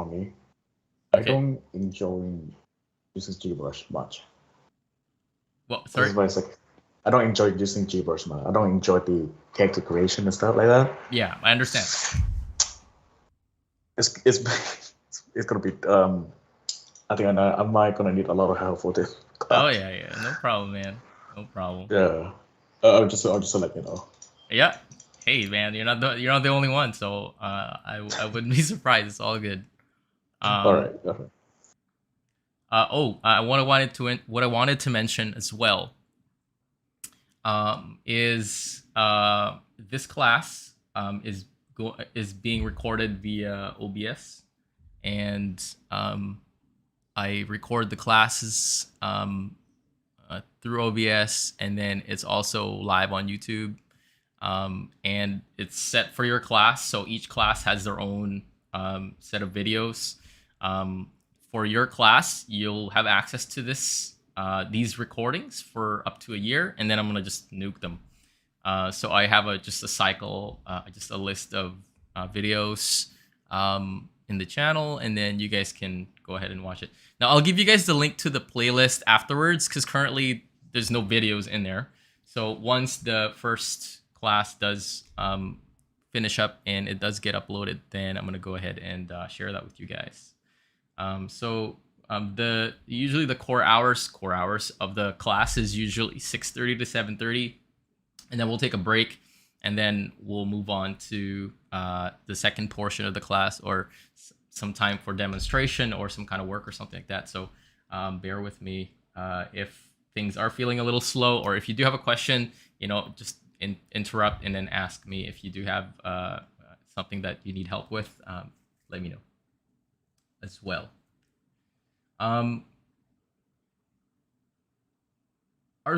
me. Okay. I don't enjoy using ZBrush much. Well, sorry. I don't enjoy using ZBrush much. I don't enjoy the character creation and stuff like that. Yeah, I understand. It's gonna be I think I might gonna need a lot of help for this class. Oh yeah, no problem, man. No problem. Yeah, I'll just let you know. Yeah. Hey, man, you're not the only one, so I wouldn't be surprised. It's all good. All right. What I wanted to mention as well is this class is being recorded via OBS, and I record the classes through OBS, and then it's also live on YouTube, and it's set for your class. So each class has their own set of videos. For your class, you'll have access to these recordings for up to a year, and then I'm gonna just nuke them. So I have just a list of videos in the channel, and then you guys can go ahead and watch it. Now I'll give you guys the link to the playlist afterwards, because currently there's no videos in there. So once the first class does finish up and it does get uploaded, then I'm gonna go ahead and share that with you guys. Usually the core hours of the class is usually 6:30 to 7:30, and then we'll take a break, and then we'll move on to the second portion of the class, or some time for demonstration or some kind of work or something like that. So bear with me if things are feeling a little slow, or if you do have a question, just interrupt and then ask me. If you do have something that you need help with, let me know as well. Are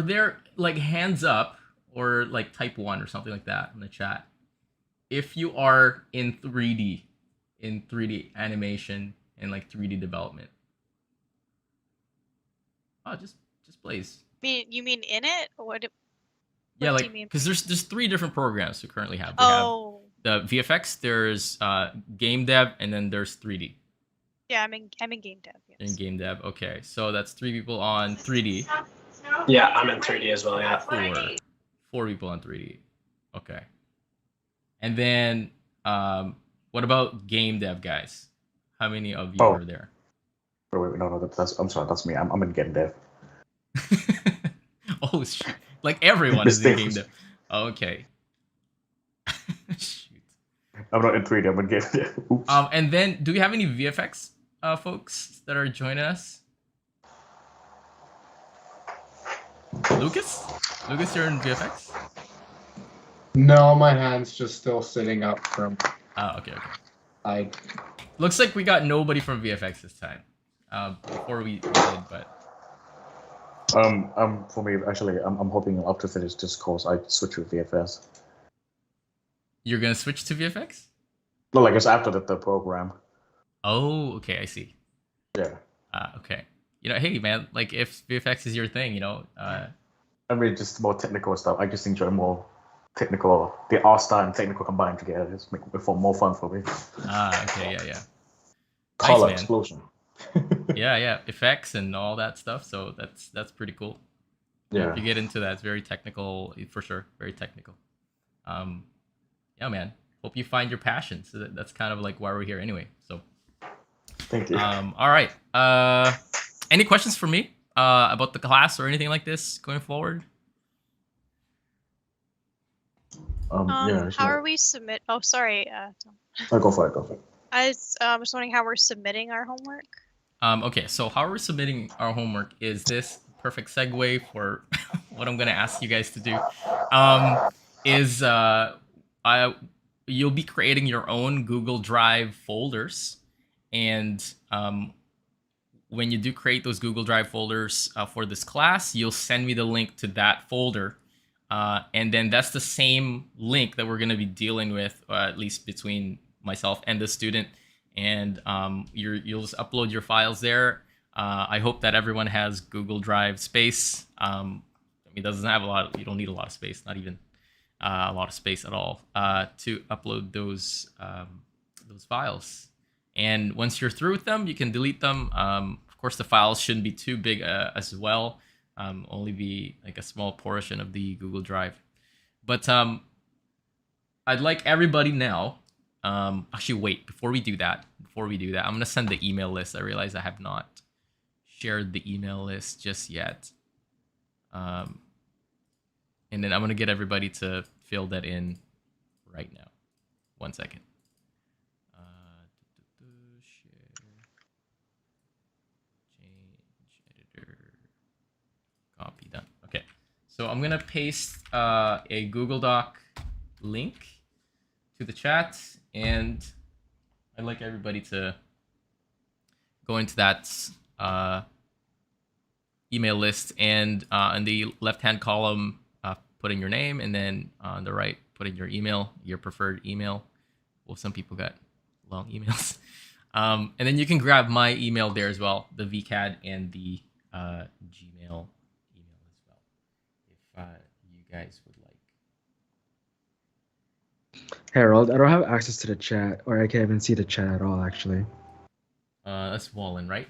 there like hands up or like type 1 or something like that in the chat if you are in 3D animation and like 3D development? Oh, just please. You mean in it? What Yeah, like, do you mean? because there's 3 different programs we currently have. We have the VFX, there's game dev, and then there's 3D. Yeah, I'm in game dev. Yes. In game dev, okay. So that's 3 people on 3D. Yeah, I'm in 3D as well. Yeah. 4 people on 3D. Okay. And then, what about game dev guys? How many of you are there? Wait, no, I'm sorry, that's me. I'm in game dev. Oh shoot! Like everyone is in game dev. Okay. Shoot. I'm not in 3D. I'm in game dev. Oops. And then, do we have any VFX folks that are joining us? Lucas, you're in VFX? No, my hand's just still sitting up from. Okay. Looks like we got nobody from VFX this time. Before we did, but. For me, actually, I'm hoping after finish this course, I switch to VFX. You're gonna switch to VFX? No, like it's after the program. Oh, okay, I see. Yeah. Okay. Hey man, like if VFX is your thing, I mean, just more technical stuff. I just enjoy more technical, the art style and technical combined together. Just make it more fun for me. Okay, yeah. Color nice, explosion. yeah, effects and all that stuff. So that's pretty cool. Yeah. If you get into that, it's very technical for sure. Very technical. Yeah, man. Hope you find your passion. So that's kind of like why we're here anyway. So. Thank you. All right. Any questions for me about the class or anything like this going forward? Yeah. How are we submit? Oh, sorry. Go for it. I was wondering how we're submitting our homework. Okay, so how we're submitting our homework is this perfect segue for what I'm gonna ask you guys to do. You'll be creating your own Google Drive folders, and when you do create those Google Drive folders for this class, you'll send me the link to that folder, and then that's the same link that we're gonna be dealing with, at least between myself and the student, and you'll just upload your files there. I hope that everyone has Google Drive space. It doesn't have you don't need a lot of space, not even a lot of space at all, to upload those files. And once you're through with them, you can delete them. Of course, the files shouldn't be too big as well. Only be like a small portion of the Google Drive. But I'd like everybody now. Actually, wait, before we do that, I'm going to send the email list. I realize I have not shared the email list just yet. And then I'm going to get everybody to fill that in right now. 1 second. Share. Change editor. Copy, done. Okay. So I'm going to paste a Google Doc link to the chat, and I'd like everybody to go into that email list, and in the left-hand column, put in your name, and then on the right, put in your email, your preferred email. Well, some people got long emails. And then you can grab my email there as well, the VCAD and the Gmail email as well, if you guys would like. Harold, I don't have access to the chat, or I can't even see the chat at all, actually. That's Wallen, right?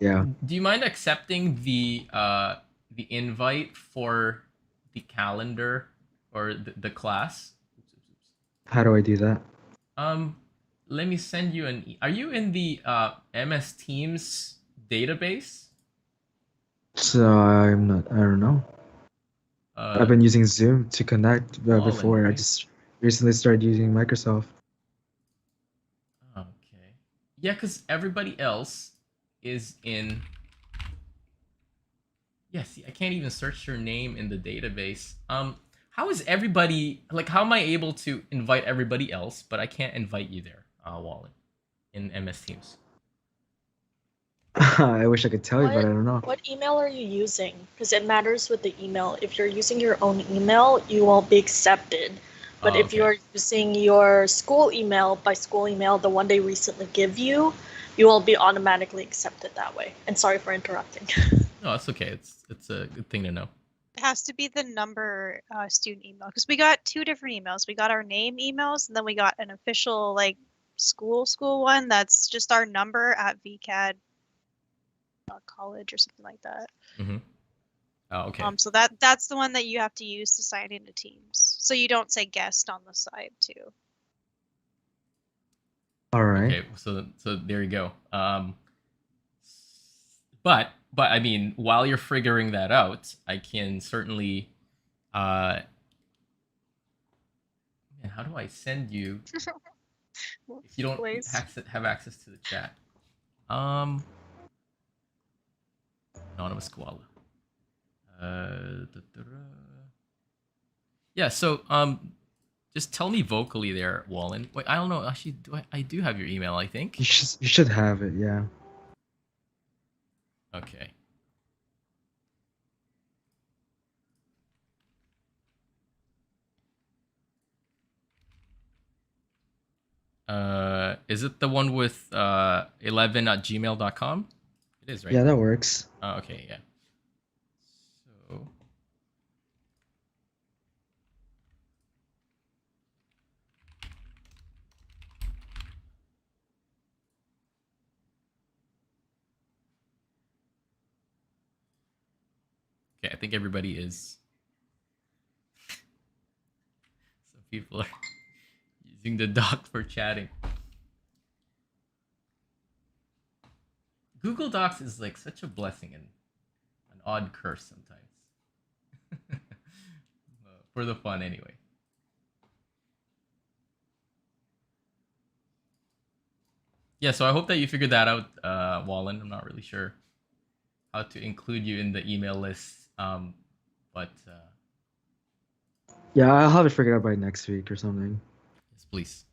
Yeah. Do you mind accepting the invite for the calendar or the class? How do I do that? Let me send you an. Are you in the MS Teams database? So I'm not. I don't know. I've been using Zoom to connect before. right? I just recently started using Microsoft. Okay. Yeah, because everybody else is in. Yeah, see, I can't even search your name in the database. How is everybody, like, how am I able to invite everybody else, but I can't invite you there, Wallen, in MS Teams? I wish I could tell you, but I don't know. What email are you using? Because it matters with the email. If you're using your own email, you won't be accepted. But if you're using your school email, by school email, the one they recently give you, you will be automatically accepted that way. And sorry for interrupting. No, that's okay. It's a good thing to know. It has to be the number student email, because we got two different emails. We got our name emails, and then we got an official like school one that's just our number at VCAD college or something like that. Mm-hmm. Oh, okay. So that's the one that you have to use to sign into Teams, so you don't say guest on the side too. All right. Okay, so there you go. But I mean, while you're figuring that out, I can certainly. Man, how do I send you if you don't have access to the chat? Anonymous koala. Yeah. So just tell me vocally there, Wallen. Wait, I don't know. Actually, I do have your email, I think. You should have it, yeah. Okay. Is it the one with 11@gmail.com? It is, right? Yeah, that works. Oh, okay, yeah. So okay, I think everybody is. Some people are using the doc for chatting. Google Docs is like such a blessing and an odd curse sometimes. For the fun, anyway. Yeah, so I hope that you figured that out, Wallen. I'm not really sure how to include you in the email list, but yeah, I'll have it figured out by next week or something. Yes, please.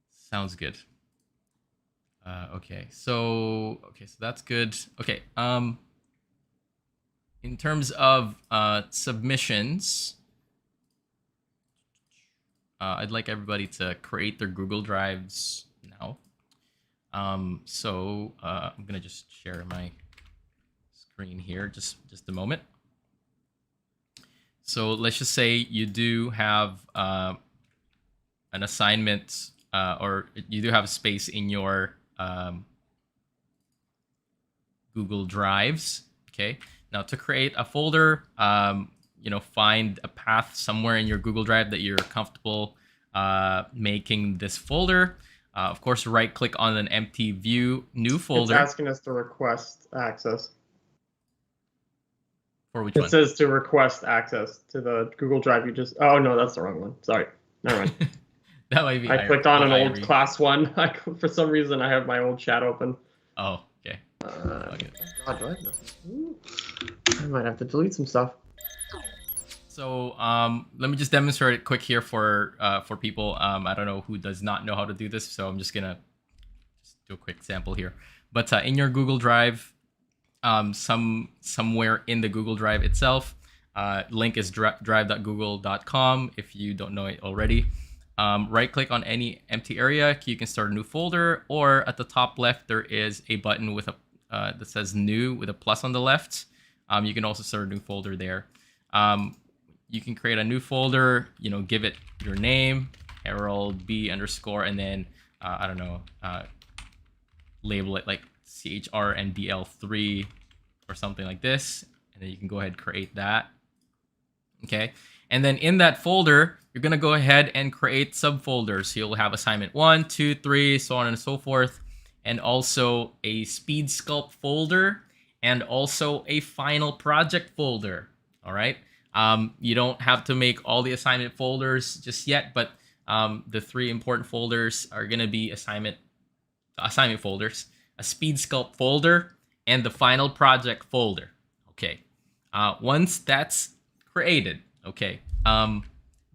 Sounds good. Okay, so that's good. Okay, in terms of submissions, I'd like everybody to create their Google Drives now. So I'm gonna just share my screen here, just a moment. So let's just say you do have an assignment or you do have space in your Google Drives. Okay. Now to create a folder, find a path somewhere in your Google Drive that you're comfortable making this folder. Of course, right-click on an empty view, new folder. It's asking us to request access. For which one? It says to request access to the Google Drive you just... Oh, no, that's the wrong one. Sorry. Never mind. That might be. I clicked on an old class one. For some reason, I have my old chat open. Oh, okay. God, do I have nothing? I might have to delete some stuff. So let me just demonstrate it quick here for people. I don't know who does not know how to do this, so I'm just gonna do a quick sample here. But in your Google Drive, somewhere in the Google Drive itself, link is drive.google.com if you don't know it already. Right-click on any empty area. You can start a new folder, or at the top left there is a button with a that says New with a plus on the left. You can also start a new folder there. You can create a new folder, give it your name, Harold B _, and then, I don't know, label it like CHRMDL3 or something like this. And then you can go ahead and create that. Okay. And then in that folder, you're going to go ahead and create subfolders. You'll have assignment 1, 2, 3, so on and so forth. And also a speed sculpt folder and also a final project folder. All right. You don't have to make all the assignment folders just yet, but the 3 important folders are going to be assignment folders, a speed sculpt folder, and the final project folder. Okay. Once that's created, okay,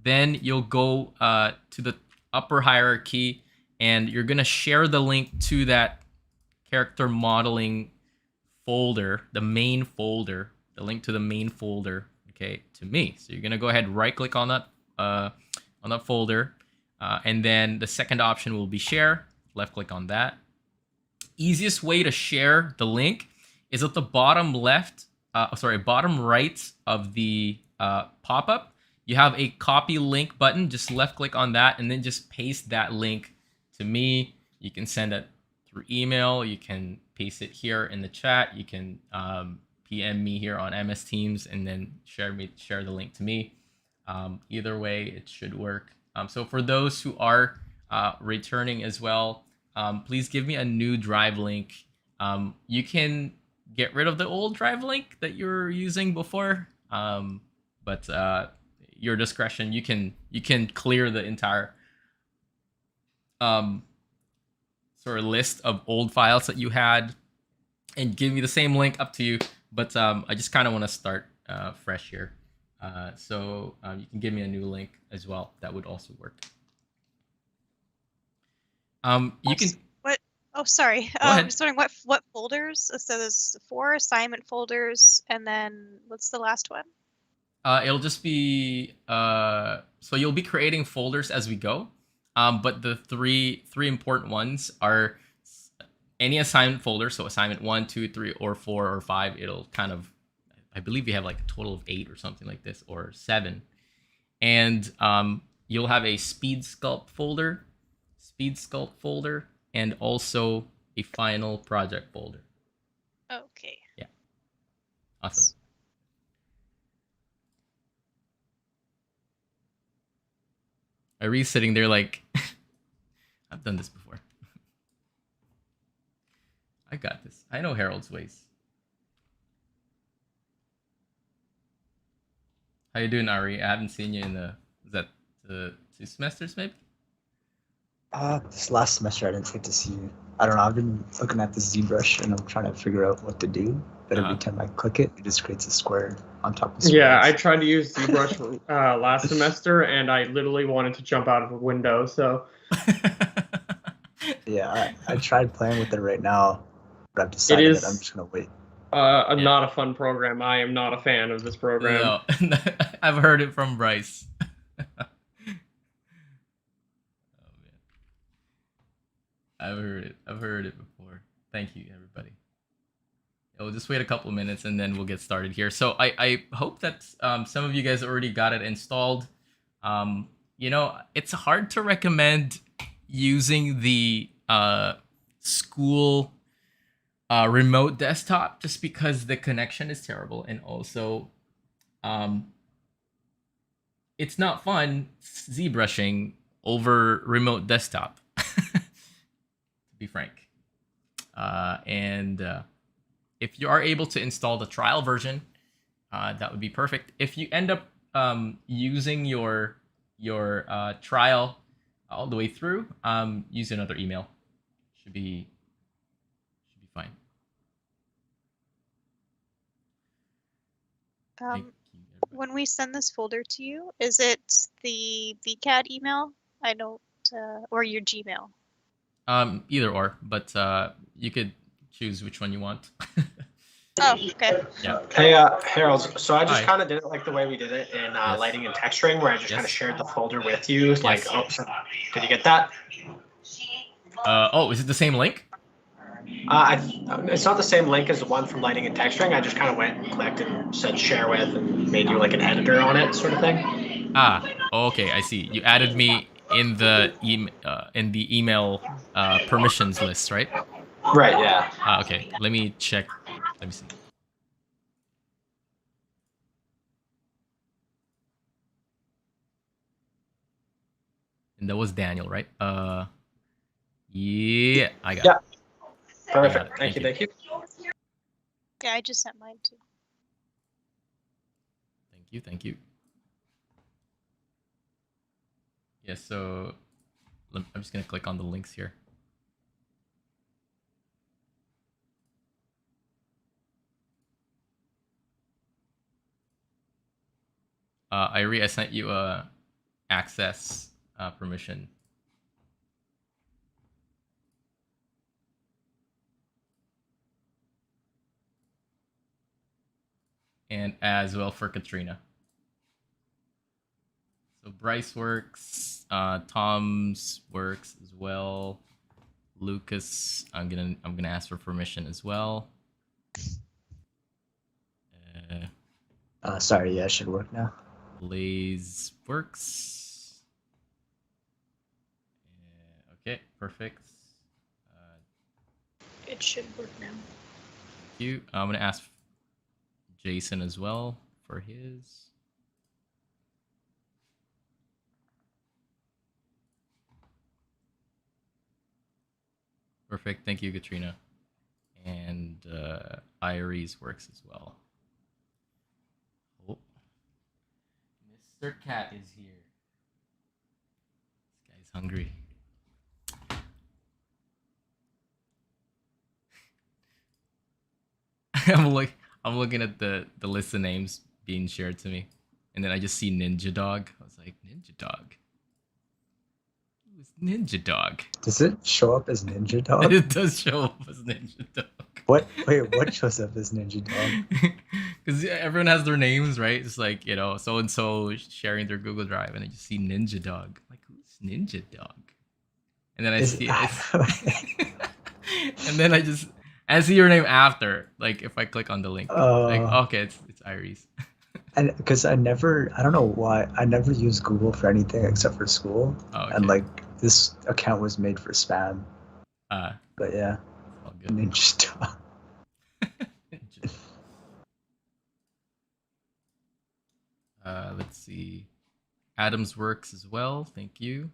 then you'll go to the upper hierarchy, and you're going to share the link to that character modeling folder, the main folder, the link to the main folder, okay, to me. So you're going to go ahead, right-click on that folder, and then the second option will be share. Left-click on that. Easiest way to share the link is at the bottom bottom right of the pop-up. You have a copy link button. Just left-click on that, and then just paste that link to me. You can send it through email. You can paste it here in the chat. You can PM me here on MS Teams, and then share the link to me. Either way, it should work. So for those who are returning as well, please give me a new drive link. You can get rid of the old drive link that you're using before, but your discretion. You can clear the entire sort of list of old files that you had and give me the same link, up to you. But I just kind of want to start fresh here. So you can give me a new link as well. That would also work. You can. What? Oh, sorry. I'm just wondering what folders. So there's 4 assignment folders, and then what's the last one? It'll just be so you'll be creating folders as we go. But the three important ones are any assignment folder. So assignment 1, 2, 3, or 4, or 5. It'll kind of, I believe we have like a total of 8 or something like this, or 7. And you'll have a speed sculpt folder, and also a final project folder. Okay. Yeah. Awesome. Irie's sitting there like, I've done this before. I got this. I know Harold's ways. How you doing, Ari? I haven't seen you in the 2 semesters, maybe? This last semester I didn't get to see you. I don't know, I've been looking at the ZBrush and I'm trying to figure out what to do. But every time I click it, it just creates a square on top of the square. Yeah, I tried to use ZBrush last semester, and I literally wanted to jump out of a window, so... Yeah, I tried playing with it right now, but I've decided that I'm just going to wait. Not a fun program. I am not a fan of this program. No. I've heard it from Bryce. I've heard it before. Thank you, everybody. We'll just wait a couple of minutes and then we'll get started here. So I hope that some of you guys already got it installed. It's hard to recommend, using the school remote desktop just because the connection is terrible, and also it's not fun ZBrushing over remote desktop, to be frank. And if you are able to install the trial version, that would be perfect. If you end up using your trial all the way through, use another email. Should be fine. When we send this folder to you, is it the VCAD email? I don't, or your Gmail? Either or, but you could choose which one you want. Oh, okay. Yeah. Hey, Harold. So I just Hi. kind of did it like the way we did it in lighting and texturing, where I just kind of shared the folder with you. Like, oh, so did you get that? Oh, is it the same link? It's not the same link as the one from lighting and texturing. I just kind of went and clicked and said share with and made you like an editor on it, sort of thing. Ah, okay, I see. You added me in the email permissions list, right? Right. Yeah. Okay. Let me check. Let me see. And that was Daniel, right? Yeah, I got it. Perfect. Thank you. Thank you. Yeah, I just sent mine too. Thank you. Yeah, so I'm just gonna click on the links here. Irie, I sent you a access permission. And as well for Katrina. So Bryce works, Tom's works as well. Lucas, I'm gonna ask for permission as well. Sorry, yeah, it should work now. Blaze works. Okay, perfect. It should work now. Thank you. I'm gonna ask Jason as well for his. Perfect. Thank you, Katrina. And Irie's works as well. Oh. Mr. Cat is here. This guy's hungry. I'm looking at the list of names being shared to me, and then I just see Ninja Dog. I was like, Ninja Dog. Who's Ninja Dog? Does it show up as Ninja Dog? It does show up as Ninja Dog. What? Wait, what shows up as Ninja Dog? Because everyone has their names, right? It's like, you know, so and so sharing their Google Drive, and I just see Ninja Dog. I'm like, who's Ninja Dog? And then I see and then I see your name after. Like if I click on the link, like okay, it's Iris. And because I don't know why, I never use Google for anything except for school. Oh, okay. And like this account was made for spam. But yeah, all good. Ninja Dog. Let's see. Adams works as well. Thank you.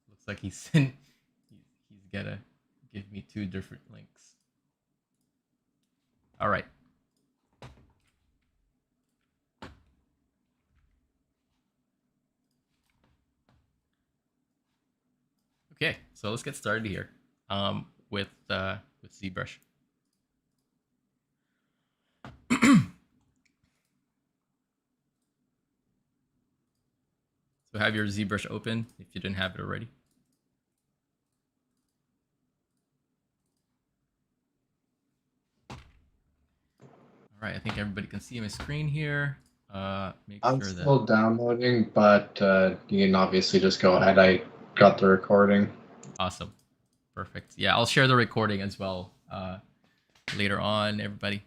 Looks like he's gotta give me 2 different links. All right. Okay, so let's get started here with ZBrush. So have your ZBrush open if you didn't have it already. All right, I think everybody can see my screen here. Make I'm sure still downloading, but you can obviously just go ahead. I got the recording. Awesome. Perfect. Yeah, I'll share the recording as well later on, everybody.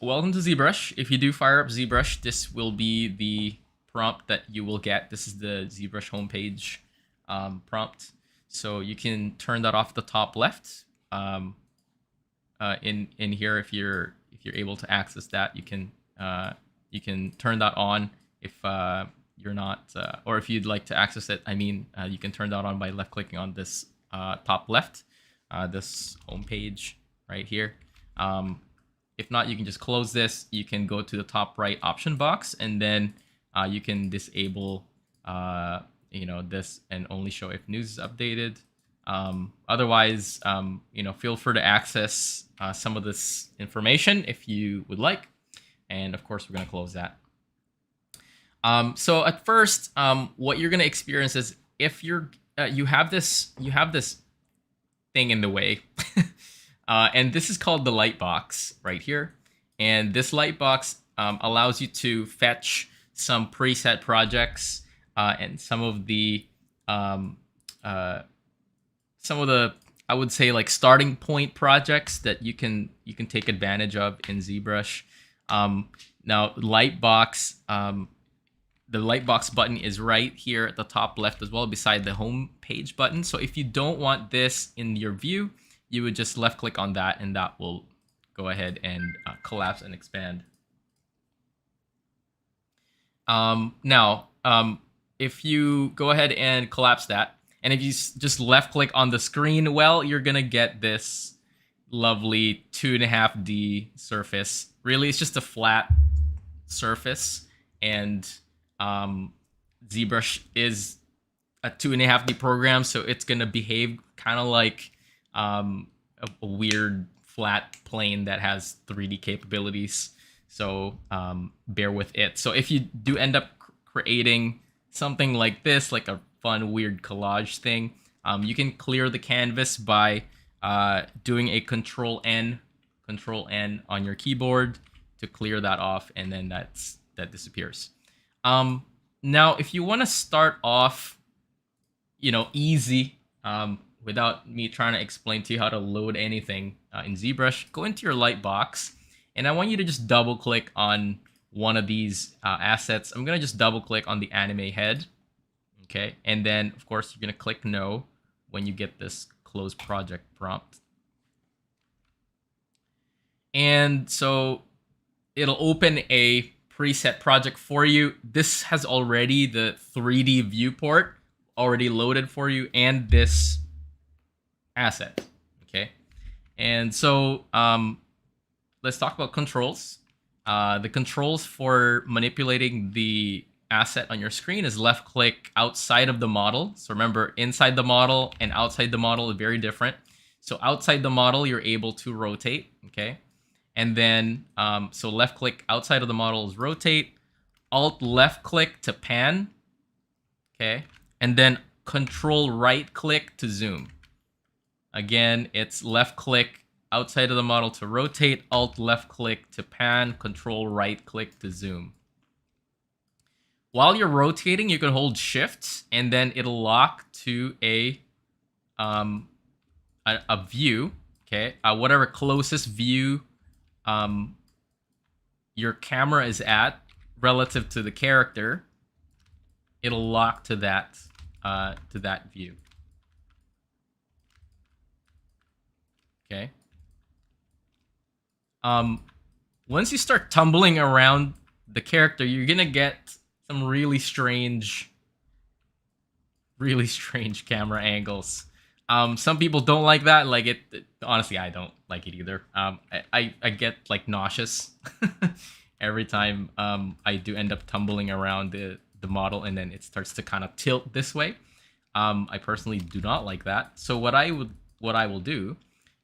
Welcome to ZBrush. If you do fire up ZBrush, this will be the prompt that you will get. This is the ZBrush homepage prompt. So you can turn that off at the top left. In here, if you're able to access that, you can turn that on. If you're not, or if you'd like to access it, I mean, you can turn that on by left clicking on this top left, this homepage right here. If not, you can just close this. You can go to the top right option box, and then you can disable this and only show if news is updated. Otherwise, feel free to access some of this information if you would like. And of course, we're going to close that. So at first, what you're going to experience is if you have this thing in the way, and this is called the light box right here. And this light box allows you to fetch some preset projects and some of the I would say like starting point projects that you can take advantage of in ZBrush. Now Lightbox, the Lightbox button is right here at the top left as well, beside the home page button. So if you don't want this in your view, you would just left click on that, and that will go ahead and collapse and expand. Now, if you go ahead and collapse that, and if you just left click on the screen, well, you're gonna get this lovely 2.5D surface. Really, it's just a flat surface, and ZBrush is a 2.5D program, so it's gonna behave kind of like a weird flat plane that has 3D capabilities. So bear with it. So if you do end up creating something like this, like a fun weird collage thing, you can clear the canvas by doing a Control N on your keyboard to clear that off, and then that disappears. Now, if you want to start off, easy, without me trying to explain to you how to load anything in ZBrush, go into your light box, and I want you to just double click on one of these assets. I'm going to just double click on the anime head. Okay, and then of course you're going to click no when you get this close project prompt. And so it'll open a preset project for you. This has already the 3D viewport already loaded for you and this asset. Okay, and so let's talk about controls. The controls for manipulating the asset on your screen is left click outside of the model. So remember, inside the model and outside the model are very different. So outside the model, you're able to rotate. Okay, and then so left click outside of the model is rotate. Alt left click to pan. Okay, and then control right click to zoom. Again, it's left click outside of the model to rotate, alt left click to pan, control right click to zoom. While you're rotating, you can hold shift, and then it'll lock to a view. Okay, whatever closest view your camera is at relative to the character, it'll lock to that view. Okay. Once you start tumbling around the character, you're gonna get some really strange camera angles. Some people don't like that. Like it honestly, I don't like it either. I get like nauseous every time I do end up tumbling around the model, and then it starts to kind of tilt this way. I personally do not like that. So what I will do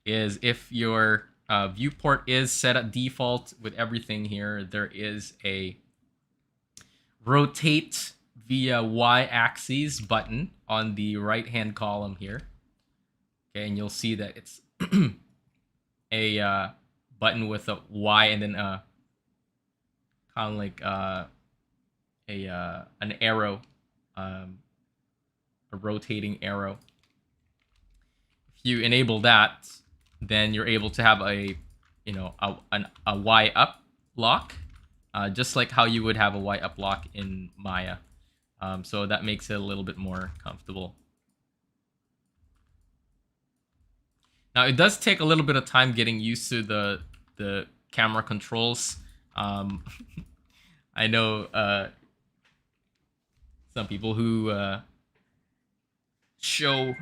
is, if your viewport is set at default with everything here, there is a rotate via y-axis button on the right-hand column here. Okay, and you'll see that it's a button with a Y and then kind of like an arrow, a rotating arrow. If you enable that, then you're able to have a Y up lock, just like how you would have a Y uplock in Maya. So that makes it a little bit more comfortable. Now it does take a little bit of time getting used to the camera controls. I know some people who show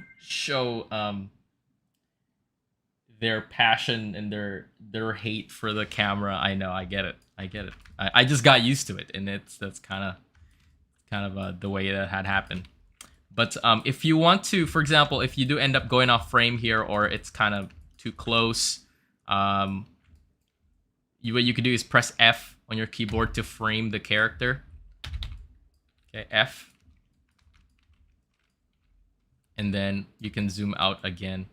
their passion and their hate for the camera. I know, I get it. I just got used to it, and that's kind of the way that had happened. But if you want to, for example, if you do end up going off frame here, or it's kind of too close, what you could do is press F on your keyboard to frame the character. Okay, F. And then you can zoom out again.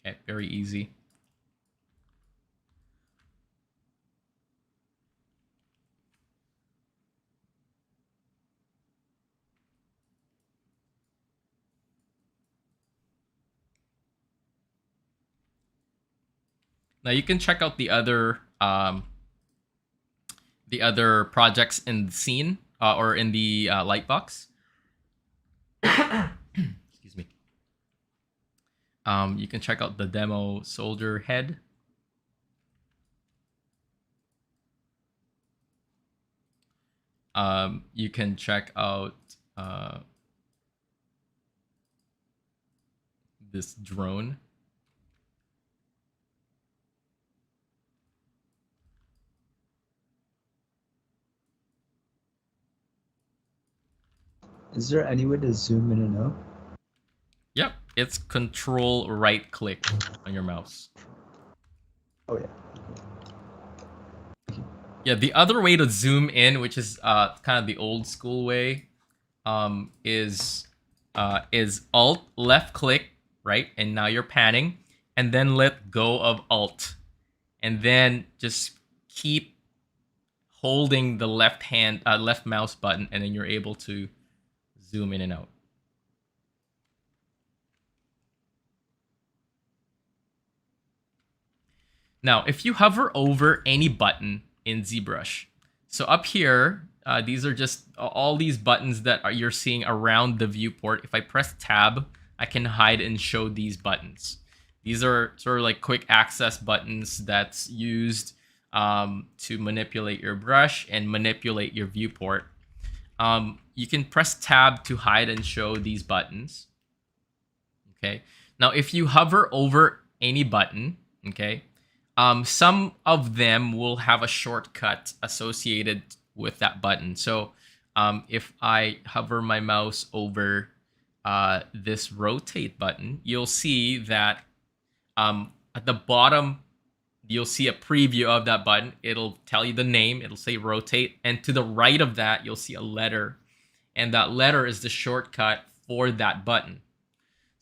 Okay, very easy. Now you can check out the other projects in the scene or in the lightbox. Excuse me. You can check out the demo soldier head. You can check out this drone. Is there any way to zoom in and out? Yep, it's control right click on your mouse. Oh yeah. Yeah, the other way to zoom in, which is kind of the old school way, is Alt left click, right? And now you're panning, and then let go of Alt, and then just keep holding the left mouse button, and then you're able to zoom in and out. Now, if you hover over any button in ZBrush, so up here, these are just all these buttons that you're seeing around the viewport. If I press Tab, I can hide and show these buttons. These are sort of like quick access buttons that's used to manipulate your brush and manipulate your viewport. You can press Tab to hide and show these buttons. Okay. Now, if you hover over any button, okay, some of them will have a shortcut associated with that button. So if I hover my mouse over this rotate button, you'll see that at the bottom, you'll see a preview of that button. It'll tell you the name. It'll say rotate. And to the right of that, you'll see a letter. And that letter is the shortcut for that button.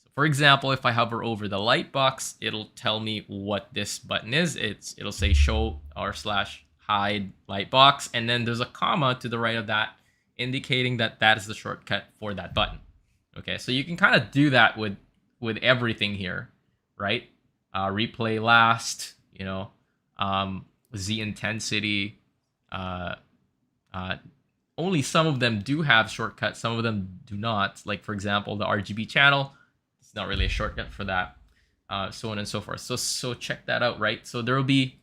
So for example, if I hover over the light box, it'll tell me what this button is. It'll say show /hide light box. And then there's a comma to the right of that, indicating that that is the shortcut for that button. Okay, so you can kind of do that with everything here, right? Replay last, you know, Z intensity. Only some of them do have shortcuts, some of them do not. Like, for example, the RGB channel, it's not really a shortcut for that, so on and so forth. So check that out, right? So there will be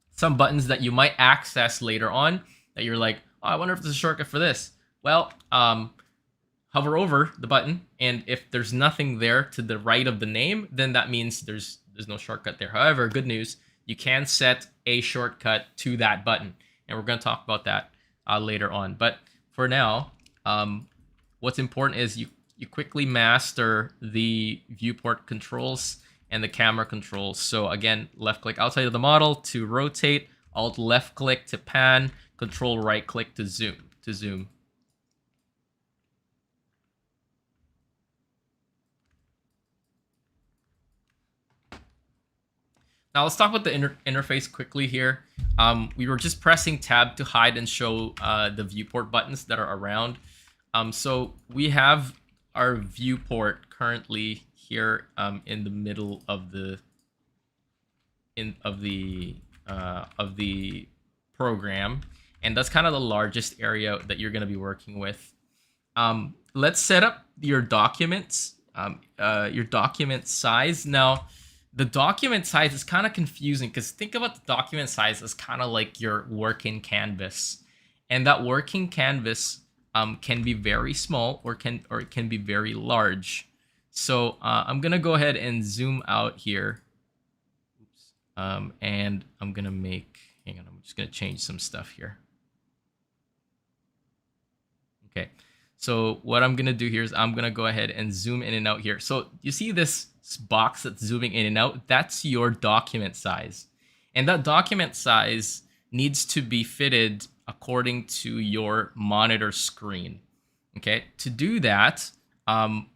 some buttons that you might access later on that you're like, oh, I wonder if there's a shortcut for this. Well, hover over the button, and if there's nothing there to the right of the name, then that means there's no shortcut there. However, good news, you can set a shortcut to that button, and we're going to talk about that later on. But for now, what's important is you quickly master the viewport controls and the camera controls. So again, left click outside of the model to rotate, Alt left click to pan, Control right click to zoom. Now let's talk about the interface quickly here. We were just pressing Tab to hide and show the viewport buttons that are around. So we have our viewport currently here in the middle of the of the program, and that's kind of the largest area that you're going to be working with. Let's set up your documents, your document size. Now, the document size is kind of confusing because think about the document size as kind of like your working canvas, and that working canvas can be very small or it can be very large. So I'm gonna go ahead and zoom out here. Oops. And I'm gonna hang on, I'm just gonna change some stuff here. Okay, so what I'm gonna do here is I'm gonna go ahead and zoom in and out here. So you see this box that's zooming in and out? That's your document size. And that document size needs to be fitted according to your monitor screen. Okay, to do that,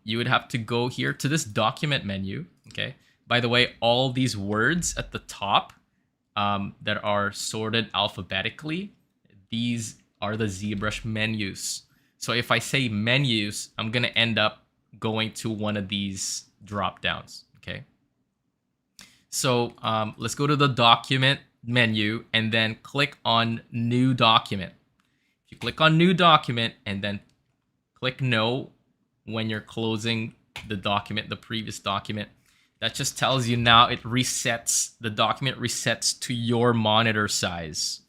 you would have to go here to this document menu. Okay, by the way, all these words at the top that are sorted alphabetically, these are the ZBrush menus. So if I say menus, I'm going to end up going to one of these drop downs. Okay, so let's go to the document menu and then click on new document. If you click on new document and then click no when you're closing the document, the previous document, that just tells you now it resets, the document resets to your monitor size.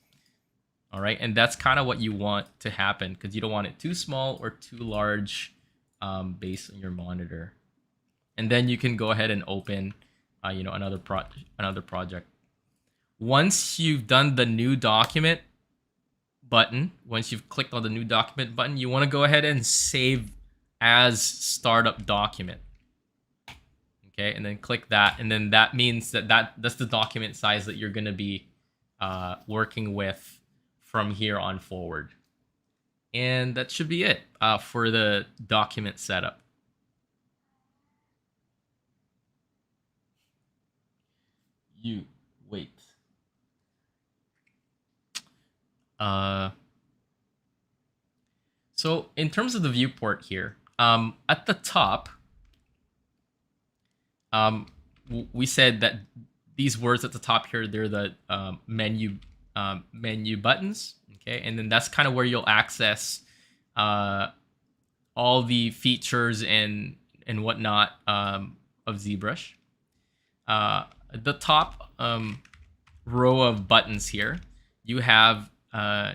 All right, and that's kind of what you want to happen because you don't want it too small or too large based on your monitor. And then you can go ahead and open another project. Once you've done the new document button, once you've clicked on the new document button, you want to go ahead and save as startup document. Okay, and then click that, and then that means that's the document size that you're going to be working with from here on forward. And that should be it for the document setup. Wait. So in terms of the viewport here, at the top, we said that these words at the top here, they're the menu buttons. Okay, and then that's kind of where you'll access all the features and whatnot of ZBrush. The top row of buttons here, you have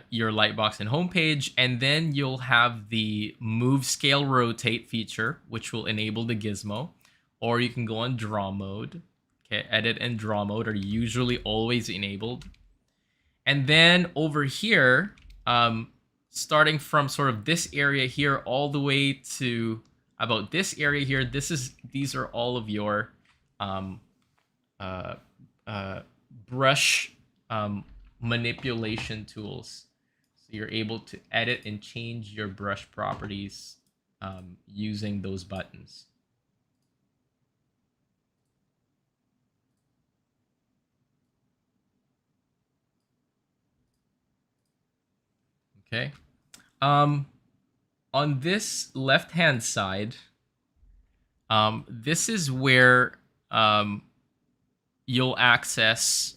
your lightbox and homepage, and then you'll have the move, scale, rotate feature, which will enable the gizmo, or you can go on draw mode. Okay, edit and draw mode are usually always enabled. And then over here, starting from sort of this area here all the way to about this area here, these are all of your brush manipulation tools. So you're able to edit and change your brush properties using those buttons. Okay. On this left-hand side, this is where you'll access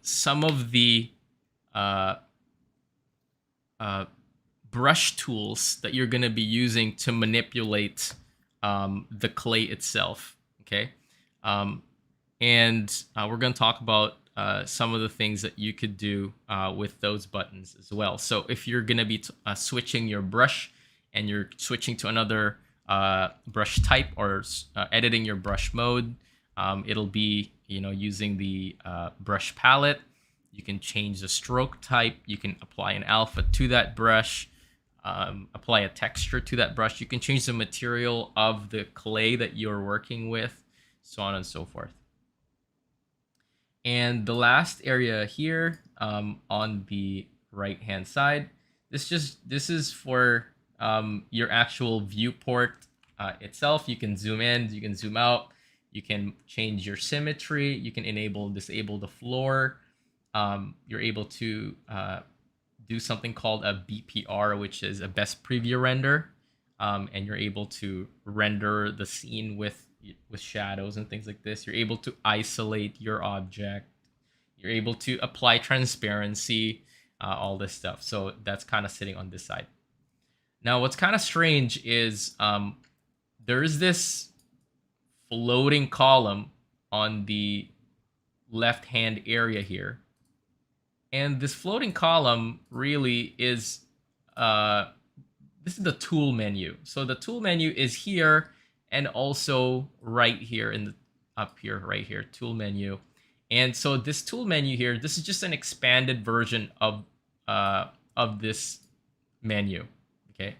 some of the brush tools that you're going to be using to manipulate the clay itself. Okay. And we're going to talk about some of the things that you could do with those buttons as well. So if you're going to be switching your brush and you're switching to another brush type or editing your brush mode, it'll be using the brush palette. You can change the stroke type. You can apply an alpha to that brush, apply a texture to that brush. You can change the material of the clay that you're working with, so on and so forth. And the last area here on the right hand side, this is for your actual viewport itself. You can zoom in, you can zoom out, you can change your symmetry, you can disable the floor. You're able to do something called a BPR, which is a best preview render, and you're able to render the scene with shadows and things like this. You're able to isolate your object. You're able to apply transparency, all this stuff. So that's kind of sitting on this side. Now, what's kind of strange is there's this floating column on the left-hand area here. And this floating column really is, this is the tool menu. So the tool menu is here and also right here in the, up here, right here, tool menu. And so this tool menu here, this is just an expanded version of this menu, okay?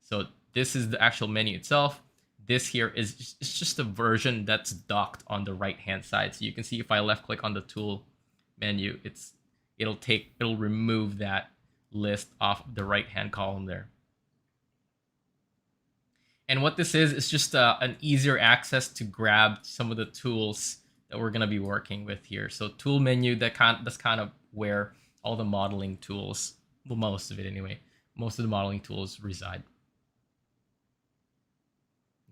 So this is the actual menu itself. This here is it's just a version that's docked on the right-hand side. So you can see if I left-click on the tool menu, it'll remove that list off the right-hand column there. And what this is just an easier access to grab some of the tools that we're going to be working with here. So tool menu, that's kind of where all the modeling tools, well, most of it anyway, most of the modeling tools reside.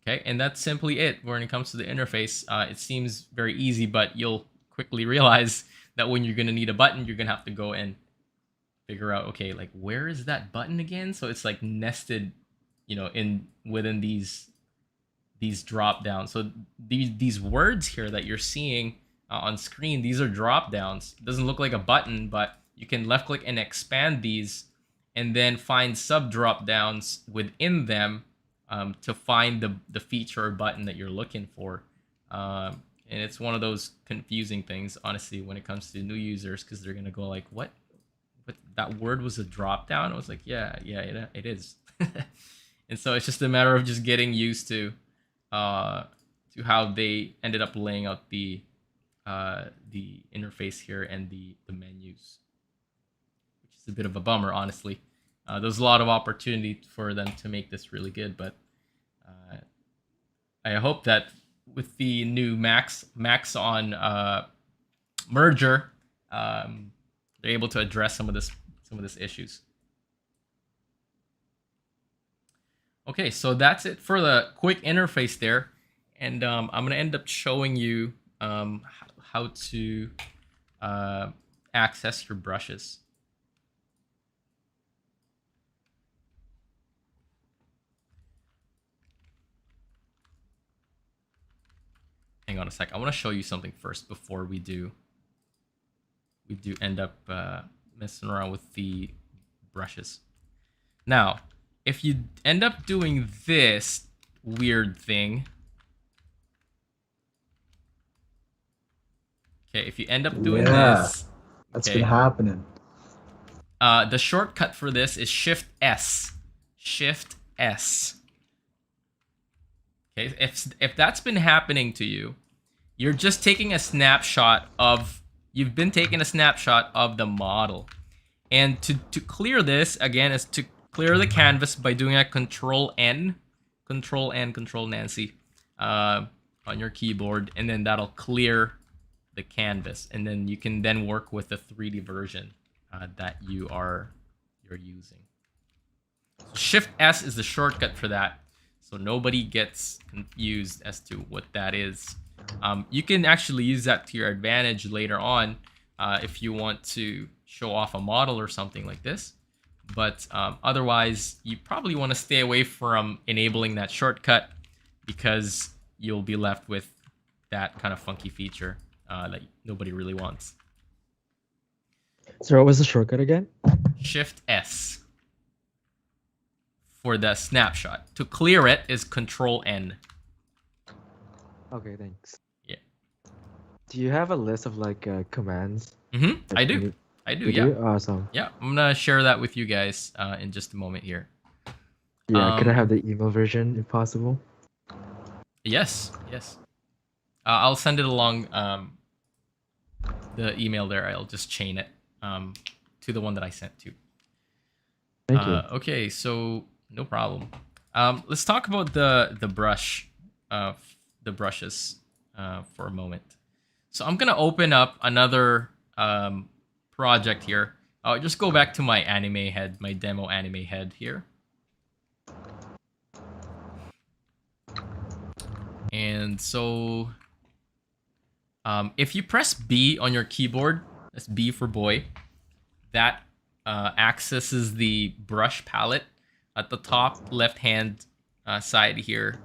Okay, and that's simply it when it comes to the interface. It seems very easy, but you'll quickly realize that when you're going to need a button, you're going to have to go and figure out, okay, like where is that button again? So it's like nested, you know, within these drop downs. So these words here that you're seeing on screen, these are drop downs. It doesn't look like a button, but you can left click and expand these and then find sub drop downs within them to find the feature or button that you're looking for. And it's one of those confusing things, honestly, when it comes to new users, because they're gonna go like, what? But that word was a drop down? I was like, yeah, it is. And so it's just a matter of just getting used to how they ended up laying out the interface here and the menus, which is a bit of a bummer, honestly. There's a lot of opportunity for them to make this really good, but I hope that with the new Maxon merger, they're able to address some of this issues. Okay, so that's it for the quick interface there, and I'm gonna end up showing you how to access your brushes. Hang on a sec. I want to show you something first before we do end up messing around with the brushes. Now, if you end up doing this weird thing, okay, if you end up doing this, that's been happening. The shortcut for this is Shift S. Shift S. Okay, if that's been happening to you, you're just taking a snapshot of, you've been taking a snapshot of the model. And to clear this, again, is to clear the canvas by doing a Control-N, Control-Nancy on your keyboard, and then that'll clear the canvas. And then you can then work with the 3D version that you're using. So Shift S is the shortcut for that, so nobody gets confused as to what that is. You can actually use that to your advantage later on if you want to show off a model or something like this. But otherwise, you probably want to stay away from enabling that shortcut because you'll be left with that kind of funky feature that nobody really wants. So what was the shortcut again? Shift S for the snapshot. To clear it is Control-N. Okay, thanks. Yeah. Do you have a list of like commands? I do. Yeah. Awesome. Yeah, I'm gonna share that with you guys in just a moment here. Yeah, could I have the email version if possible? Yes. I'll send it along the email there. I'll just chain it to the one that I sent to. Thank you. Okay, so no problem. Let's talk about the brushes for a moment. So I'm gonna open up another project here. I'll just go back to my anime head, my demo anime head here. And so if you press B on your keyboard, That's B for boy. That accesses the brush palette at the top left-hand side here.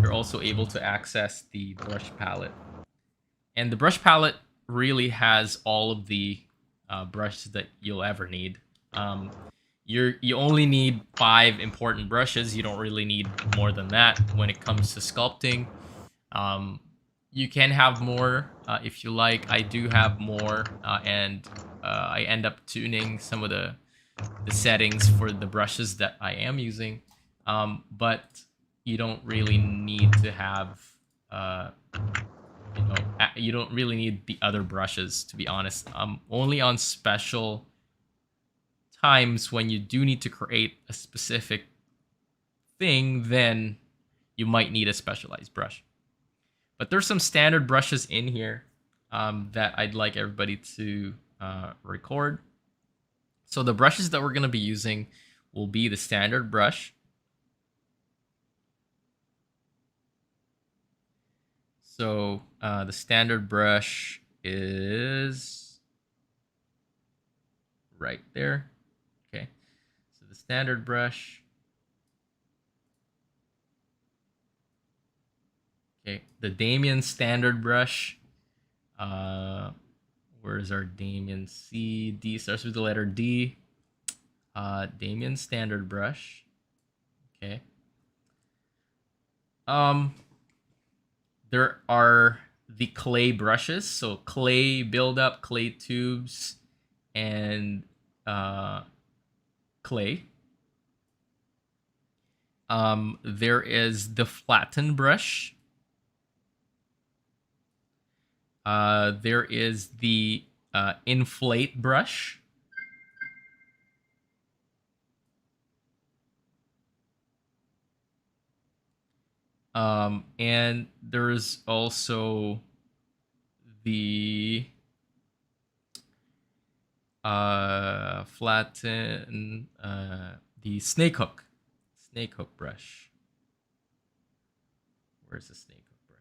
You're also able to access the brush palette. And the brush palette really has all of the brushes that you'll ever need. You only need 5 important brushes. You don't really need more than that when it comes to sculpting. You can have more if you like. I do have more, and I end up tuning some of the settings for the brushes that I am using. But you don't really need to have, you don't really need the other brushes, to be honest. Only on special times when you do need to create a specific thing, then you might need a specialized brush. But there's some standard brushes in here that I'd like everybody to record. So the brushes that we're going to be using will be the standard brush. So the standard brush is right there. Okay, so the standard brush. Okay, the Damien standard brush. Where's our Damien? C, D starts with the letter D. Damien standard brush. Okay. There are the clay brushes, so clay buildup, clay tubes, and clay. There is the flatten brush. There is the inflate brush. And there's also the flatten, the snake hook brush. Where's the snake hook brush?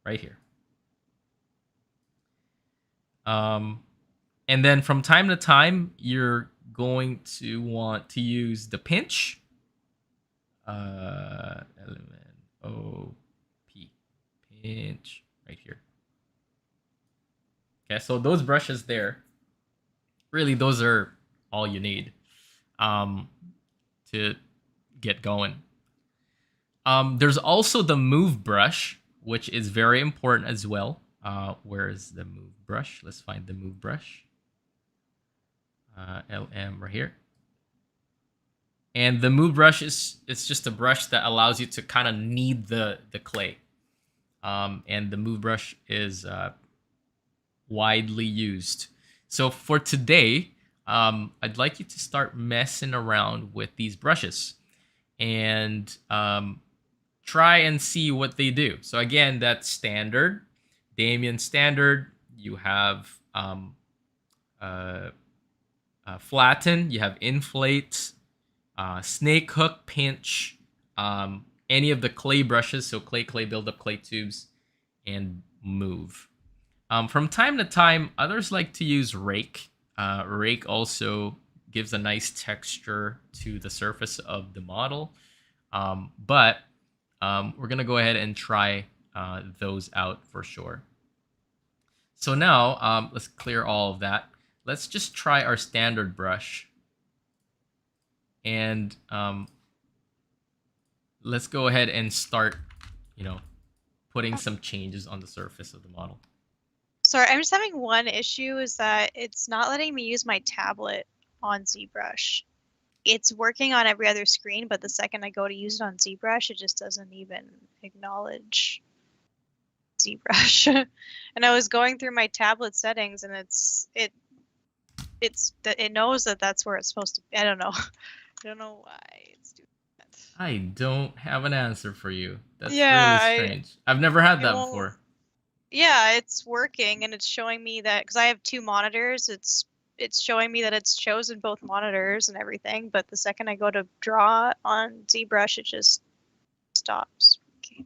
Right here. And then from time to time, you're going to want to use the pinch. Element O-P, pinch, right here. Okay, so those brushes there, really those are all you need to get going. There's also the move brush, which is very important as well. Where is the move brush? Let's find the move brush. LM right here. And the move brush it's just a brush that allows you to kind of knead the clay. And the move brush is widely used. So for today, I'd like you to start messing around with these brushes and try and see what they do. So again, that's standard, Damien standard. You have flatten, you have inflate, snake hook, pinch, any of the clay brushes, so clay buildup, clay tubes, and move. From time to time, others like to use rake. Rake also gives a nice texture to the surface of the model, but we're gonna go ahead and try those out for sure. So now let's clear all of that. Let's just try our standard brush. And let's go ahead and start, putting some changes on the surface of the model. Sorry, I'm just having one issue, is that it's not letting me use my tablet on ZBrush. It's working on every other screen, but the second I go to use it on ZBrush, it just doesn't even acknowledge ZBrush. And I was going through my tablet settings, and it knows that that's where it's supposed to be. I don't know. I don't know why it's doing that. I don't have an answer for you. That's Yeah, really strange. I've never had that before. Yeah, it's working, and it's showing me that, because I have 2 monitors, it's showing me that it's chosen both monitors and everything, but the second I go to draw on ZBrush, it just stops working.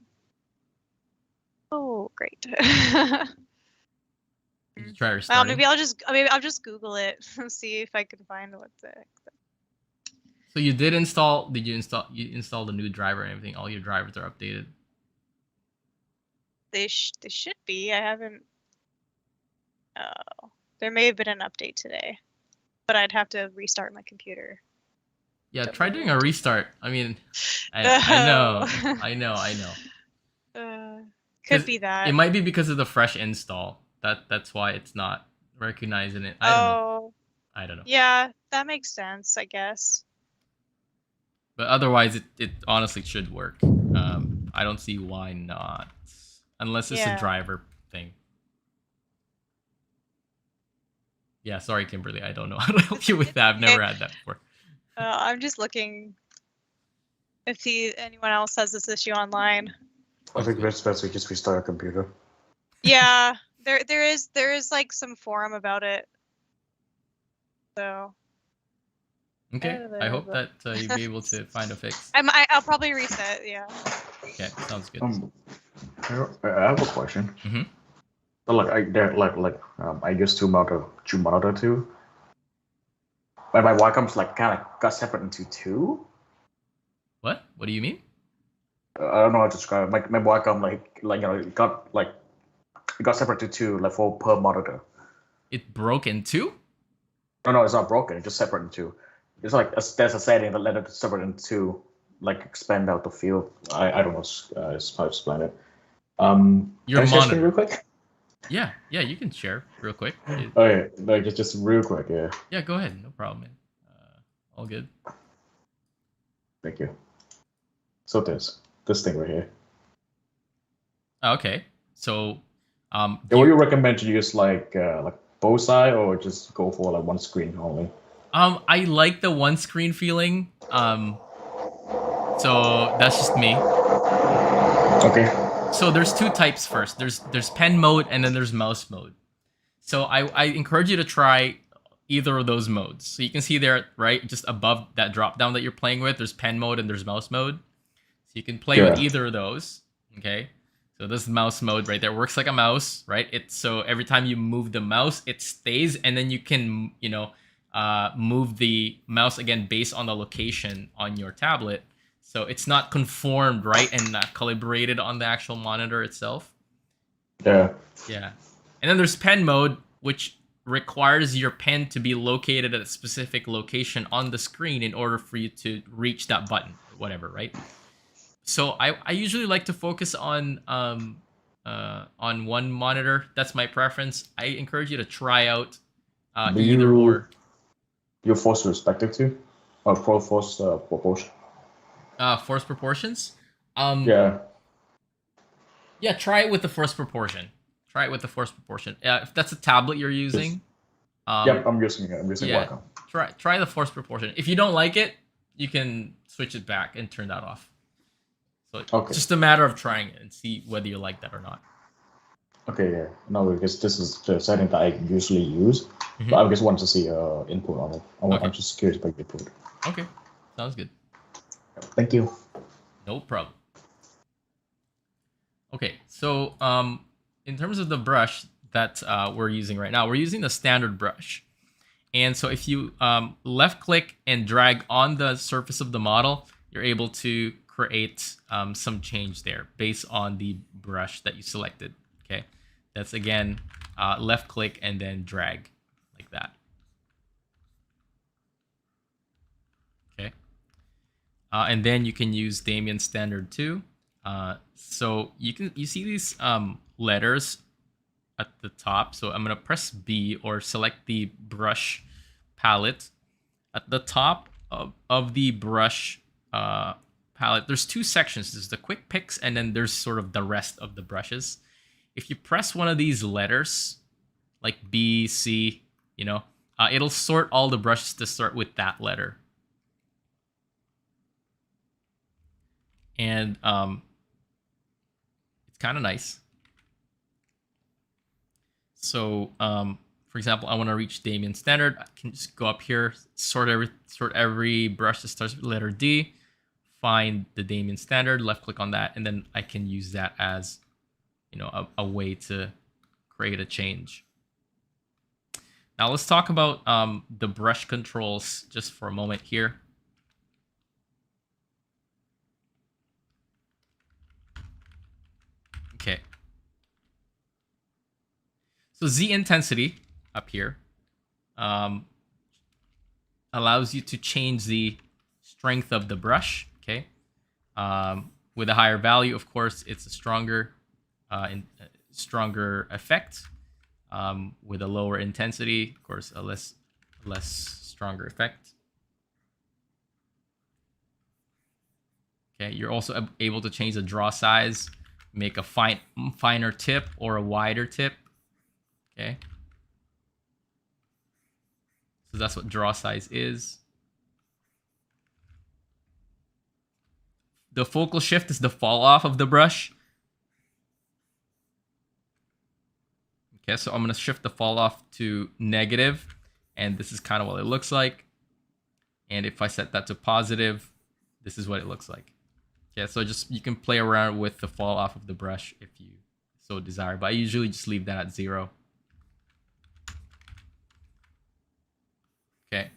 Oh, great. Did you try restarting? Maybe I'll just Google it and see if I can find what the. So you did install? Did you install? You installed a new driver and everything? All your drivers are updated. They should be. I haven't. Oh, there may have been an update today, but I'd have to restart my computer. Yeah, try doing a restart. I mean, I know. Could be that. It might be because of the fresh install. That's why it's not recognizing it. I don't know. Yeah, that makes sense, I guess. But otherwise, it honestly should work. I don't see why not, unless it's a driver thing. Yeah, sorry, Kimberly. I don't know how to help you with that. I've never had that before. I'm just looking if anyone else has this issue online. I think it's best we just restart our computer. Yeah, there is like some forum about it. So. Okay, I hope that you'll be able to find a fix. I'll probably reset. Yeah. Okay, sounds good. I have a question. Mm-hmm. So I used to monitor too. But my Wacom's like kind of got separate into two. What? What do you mean? I don't know how to describe it. My Wacom it got separate to two, like for per monitor. It broke in two? No, it's not broken. It's just separate in two. It's like there's a setting that let it separate in two, like expand out the field. I don't know how to explain it. Your can I share monitor screen real quick? Yeah, you can share real quick. Okay, just real quick, yeah. Yeah, go ahead. No problem, man. All good. Thank you. So this thing right here. Okay, so would you recommend to use like both side or just go for like one screen only? I like the one screen feeling. So that's just me. Okay. So there's two types first. There's pen mode and then there's mouse mode. So I encourage you to try either of those modes. So you can see there, right, just above that drop down that you're playing with, there's pen mode and there's mouse mode. So you can play with either of those. Okay. So this is mouse mode right there. Works like a mouse, right? So every time you move the mouse, it stays, and then you can, move the mouse again based on the location on your tablet. So it's not conformed, right, and not calibrated on the actual monitor itself. Yeah. Yeah. And then there's pen mode, which requires your pen to be located at a specific location on the screen in order for you to reach that button, or whatever, right? So I usually like to focus on one monitor. That's my preference. I encourage you to try out either or. You force perspective too, or force proportion. Force proportions. Yeah. Yeah, try it with the force proportion. Try it with the force proportion. If that's a tablet you're using. Yep, I'm using it. I'm using Wacom. Try the force proportion. If you don't like it, you can switch it back and turn that off. So it's just a matter of trying it and see whether you like that or not. Okay, yeah. No, because this is the setting that I usually use. Mm-hmm. But I just want to see input on it. I'm just curious about input. Okay, sounds good. Thank you. No problem. Okay, so in terms of the brush that we're using right now, we're using the standard brush. And so if you left click and drag on the surface of the model, you're able to create some change there based on the brush that you selected. Okay, that's again left click and then drag like that. Okay, and then you can use Damien standard too. So you see these letters at the top. So I'm gonna press B or select the brush palette. At the top of the brush palette, there's two sections. There's the quick picks, and then there's sort of the rest of the brushes. If you press one of these letters, like B, C, it'll sort all the brushes to start with that letter. And it's kind of nice. So, for example, I want to reach Damien standard. I can just go up here, sort every brush that starts with letter D, find the Damien standard, left click on that, and then I can use that as, a way to create a change. Now let's talk about the brush controls just for a moment here. Okay. So Z intensity up here allows you to change the strength of the brush. Okay. With a higher value, of course, it's a stronger, stronger effect. With a lower intensity, of course, a less stronger effect. Okay, you're also able to change the draw size, make a finer tip or a wider tip. Okay, so that's what draw size is. The focal shift is the fall off of the brush. Okay, so I'm going to shift the fall off to negative, and this is kind of what it looks like. And if I set that to positive, this is what it looks like. Okay, so just you can play around with the fall off of the brush if you so desire, but I usually just leave that at 0. Okay.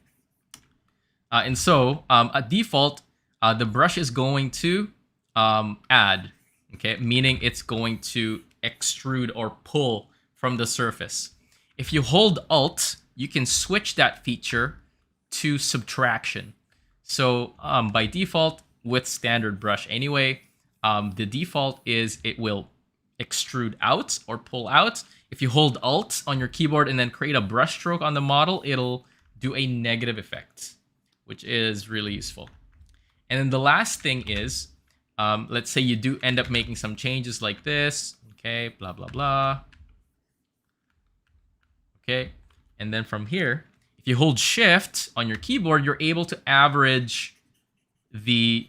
And so at default, the brush is going to add, okay, meaning it's going to extrude or pull from the surface. If you hold Alt, you can switch that feature to subtraction. So by default, with standard brush anyway, the default is it will extrude out or pull out. If you hold Alt on your keyboard and then create a brush stroke on the model, it'll do a negative effect, which is really useful. And then the last thing is, let's say you do end up making some changes like this, okay, blah, blah, blah. Okay, and then from here, if you hold Shift on your keyboard, you're able to average the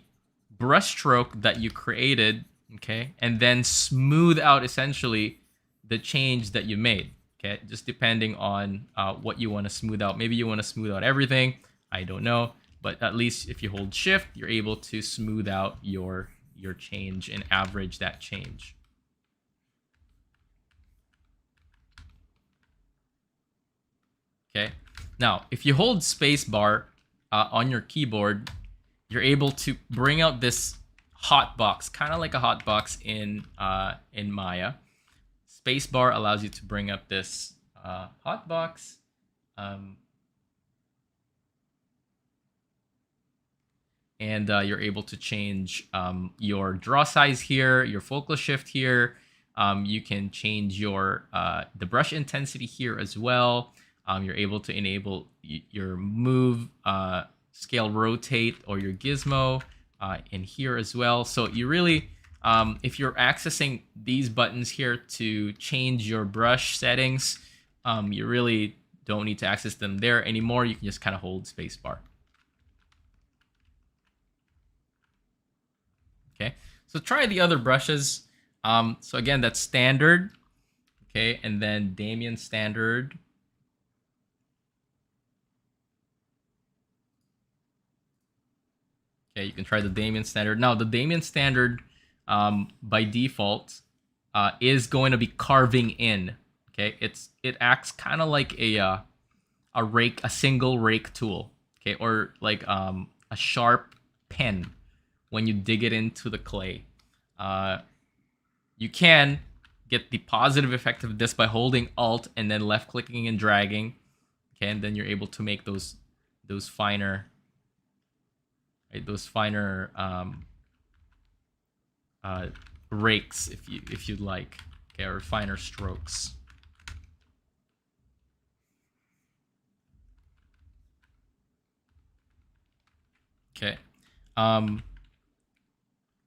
brush stroke that you created, okay, and then smooth out essentially the change that you made, okay, just depending on what you want to smooth out. Maybe you want to smooth out everything, I don't know, but at least if you hold Shift, you're able to smooth out your change and average that change. Okay, now if you hold spacebar on your keyboard, you're able to bring out this hotbox, kind of like a hotbox in Maya. Spacebar allows you to bring up this hotbox. And you're able to change your draw size here, your focal shift here. You can change your the brush intensity here as well. You're able to enable your move, scale, rotate, or your gizmo in here as well. So you really, if you're accessing these buttons here to change your brush settings, you really don't need to access them there anymore. You can just kind of hold spacebar. Okay, so try the other brushes. So again, that's standard. Okay, and then Damien standard. Okay, you can try the Damien standard. Now, the Damien standard by default is going to be carving in. Okay, it acts kind of like a rake, a single rake tool. Okay, or like a sharp pen when you dig it into the clay. You can get the positive effect of this by holding Alt and then left clicking and dragging. Okay, and then you're able to make those finer. Right, those finer rakes, if you'd like, okay, or finer strokes. Okay,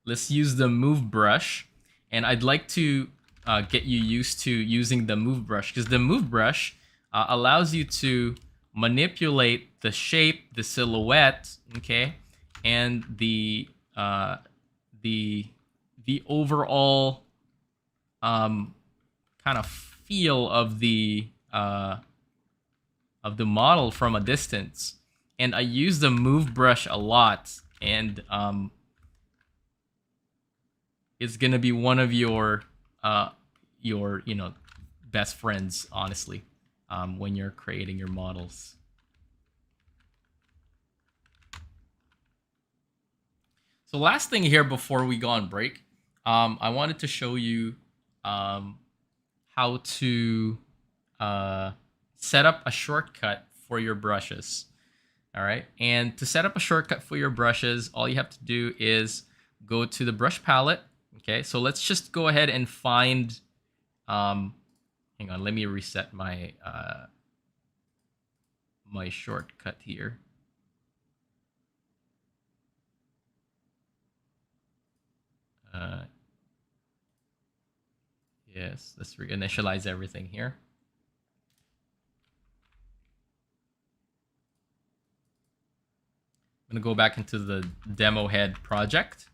let's use the move brush, and I'd like to get you used to using the move brush, because the move brush allows you to manipulate the shape, the silhouette, okay, and the overall kind of feel of the model from a distance. And I use the move brush a lot, and it's gonna be one of your best friends, honestly. when you're creating your models. So last thing here before we go on break, I wanted to show you how to set up a shortcut for your brushes. All right, and to set up a shortcut for your brushes, all you have to do is go to the brush palette. Okay, so let's just go ahead and find, hang on, let me reset my my shortcut here. Yes, let's reinitialize everything here. I'm gonna go back into the demo head project.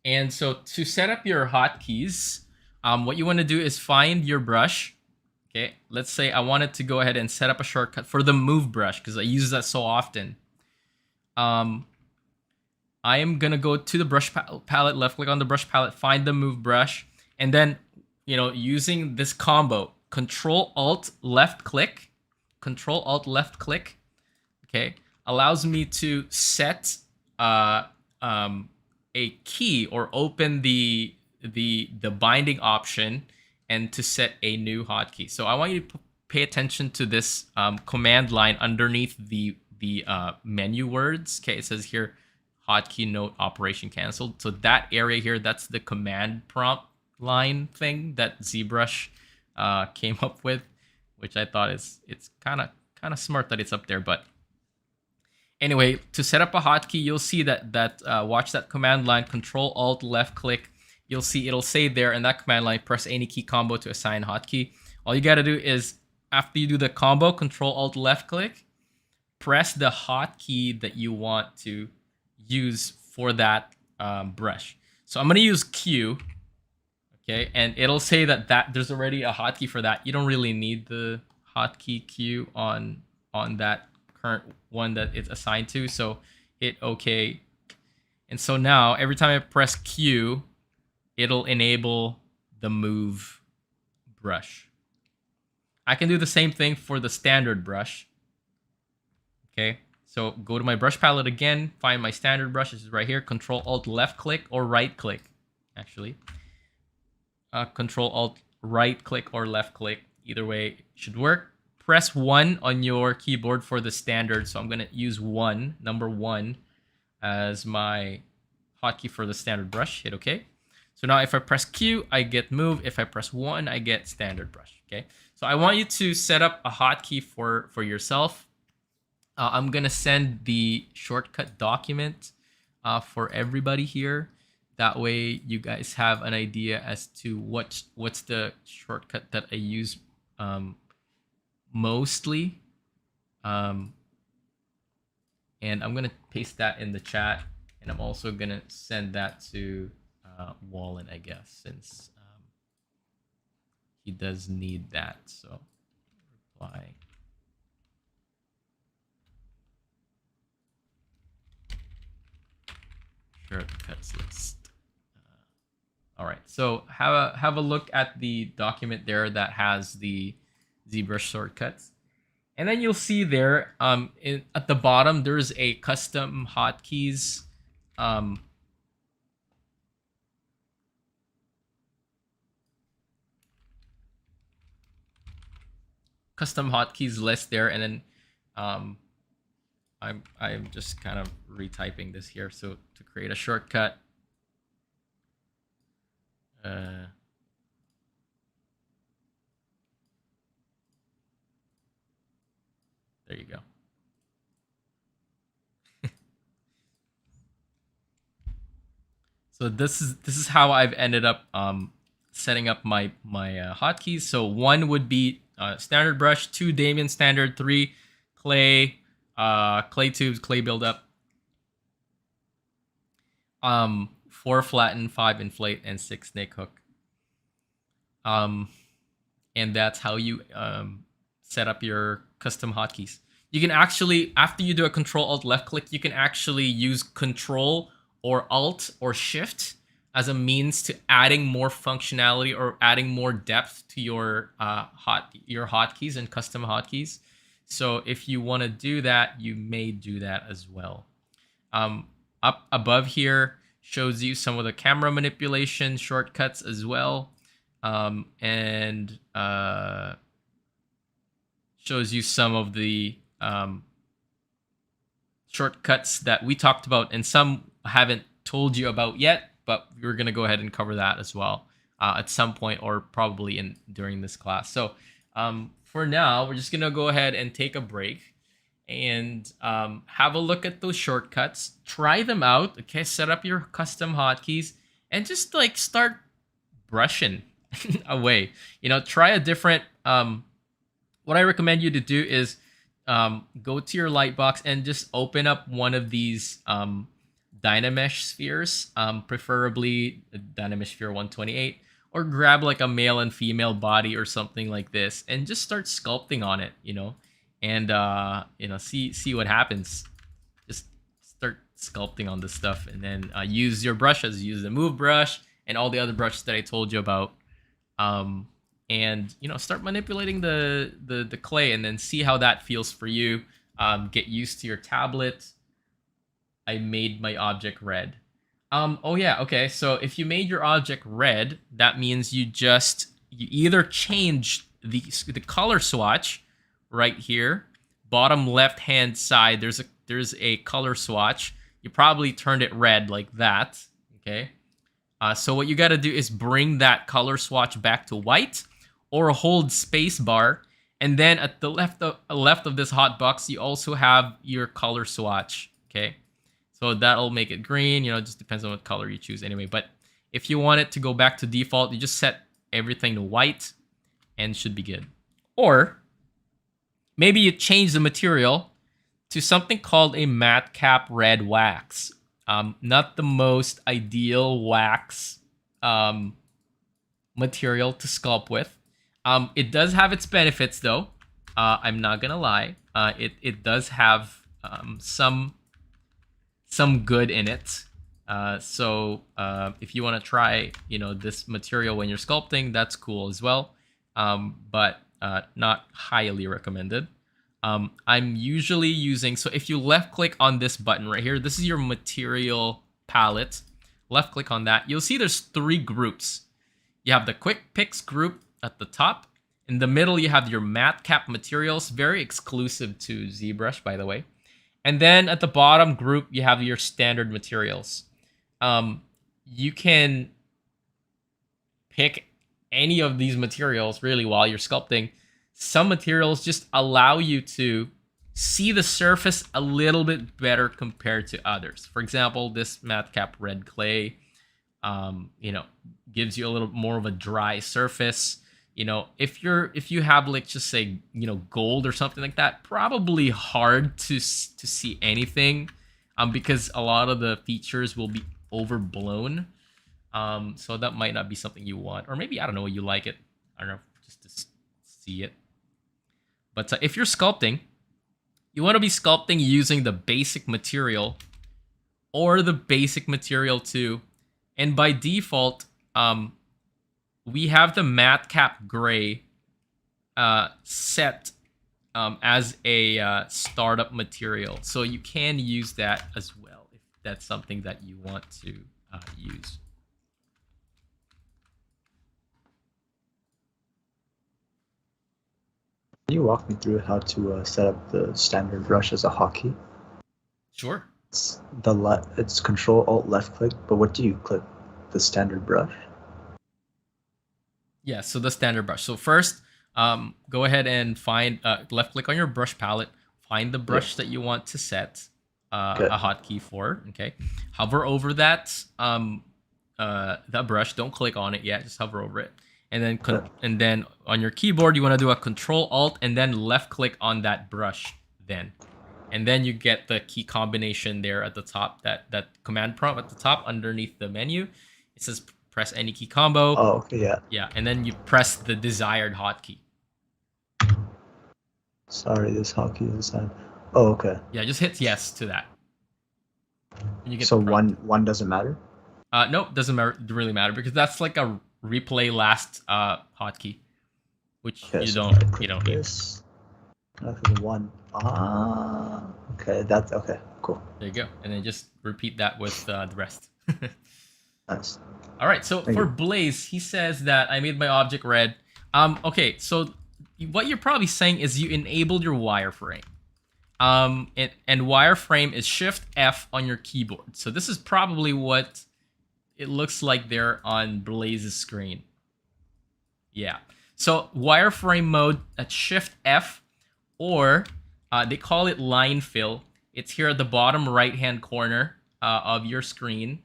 And so to set up your hotkeys, what you want to do is find your brush. Okay, let's say I wanted to go ahead and set up a shortcut for the move brush because I use that so often. I am gonna go to the brush palette, left click on the brush palette, find the move brush, and then, you know, using this combo, Control Alt left click, Control Alt left click, okay, allows me to set a key or open the binding option and to set a new hotkey. So I want you to pay attention to this command line underneath the menu words. Okay, it says here hotkey note operation canceled. So that area here, that's the command prompt line thing that ZBrush came up with, which I thought it's kind of smart that it's up there. But anyway, to set up a hotkey, you'll see that watch that command line, Control Alt left click. You'll see it'll say there in that command line, press any key combo to assign hotkey. All you got to do is after you do the combo, Control Alt left click, press the hotkey that you want to use for that brush. So I'm going to use Q. Okay, and it'll say that there's already a hotkey for that. You don't really need the hotkey Q on that current one that it's assigned to. So hit OK. And so now every time I press Q, it'll enable the move brush. I can do the same thing for the standard brush. Okay, so go to my brush palette again, find my standard brush. This is right here. Control Alt left click or right click, actually. Control Alt right click or left click. Either way should work. Press 1 on your keyboard for the standard. So I'm going to use number 1 as my hotkey for the standard brush. Hit OK. So now if I press Q, I get move. If I press 1, I get standard brush. Okay. So I want you to set up a hotkey for yourself. I'm going to send the shortcut document for everybody here. That way you guys have an idea as to what's the shortcut that I use mostly. And I'm going to paste that in the chat. And I'm also going to send that to Wallen, I guess, since he does need that. So reply. Shortcuts list. All right, so have a look at the document there that has the ZBrush shortcuts, and then you'll see there at the bottom there's a custom hotkeys list there, and then I'm just kind of retyping this here. So to create a shortcut, there you go. So this is how I've ended up setting up my hotkeys. So 1 would be standard brush, 2 Damien standard, 3 clay, clay tubes, clay buildup, 4 flatten, 5 inflate, and 6 snake hook. And that's how you set up your custom hotkeys. You can actually, after you do a Control Alt left click, you can actually use Control or Alt or Shift as a means to adding more functionality or adding more depth to your hotkeys and custom hotkeys. So if you want to do that, you may do that as well. Up above here shows you some of the camera manipulation shortcuts as well, and shows you some of the shortcuts that we talked about, and some I haven't told you about yet, but we're going to go ahead and cover that as well at some point, or probably during this class. So for now, we're just going to go ahead and take a break and have a look at those shortcuts, try them out, okay, set up your custom hotkeys, and just like start brushing away. You know, try a different, what I recommend you to do is go to your lightbox and just open up one of these Dynamesh spheres, preferably Dynamesh Sphere 128, or grab like a male and female body or something like this, and just start sculpting on it, you know, and you know, see what happens. Just start sculpting on this stuff, and then use your brushes, use the move brush and all the other brushes that I told you about, and you know, start manipulating the clay, and then see how that feels for you. Get used to your tablet. I made my object red. Oh yeah, okay. So if you made your object red, that means you either change the color swatch right here, bottom left hand side. There's a color swatch. You probably turned it red like that. Okay. So what you got to do is bring that color swatch back to white, or hold space bar, and then at the left of this hot box, you also have your color swatch. Okay. So that'll make it green, you know, it just depends on what color you choose anyway. But if you want it to go back to default, you just set everything to white and should be good. Or maybe you change the material to something called a matte cap red wax. Not the most ideal wax material to sculpt with. It does have its benefits though. I'm not gonna lie. It does have some good in it. So if you want to try, you know, this material when you're sculpting, that's cool as well. But not highly recommended. I'm usually using, so if you left click on this button right here, this is your material palette. Left click on that, you'll see there's 3 groups. You have the quick picks group at the top. In the middle, you have your matte cap materials, very exclusive to ZBrush, by the way. And then at the bottom group, you have your standard materials. You can pick any of these materials really while you're sculpting. Some materials just allow you to see the surface a little bit better compared to others. For example, this matte cap red clay, you know, gives you a little more of a dry surface. You know, if you have, like, just say, you know, gold or something like that, probably hard to see anything, because a lot of the features will be overblown. So that might not be something you want, or maybe, I don't know, you like it. I don't know, just to see it. But if you're sculpting, you want to be sculpting using the basic material or the basic material 2, and by default, we have the matte cap gray set as a startup material. So you can use that as well if that's something that you want to use. Can you walk me through how to set up the standard brush as a hotkey? Sure. It's Control Alt left click, but what do you click? The standard brush? Yeah, so the standard brush. So first, go ahead and find left click on your brush palette, find the brush that you want to set a hotkey for. Okay, hover over that brush. Don't click on it yet. Just hover over it, and then on your keyboard you want to do a Control Alt and then left click on that brush. And then you get the key combination there at the top. That command prompt at the top underneath the menu. It says press any key combo. Oh, okay, yeah. Yeah, and then you press the desired hotkey. Sorry, this hotkey is designed. Oh, okay. Yeah, just hit yes to that. And you get so one doesn't matter? Nope, doesn't really matter because that's like a replay last hotkey, which Okay, you so don't if I click need. this, the one. Okay, that's okay. Cool. There you go, and then just repeat that with the rest. Nice. All right, so Thank for you. Blaze, he says that I made my object red. Okay, so what you're probably saying is you enabled your wireframe. And wireframe is Shift F on your keyboard. So this is probably what it looks like there on Blaze's screen. Yeah. So wireframe mode at Shift F, or they call it line fill. It's here at the bottom right-hand corner of your screen.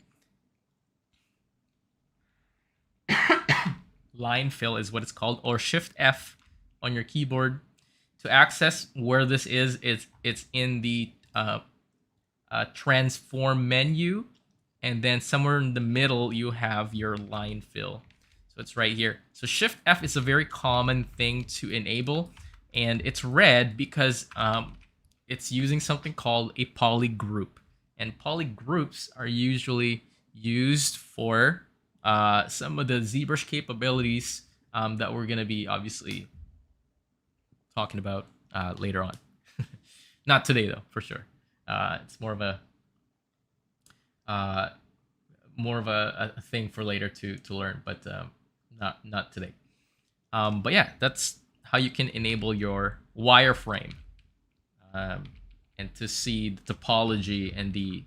Line fill is what it's called, or Shift F on your keyboard. To access where this is, it's in the transform menu, and then somewhere in the middle you have your line fill. So it's right here. So Shift F is a very common thing to enable, and it's red because it's using something called a polygroup. And polygroups are usually used for some of the ZBrush capabilities that we're going to be obviously talking about later on. Not today, though, for sure. It's more of a thing for later to learn, but not today. But yeah, that's how you can enable your wireframe and to see the topology and the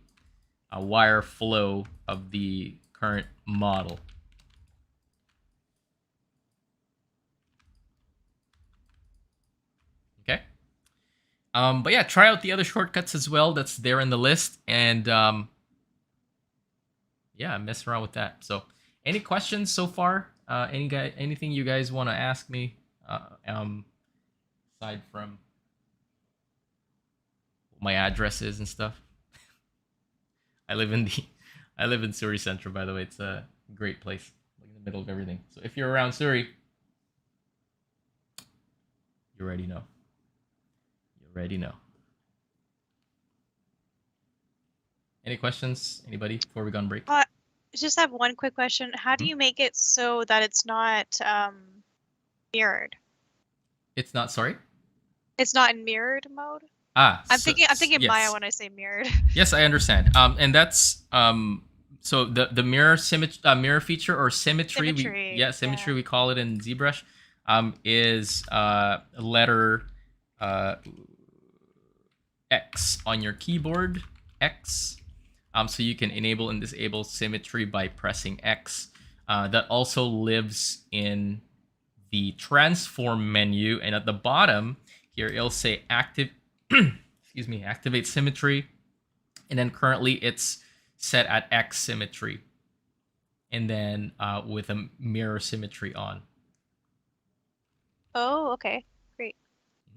wire flow of the current model. Okay. But yeah, try out the other shortcuts as well. That's there in the list, and yeah, mess around with that. So, any questions so far? Anything you guys want to ask me? Aside from what my address is and stuff. I live in Surrey Central, by the way. It's a great place, like in the middle of everything. So if you're around Surrey, you already know. You already know. Any questions? Anybody before we go on break? Just have one quick question. How do you make it so that it's not mirrored? It's not, sorry? It's not in mirrored mode? I'm thinking yes. Maya when I say mirrored. Yes, I understand. And that's so the mirror mirror feature or symmetry. Symmetry. We call it in ZBrush. Is letter X on your keyboard. X. So you can enable and disable symmetry by pressing X. That also lives in the transform menu, and at the bottom here it'll say active. Excuse me, activate symmetry, and then currently it's set at X symmetry, and then with a mirror symmetry on. Oh, okay, great.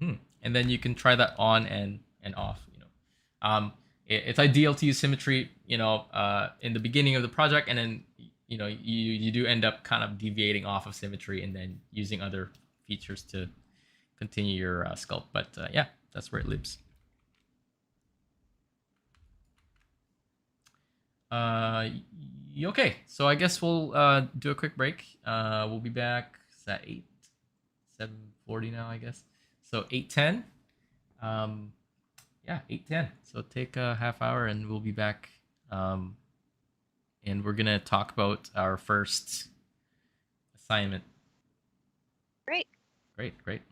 And then you can try that on and off. It's ideal to use symmetry, in the beginning of the project, and then you do end up kind of deviating off of symmetry and then using other features to continue your sculpt. But yeah, that's where it lives. Okay, so I guess we'll do a quick break. We'll be back. Is that 7:40 now, I guess. So 8:10. Yeah, 8:10. So take a half hour and we'll be back. And we're gonna talk about our first assignment. Great. Great.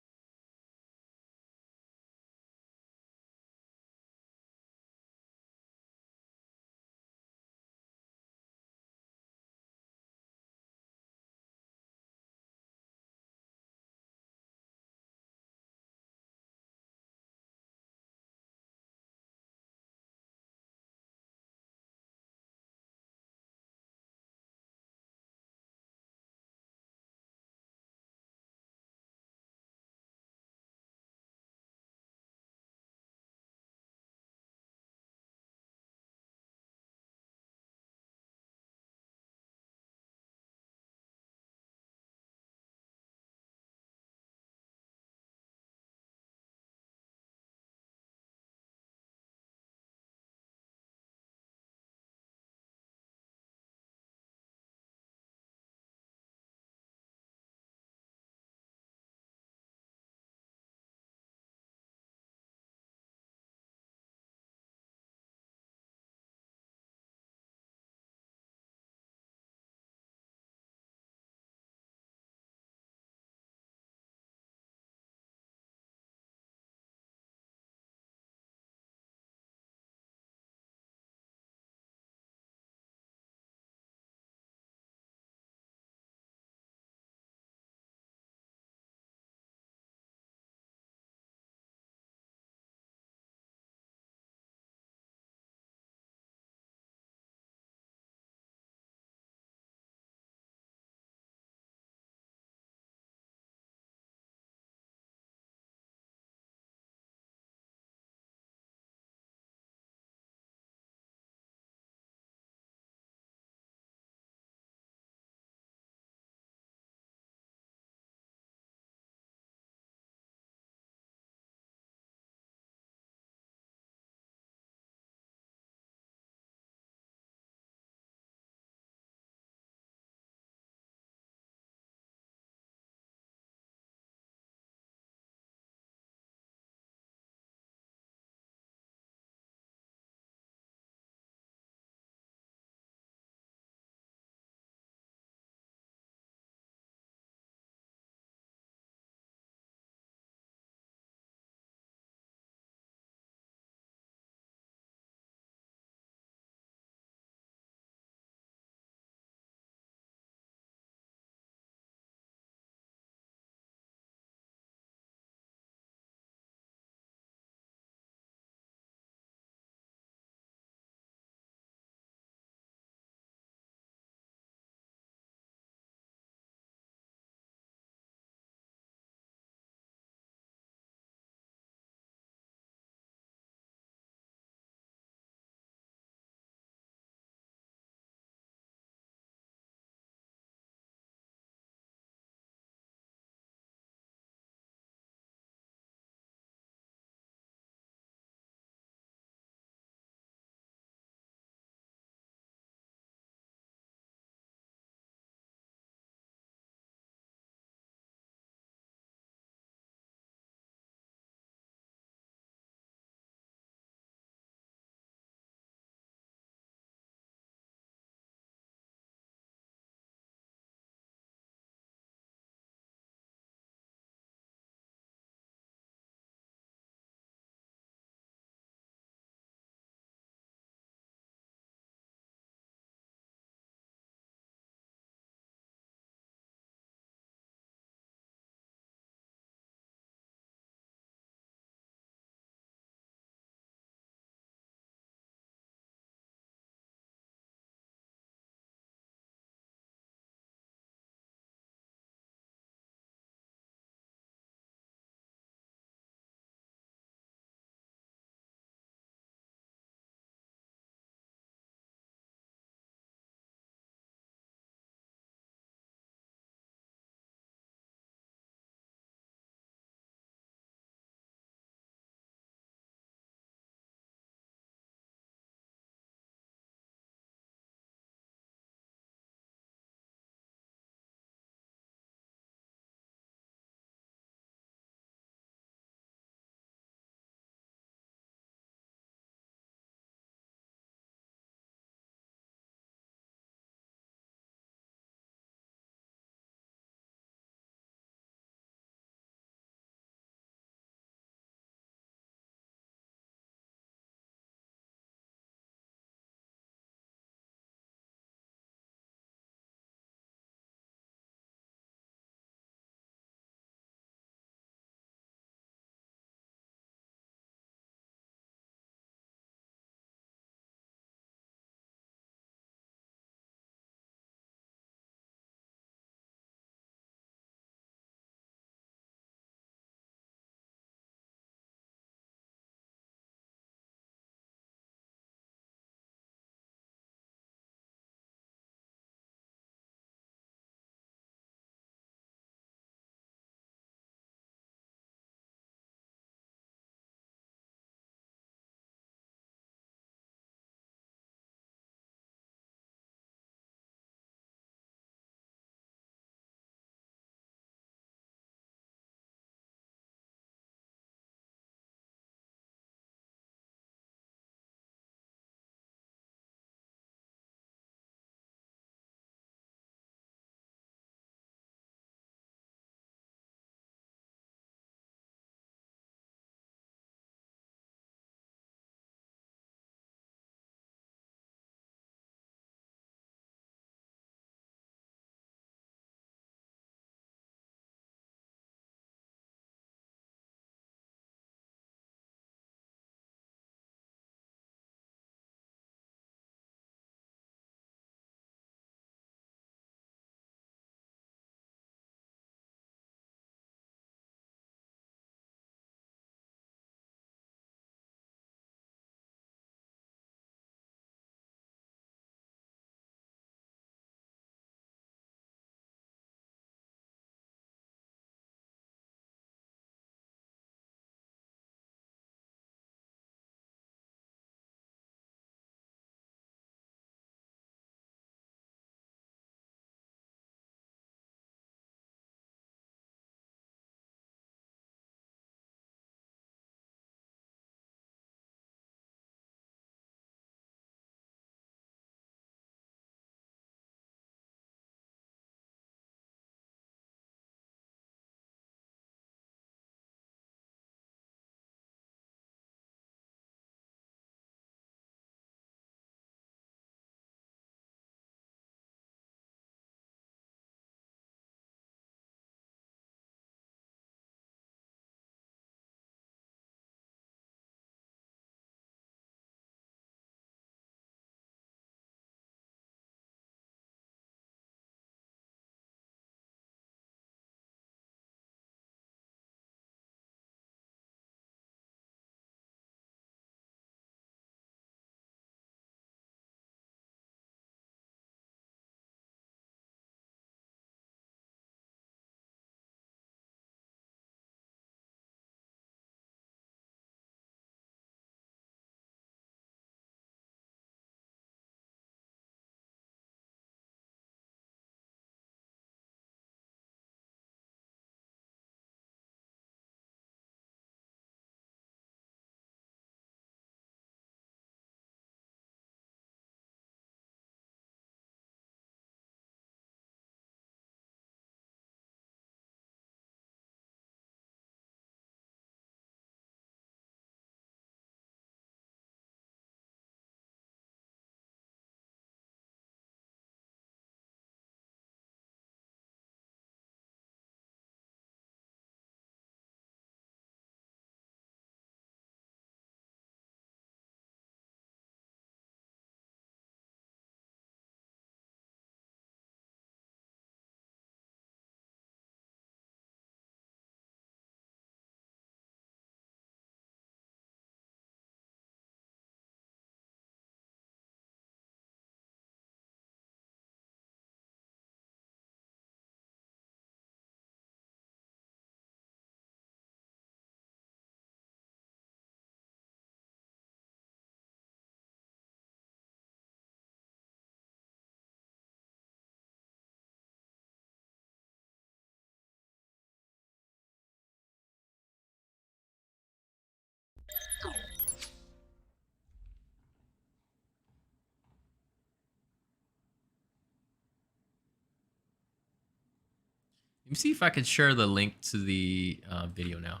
Let me see if I can share the link to the video now.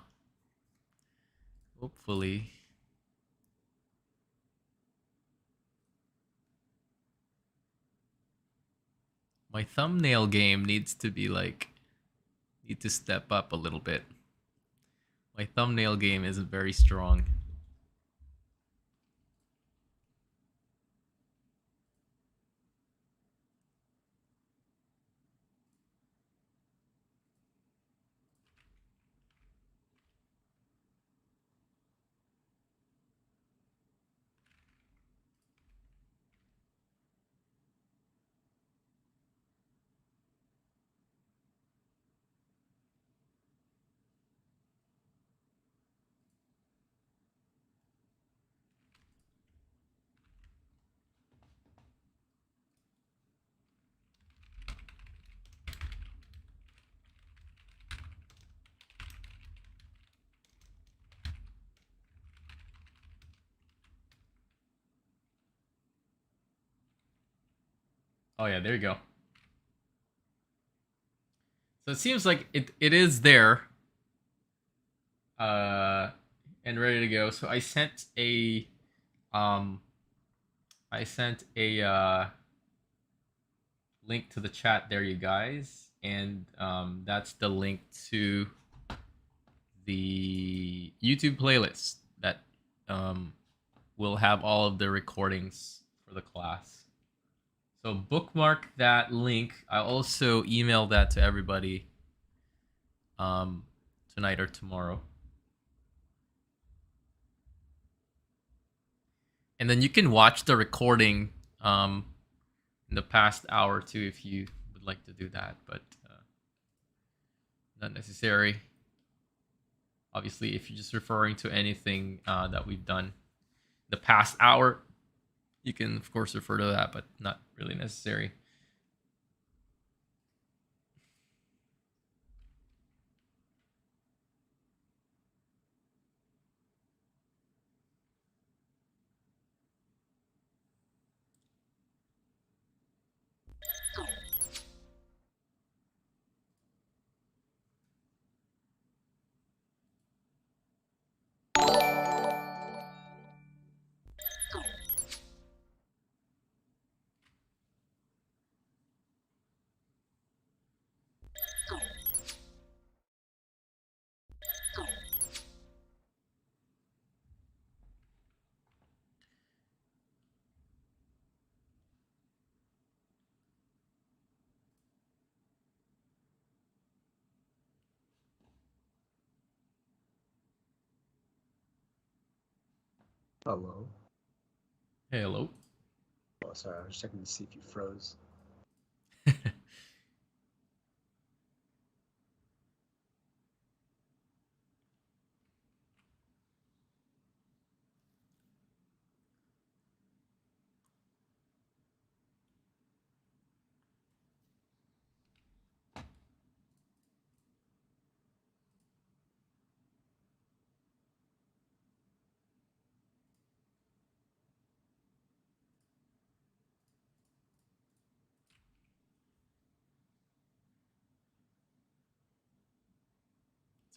Hopefully. My thumbnail game needs to be like, need to step up a little bit. My thumbnail game isn't very strong. Oh yeah, there you go. So it seems like it is there. And ready to go. So I sent a link to the chat there, you guys, and that's the link to the YouTube playlist that will have all of the recordings for the class. So bookmark that link. I also email that to everybody tonight or tomorrow. And then you can watch the recording in the past hour or two if you would like to do that, but not necessary. Obviously, if you're just referring to anything that we've done the past hour, you can, of course, refer to that, but not really necessary. Hello. Hey, hello. Oh, sorry, I was checking to see if you froze.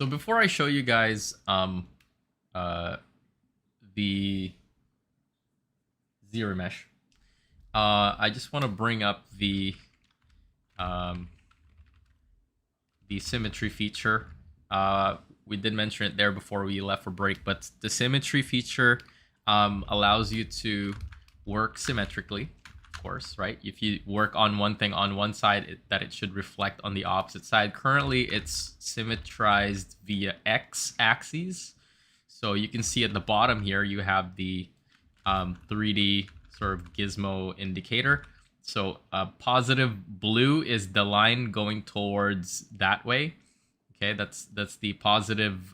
So before I show you guys the ZBrush, I just want to bring up the symmetry feature. We did mention it there before we left for break, but the symmetry feature allows you to work symmetrically, of course, right? If you work on one thing on one side, that it should reflect on the opposite side. Currently, it's symmetrized via x-axis. So you can see at the bottom here, you have the 3D sort of gizmo indicator. So positive blue is the line going towards that way. Okay, that's the positive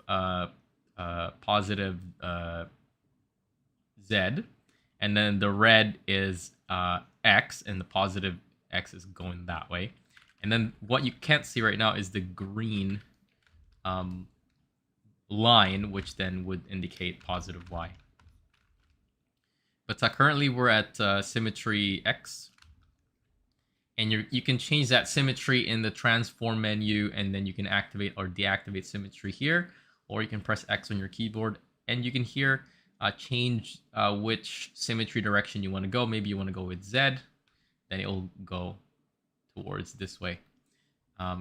Z, and then the red is X, and the positive X is going that way. And then what you can't see right now is the green line, which then would indicate positive Y. But currently we're at symmetry X. And you can change that symmetry in the transform menu, and then you can activate or deactivate symmetry here, or you can press X on your keyboard, and you can here change which symmetry direction you want to go. Maybe you want to go with Z, then it will go towards this way.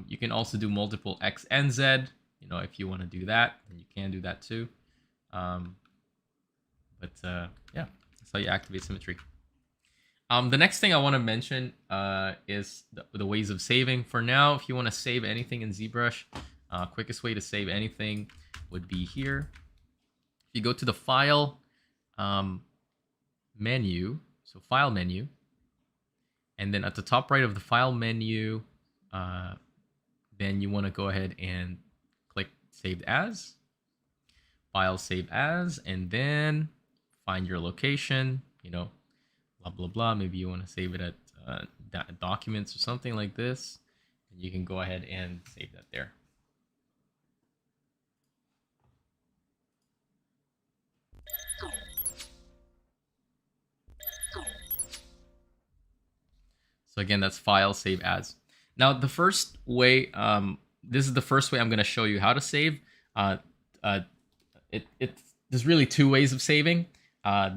You can also do multiple X and Z. You know, if you want to do that, then you can do that too. Yeah, that's how you activate symmetry. The next thing I want to mention is the ways of saving. For now, if you want to save anything in ZBrush, quickest way to save anything would be here. If you go to the File menu, so File menu, and then at the top right of the File menu, then you want to go ahead and click Saved As, File Save As, and then find your location, you know, blah, blah, blah. Maybe you want to save it at documents or something like this. And you can go ahead and save that there. So again, that's File, Save As. Now, the first way, this is the first way I'm going to show you how to save. There's really two ways of saving.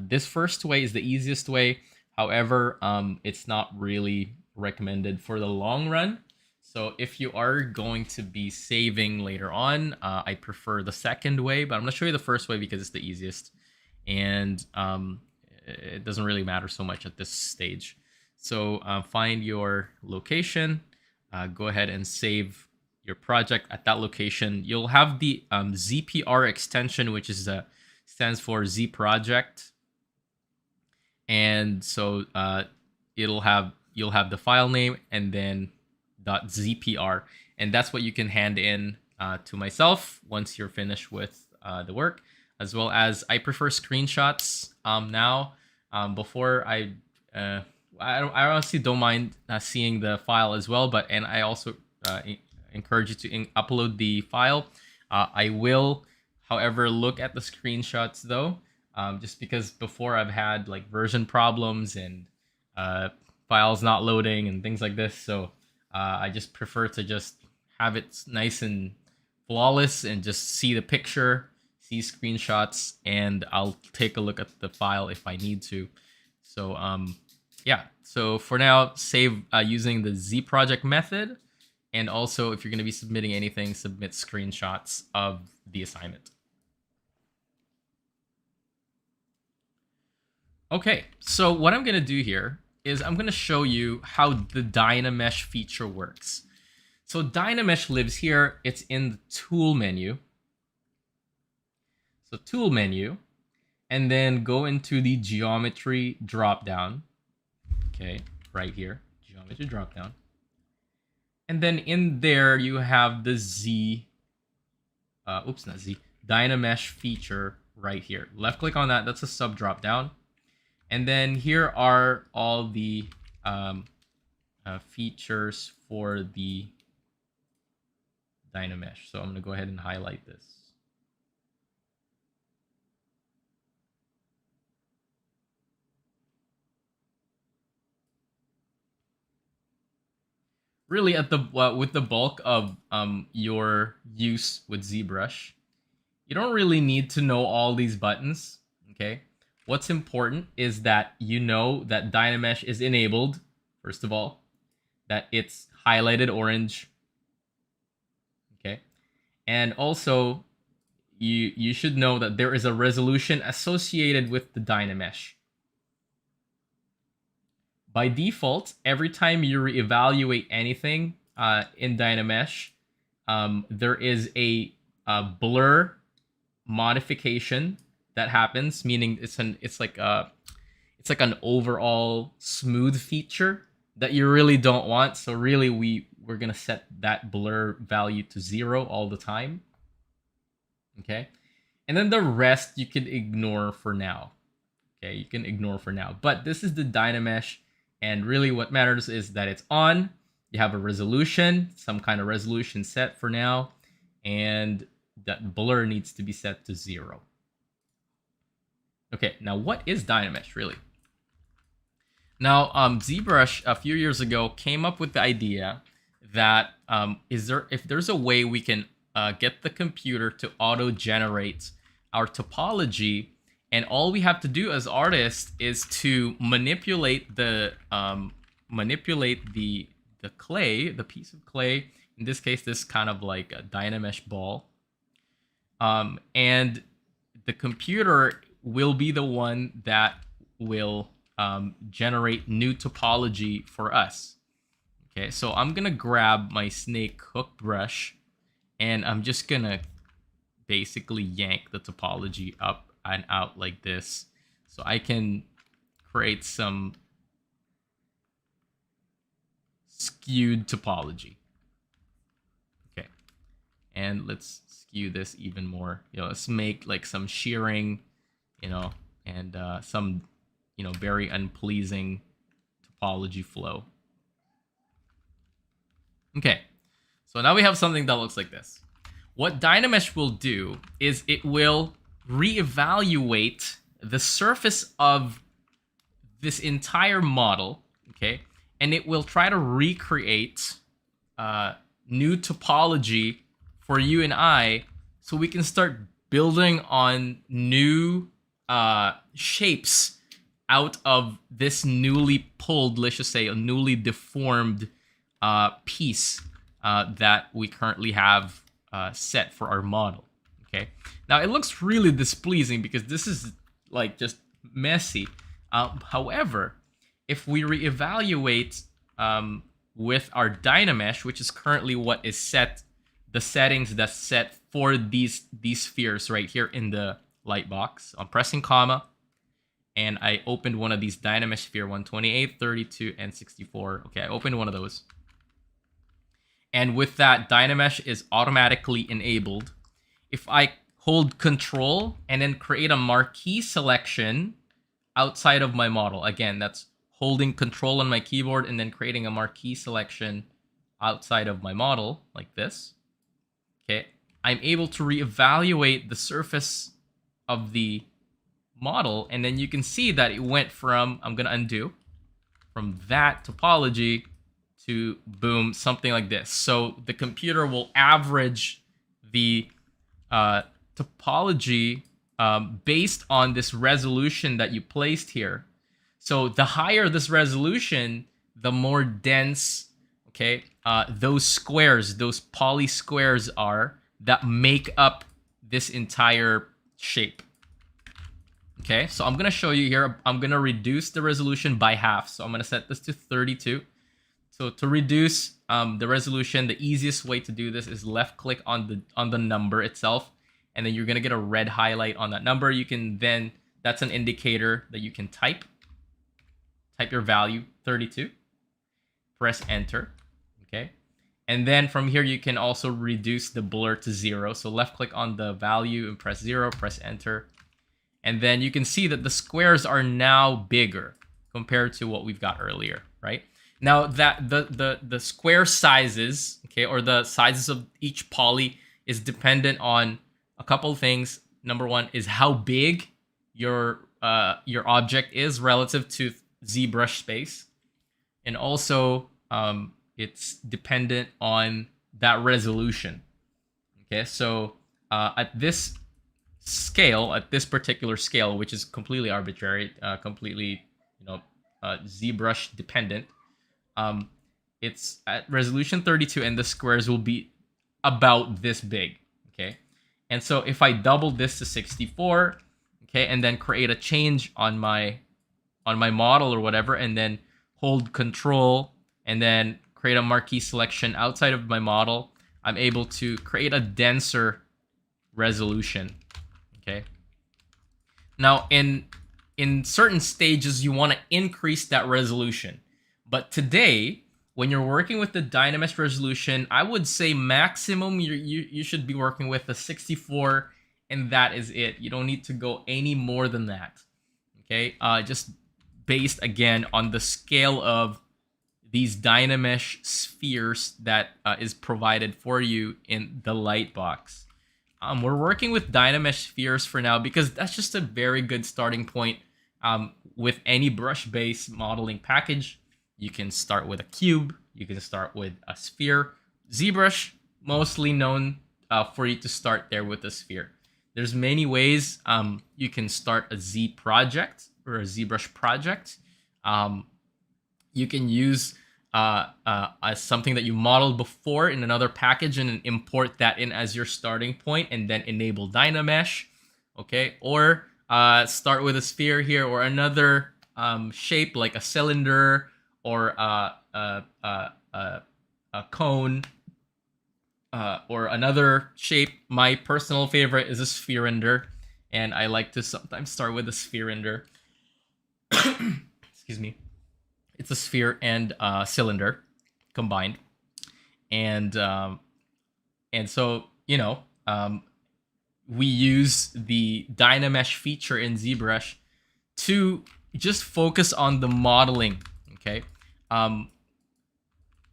This first way is the easiest way. However, it's not really recommended for the long run. So if you are going to be saving later on, I prefer the second way, but I'm going to show you the first way because it's the easiest. And it doesn't really matter so much at this stage. So find your location, go ahead and save your project at that location. You'll have the ZPR extension, which is stands for Z project. And so you'll have the file name and then .zpr, and that's what you can hand in to myself once you're finished with the work, as well as I prefer screenshots now. Before I honestly don't mind seeing the file as well, and I also encourage you to upload the file. I will, however, look at the screenshots though, just because before I've had like version problems and files not loading and things like this. So I just prefer to just have it nice and flawless and just see the picture, see screenshots, and I'll take a look at the file if I need to. So yeah, so for now, save using the Z project method. And also, if you're going to be submitting anything, submit screenshots of the assignment. Okay, so what I'm going to do here is I'm going to show you how the Dynamesh feature works. So Dynamesh lives here. It's in the tool menu. So tool menu, and then go into the geometry dropdown. Okay, right here, geometry dropdown. And then in there you have the Dynamesh feature right here. Left click on that, that's a sub dropdown. And then here are all the features for the Dynamesh. So I'm gonna go ahead and highlight this. Really, at the with the bulk of your use with ZBrush, you don't really need to know all these buttons. Okay, what's important is that you know that Dynamesh is enabled. First of all, that it's highlighted orange. Okay, and also you should know that there is a resolution associated with the Dynamesh. By default, every time you reevaluate anything in Dynamesh, there is a blur modification that happens, meaning it's like an overall smooth feature that you really don't want. So really, we're gonna set that blur value to 0 all the time. Okay, and then the rest you can ignore for now. Okay, you can ignore for now. But this is the Dynamesh. And really what matters is that it's on, you have a resolution, some kind of resolution set for now, and that blur needs to be set to 0. Okay, now what is Dynamesh really? Now, ZBrush a few years ago came up with the idea that if there's a way we can get the computer to auto-generate our topology, and all we have to do as artists is to manipulate the clay, the piece of clay. In this case, this kind of like a Dynamesh ball, and the computer will be the one that will generate new topology for us. Okay, so I'm gonna grab my snake hook brush, and I'm just gonna basically yank the topology up and out like this, so I can create some skewed topology. Okay, and let's skew this even more. Let's make like some shearing, and some, very unpleasing topology flow. Okay, so now we have something that looks like this. What Dynamesh will do is it will reevaluate the surface of this entire model, okay, and it will try to recreate new topology for you and I, so we can start building on new shapes out of this newly pulled, let's just say a newly deformed piece that we currently have set for our model. Okay, now it looks really displeasing because this is like just messy. However, if we reevaluate with our Dynamesh, which is currently what is set, the settings that's set for these spheres right here in the light box, I'm pressing comma, and I opened one of these Dynamesh sphere, 128, 32, and 64. Okay, I opened one of those. And with that, Dynamesh is automatically enabled. If I hold Control and then create a marquee selection outside of my model, again, that's holding Control on my keyboard and then creating a marquee selection outside of my model, like this. Okay, I'm able to reevaluate the surface of the model, and then you can see that it went from, I'm gonna undo, from that topology to boom, something like this. So the computer will average the topology based on this resolution that you placed here. So the higher this resolution, the more dense, okay, those squares, those poly squares are that make up this entire shape. Okay, so I'm gonna show you here. I'm gonna reduce the resolution by half. So I'm gonna set this to 32. So to reduce the resolution, the easiest way to do this is left click on the number itself, and then you're gonna get a red highlight on that number. You can then, that's an indicator that you can type your value, 32, press enter, okay? And then from here, you can also reduce the blur to 0. So left click on the value and press 0, press enter. And then you can see that the squares are now bigger compared to what we've got earlier, right? Now that the square sizes, okay, or the sizes of each poly is dependent on a couple of things. Number one is how big your object is relative to ZBrush space, and also it's dependent on that resolution. Okay, so at this scale, at this particular scale, which is completely arbitrary, completely ZBrush dependent, it's at resolution 32, and the squares will be about this big. Okay, and so if I double this to 64, okay, and then create a change on my model or whatever, and then hold Control and then create a marquee selection outside of my model, I'm able to create a denser resolution. Okay, now in certain stages you want to increase that resolution, but today when you're working with the Dynamesh resolution, I would say maximum you should be working with a 64, and that is it. You don't need to go any more than that. Okay, just based again on the scale of these Dynamesh spheres that is provided for you in the light box. We're working with Dynamesh spheres for now because that's just a very good starting point. with any brush-based modeling package, you can start with a cube, you can start with a sphere. ZBrush, mostly known for you to start there with a sphere. There's many ways you can start a Z project or a ZBrush project. You can use something that you modeled before in another package and then import that in as your starting point and then enable Dynamesh, okay? Or start with a sphere here or another shape like a cylinder or a cone or another shape. My personal favorite is a sphere-ender, and I like to sometimes start with a sphere-ender. Excuse me. It's a sphere and cylinder combined, and so we use the Dynamesh feature in ZBrush to just focus on the modeling. Okay,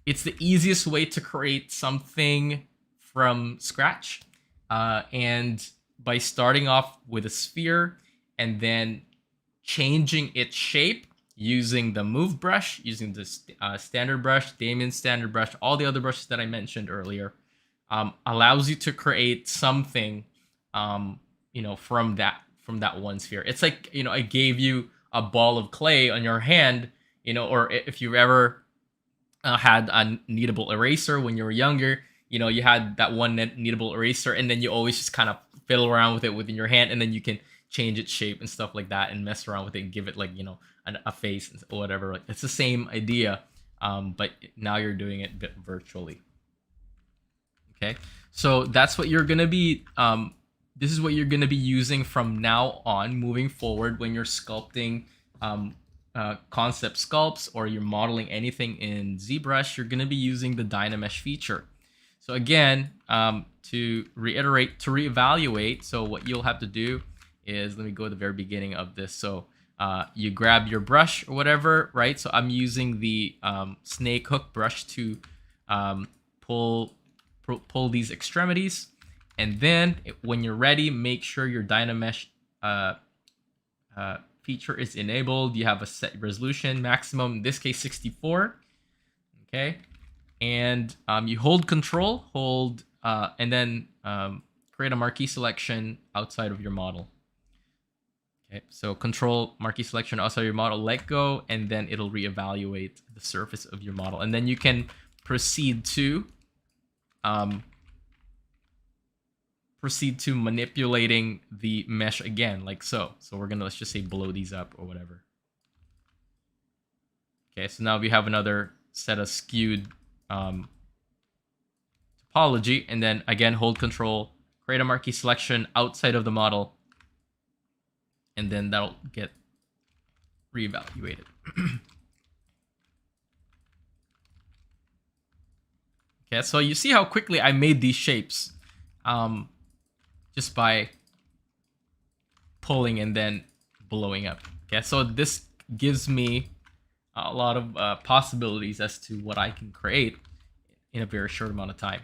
it's the easiest way to create something from scratch, and by starting off with a sphere and then changing its shape using the move brush, using the standard brush, Damien's standard brush, all the other brushes that I mentioned earlier, allows you to create something, from that one sphere. It's like, I gave you a ball of clay on your hand, or if you've ever had a kneadable eraser when you were younger, you had that one kneadable eraser, and then you always just kind of fiddle around with it within your hand, and then you can change its shape and stuff like that and mess around with it and give it like, a face or whatever. Like, it's the same idea, but now you're doing it virtually. Okay, so that's what you're gonna be this is what you're gonna be using from now on moving forward when you're sculpting concept sculpts or you're modeling anything in ZBrush. You're gonna be using the Dynamesh feature. So again, to reiterate, to reevaluate, so what you'll have to do is, let me go to the very beginning of this. So you grab your brush or whatever, right? So I'm using the snake hook brush to pull these extremities. And then when you're ready, make sure your Dynamesh feature is enabled. You have a set resolution maximum, in this case 64. Okay, and you hold Control, and then create a marquee selection outside of your model. Okay, so Control marquee selection outside your model, let go, and then it'll reevaluate the surface of your model, and then you can proceed to manipulating the mesh again, like so. So we're gonna, let's just say, blow these up or whatever. Okay, so now we have another set of skewed topology, and then again hold Control, create a marquee selection outside of the model, and then that'll get reevaluated. Okay, so you see how quickly I made these shapes just by pulling and then blowing up. Okay, so this gives me a lot of possibilities as to what I can create in a very short amount of time.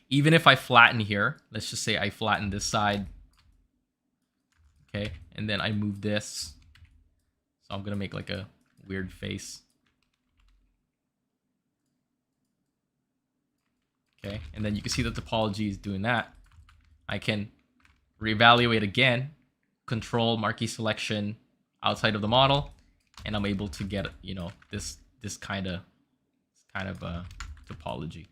Even if I flatten here, let's just say I flatten this side, okay, and then I move this. So I'm gonna make like a weird face. Okay, and then you can see the topology is doing that. I can reevaluate again, Control marquee selection outside of the model, and I'm able to get, this kind of topology.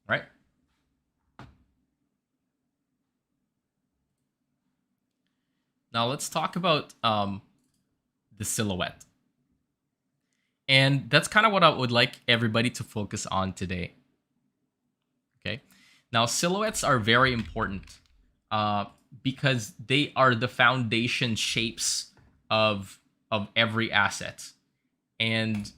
Right? Now let's talk about the silhouette. And that's kind of what I would like everybody to focus on today. Okay. Now silhouettes are very important because they are the foundation shapes of every asset, and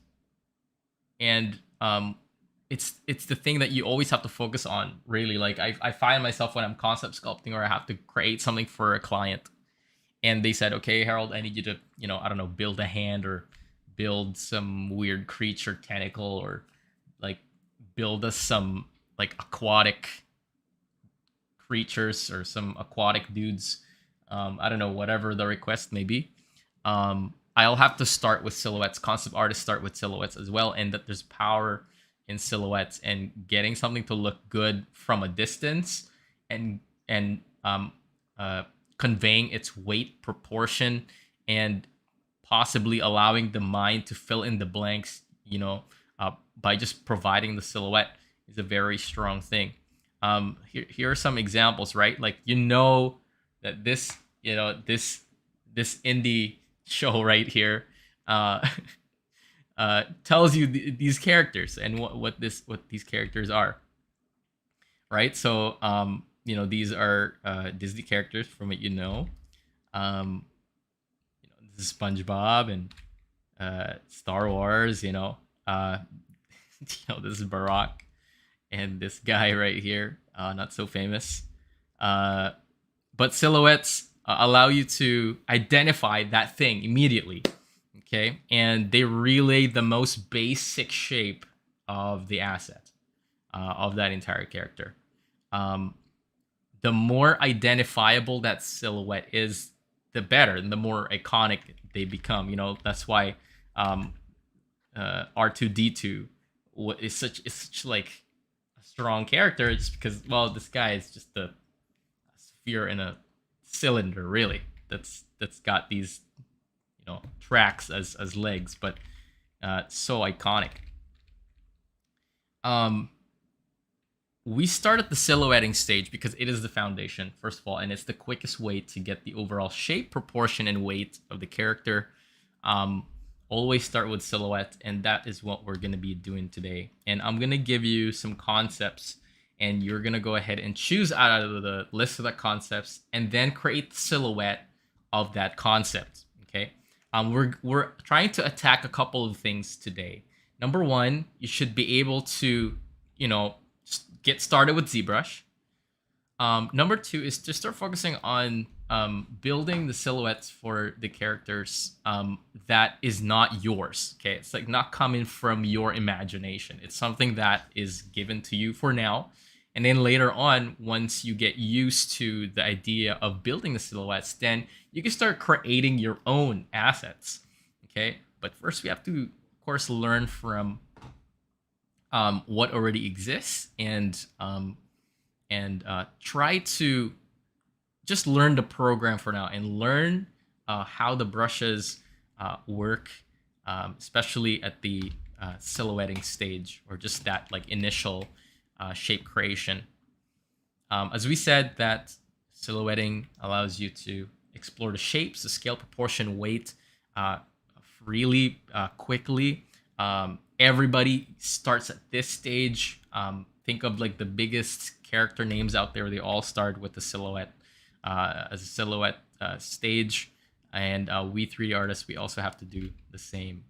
it's the thing that you always have to focus on, really. Like I find myself when I'm concept sculpting or I have to create something for a client, and they said, okay, Harold, I need you to, I don't know, build a hand or build some weird creature tentacle, or like build us some like aquatic creatures or some aquatic dudes. I don't know, whatever the request may be. I'll have to start with silhouettes. Concept artists start with silhouettes as well, and that there's power in silhouettes and getting something to look good from a distance and conveying its weight, proportion, and possibly allowing the mind to fill in the blanks, by just providing the silhouette is a very strong thing. Here are some examples, right? Like, that this indie show right here tells you these characters and what these characters are, right? So these are Disney characters from what this is SpongeBob and Star Wars. This is Barack and this guy right here, not so famous. But silhouettes allow you to identify that thing immediately, okay? And they relay the most basic shape of the asset, of that entire character. The more identifiable that silhouette is, the better, and the more iconic they become. That's why R2D2 is such like a strong character. It's because, well, this guy is just a sphere in a cylinder, really, that's got these tracks as legs, but so iconic. We start at the silhouetting stage because it is the foundation, first of all, and it's the quickest way to get the overall shape, proportion, and weight of the character. Always start with silhouette, and that is what we're going to be doing today. And I'm going to give you some concepts, and you're going to go ahead and choose out of the list of the concepts and then create the silhouette of that concept, okay? We're trying to attack a couple of things today. Number one, you should be able to, get started with ZBrush. Number two is to start focusing on building the silhouettes for the characters that is not yours, okay? It's like not coming from your imagination. It's something that is given to you for now. And then later on, once you get used to the idea of building the silhouettes, then you can start creating your own assets, okay? But first, we have to, of course, learn from what already exists and try to just learn the program for now and learn how the brushes work, especially at the silhouetting stage, or just that like initial shape creation. As we said, that silhouetting allows you to explore the shapes, the scale, proportion, weight freely, quickly. Everybody starts at this stage. Think of like the biggest character names out there. They all start with the silhouette as a silhouette stage. And we 3D artists, we also have to do the same.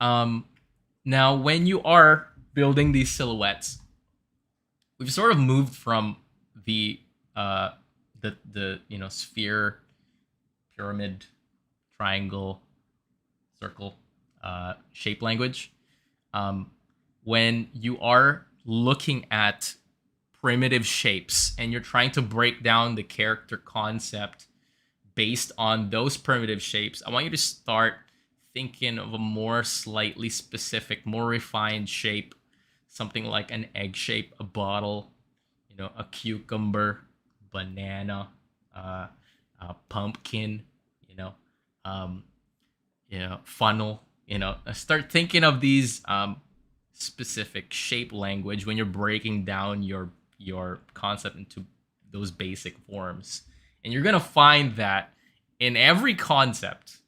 Now, when you are building these silhouettes, we've sort of moved from the sphere, pyramid, triangle, circle shape language. When you are looking at primitive shapes and you're trying to break down the character concept based on those primitive shapes, I want you to start thinking of a more slightly specific, more refined shape, something like an egg shape, a bottle, a cucumber, banana, a pumpkin, funnel. Start thinking of these specific shape language when you're breaking down your concept into those basic forms. And you're gonna find that in every concept,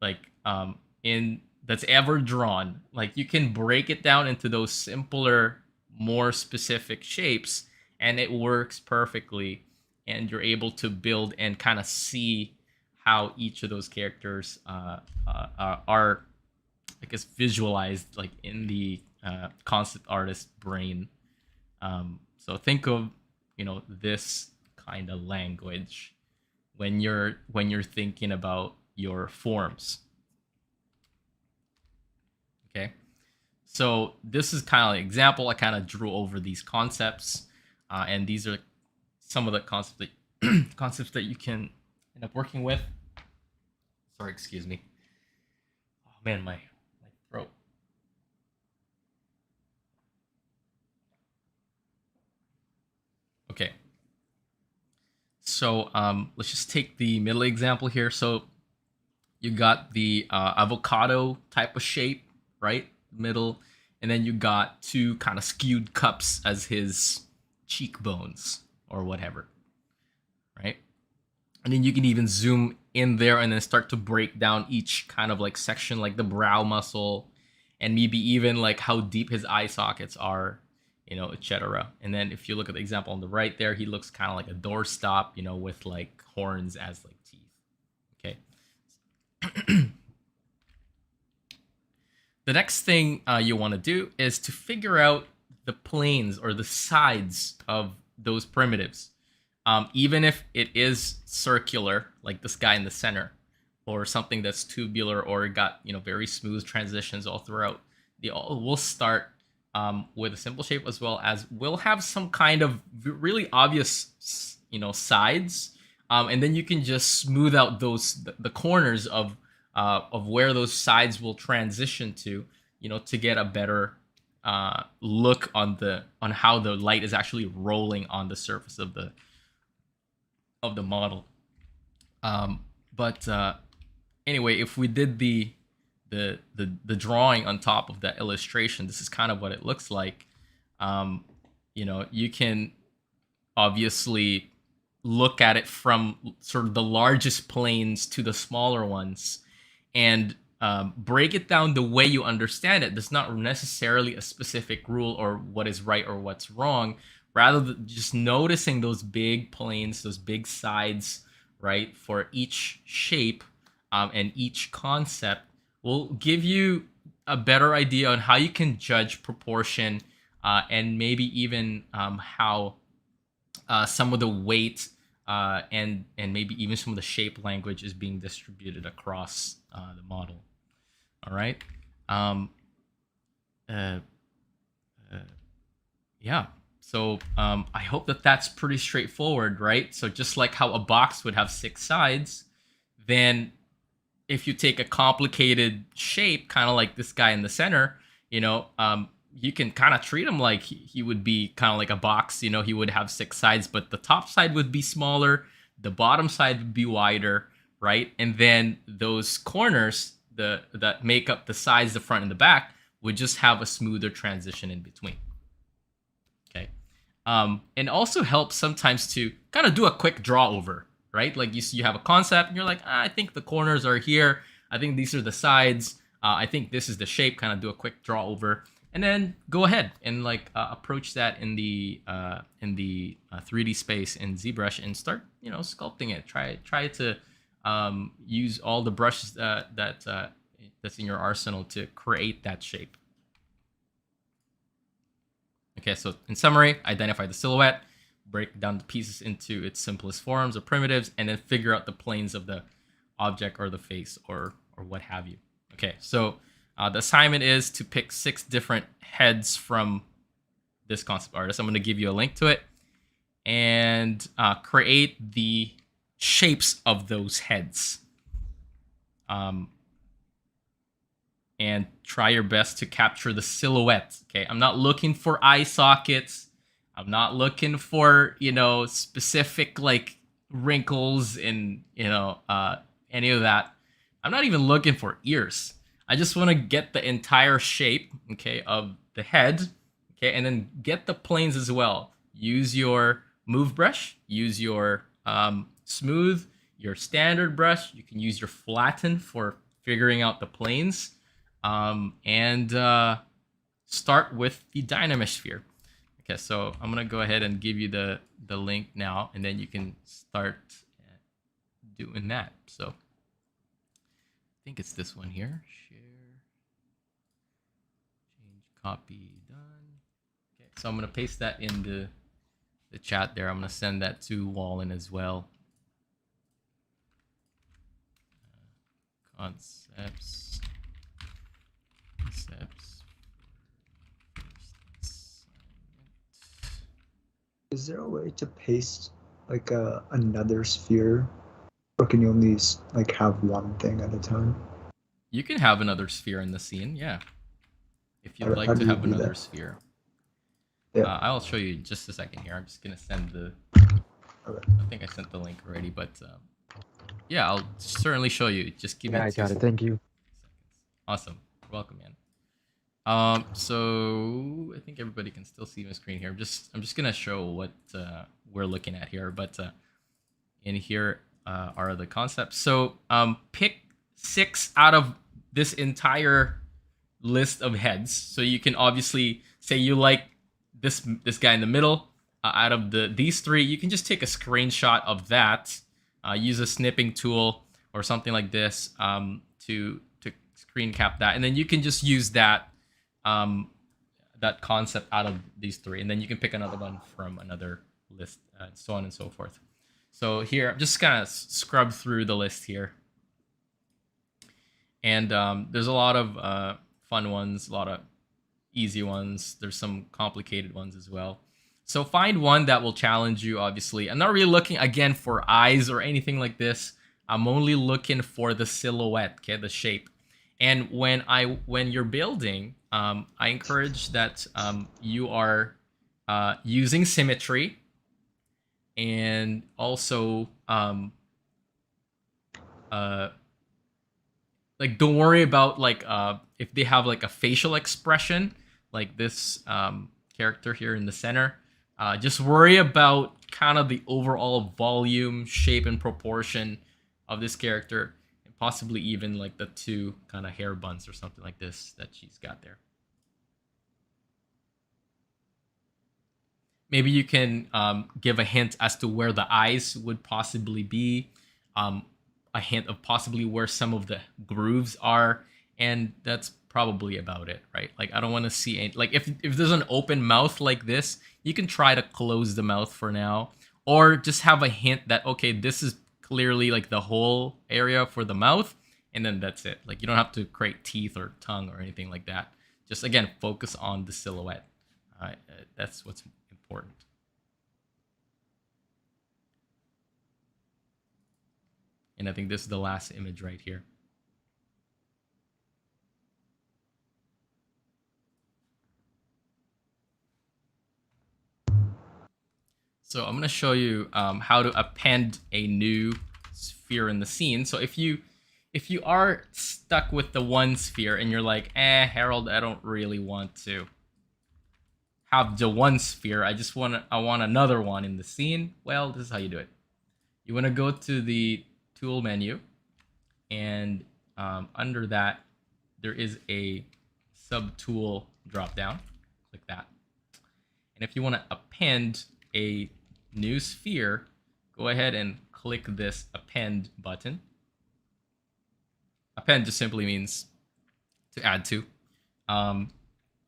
like that's ever drawn, like you can break it down into those simpler, more specific shapes, and it works perfectly. And you're able to build and kind of see how each of those characters are, I guess, visualized like in the concept artist brain. So think of this kind of language when you're thinking about your forms. Okay, so this is kind of an example. I kind of drew over these concepts, and these are some of the concepts that you can end up working with. Sorry, excuse me. Oh man, my throat. Okay. So let's just take the middle example here. So you got the avocado type of shape, right? Middle. And then you got two kind of skewed cups as his cheekbones or whatever, right? And then you can even zoom in there and then start to break down each kind of like section, like the brow muscle, and maybe even like how deep his eye sockets are, you know, etc. And then if you look at the example on the right there, he looks kind of like a doorstop, you know, with like horns as like teeth. Okay. The next thing you want to do is to figure out the planes or the sides of those primitives. Even if it is circular, like this guy in the center, or something that's tubular or got, you know, very smooth transitions all throughout, we'll start with a simple shape, as well as we'll have some kind of really obvious, you know, sides, and then you can just smooth out the corners of where those sides will transition to, you know, to get a better look on how the light is actually rolling on the surface of the model. Anyway, if we did the drawing on top of that illustration, this is kind of what it looks like. You know, you can obviously look at it from sort of the largest planes to the smaller ones, and break it down the way you understand it. There's not necessarily a specific rule or what is right or what's wrong. Rather than just noticing those big planes, those big sides, right, for each shape and each concept will give you a better idea on how you can judge proportion and maybe even how some of the weight and maybe even some of the shape language is being distributed across the model. All right. Yeah. So I hope that that's pretty straightforward, right? So just like how a box would have 6 sides, then if you take a complicated shape, kind of like this guy in the center, you know, you can kind of treat him like he would be kind of like a box. You know, he would have 6 sides, but the top side would be smaller, the bottom side would be wider, right? And then those corners that make up the sides, the front and the back, would just have a smoother transition in between. Okay. And also helps sometimes to kind of do a quick draw over, right? Like you have a concept and you're like, I think the corners are here. I think these are the sides. I think this is the shape. Kind of do a quick draw over, and then go ahead and like approach that in the 3D space in ZBrush and start, you know, sculpting it. Try to use all the brushes that's in your arsenal to create that shape. Okay, so in summary, identify the silhouette, break down the pieces into its simplest forms or primitives, and then figure out the planes of the object or the face or what have you. Okay, so the assignment is to pick 6 different heads from this concept artist. I'm going to give you a link to it, and create the shapes of those heads. And try your best to capture the silhouette. Okay, I'm not looking for eye sockets. I'm not looking for, you know, specific like wrinkles and, you know, any of that. I'm not even looking for ears. I just want to get the entire shape, okay, of the head, okay, and then get the planes as well. Use your move brush, use your smooth, your standard brush. You can use your flatten for figuring out the planes. And start with the Dynamisphere. Okay, so I'm gonna go ahead and give you the link now, and then you can start doing that. So I think it's this one here. Share, change, copy, done. Okay, so I'm gonna paste that in the chat there. I'm gonna send that to Wallen as well. Concepts. Is there a way to paste like another sphere, or can you only like have one thing at a time? You can have another sphere in the scene, yeah. If you'd How like do to you have do another that? sphere. Yeah. I'll show you in just a second here. I'm just gonna send the. Okay. I think I sent the link already, but yeah, I'll certainly show you. Just give me Yeah, I 2 got it. Thank you. seconds. Awesome. You're welcome, man. So I think everybody can still see my screen here. I'm just gonna show what we're looking at here, but in here are the concepts. So pick 6 out of this entire list of heads. So you can obviously say you like this guy in the middle. Out of these 3, you can just take a screenshot of that. Use a snipping tool or something like this to screen cap that, and then you can just use that that concept out of these 3, and then you can pick another one from another list, and so on and so forth. So here, I'm just gonna scrub through the list here, and there's a lot of fun ones, a lot of easy ones. There's some complicated ones as well. So find one that will challenge you, obviously. I'm not really looking, again, for eyes or anything like this. I'm only looking for the silhouette, okay, the shape. And when you're building, I encourage that you are using symmetry, and also like, don't worry about like if they have like a facial expression, like this character here in the center. Just worry about kind of the overall volume, shape, and proportion of this character, and possibly even like the 2 kind of hair buns or something like this that she's got there. Maybe you can give a hint as to where the eyes would possibly be, a hint of possibly where some of the grooves are, and that's probably about it, right? Like, I don't want to see any, like, if there's an open mouth like this, you can try to close the mouth for now, or just have a hint that, okay, this is clearly like the whole area for the mouth, and then that's it. Like, you don't have to create teeth or tongue or anything like that. Just, again, focus on the silhouette. That's what's important. And I think this is the last image right here. So I'm going to show you how to append a new sphere in the scene. So if you are stuck with the one sphere and you're like, Harold, I don't really want to have the one sphere. I want another one in the scene. Well, this is how you do it. You want to go to the tool menu, and under that, there is a sub-tool drop-down. Click that. And if you want to append a new sphere, go ahead and click this append button. Append just simply means to add to.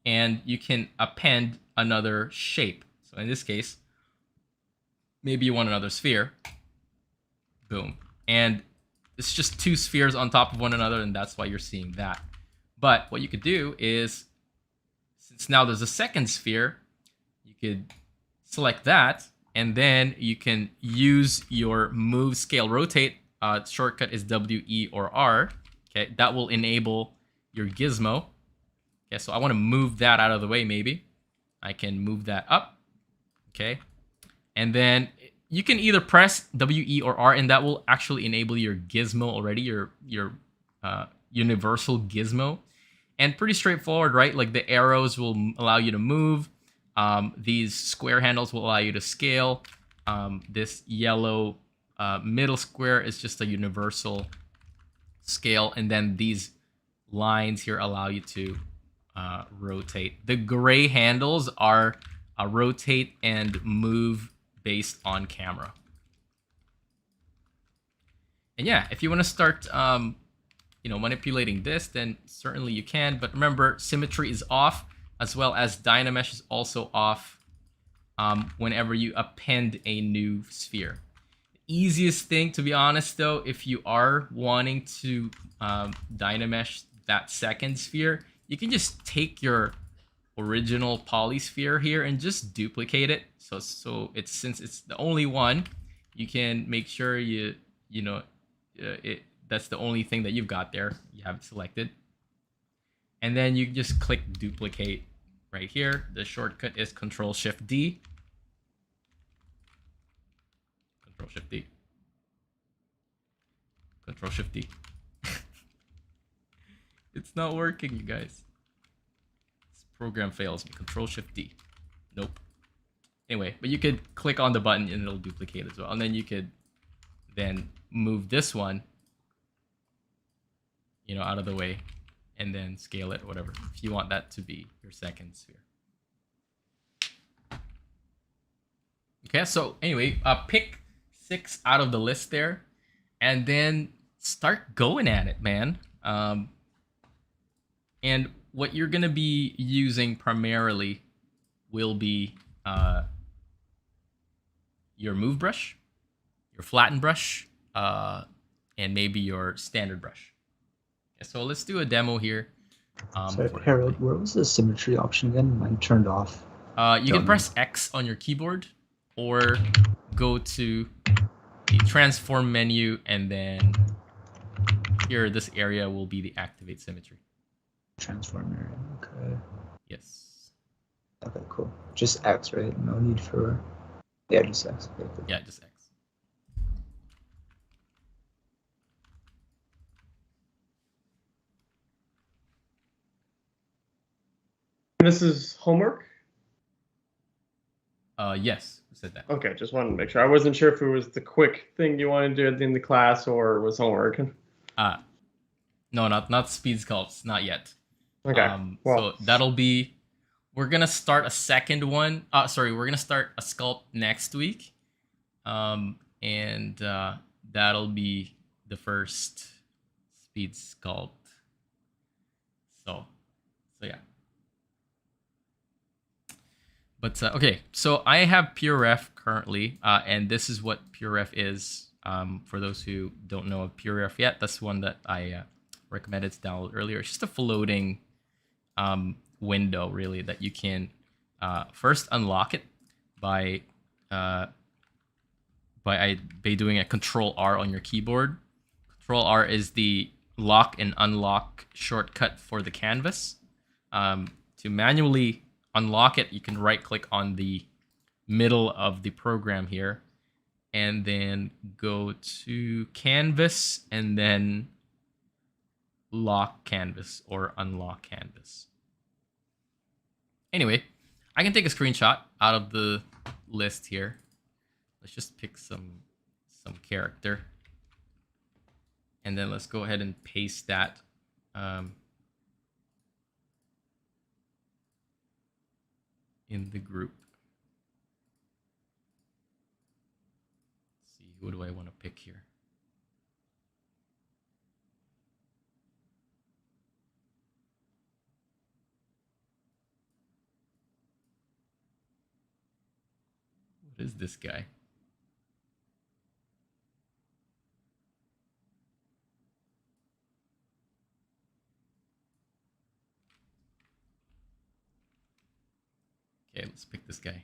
And you can append another shape. So in this case, maybe you want another sphere. Boom. And it's just 2 spheres on top of one another, and that's why you're seeing that. But what you could do is, since now there's a second sphere, you could select that, and then you can use your move, scale, rotate. Shortcut is W, E, or R. Okay, that will enable your gizmo. Okay, so I want to move that out of the way. Maybe I can move that up. Okay, and then you can either press W, E, or R, and that will actually enable your gizmo already, your universal gizmo. And pretty straightforward, right? Like, the arrows will allow you to move. These square handles will allow you to scale. This yellow middle square is just a universal scale. And then these lines here allow you to rotate. The gray handles are rotate and move based on camera. And yeah, if you want to start manipulating this, then certainly you can. But remember, symmetry is off, as well as Dynamesh is also off whenever you append a new sphere. The easiest thing, to be honest, though, if you are wanting to Dynamesh that second sphere, you can just take your original polysphere here and just duplicate it. So since it's the only one, you can make sure that's the only thing that you've got there. You have it selected. And then you just click duplicate right here. The shortcut is Control-Shift-D. Control-Shift-D. Control-Shift-D. It's not working, you guys. This program fails me. Control-Shift-D. Nope. Anyway, but you could click on the button and it'll duplicate as well. And then you could then move this one, out of the way, and then scale it, whatever, if you want that to be your second sphere. Okay, so anyway, pick 6 out of the list there, and then start going at it, man. And what you're gonna be using primarily will be your move brush, your flatten brush, and maybe your standard brush. Okay, so let's do a demo here. Sorry, Harold, where was the symmetry option again? Mine turned off. You can press X on your keyboard, or go to the transform menu, and then here, this area will be the activate symmetry. Transform area, okay. Yes. Okay, cool. Just X, right? No need for... Yeah, just X. Okay, cool. Yeah, just X. This is homework? Yes, I said that. Okay, just wanted to make sure. I wasn't sure if it was the quick thing you wanted to do at the end of the class or was homework. No, not speed sculpts, not yet. Okay. So that'll be, we're gonna start a second one. We're gonna start a sculpt next week. And that'll be the first speed sculpt. So yeah. But okay, so I have PureRef currently, and this is what PureRef is. For those who don't know of PureRef yet, that's one that I recommended to download earlier. It's just a floating window, really, that you can first unlock it by doing a Control-R on your keyboard. Control-R is the lock and unlock shortcut for the canvas. To manually unlock it, you can right-click on the middle of the program here, and then go to Canvas, and then lock canvas or unlock canvas. Anyway, I can take a screenshot out of the list here. Let's just pick some character, and then let's go ahead and paste that. In the group. Let's see, who do I want to pick here? What is this guy? Okay, let's pick this guy.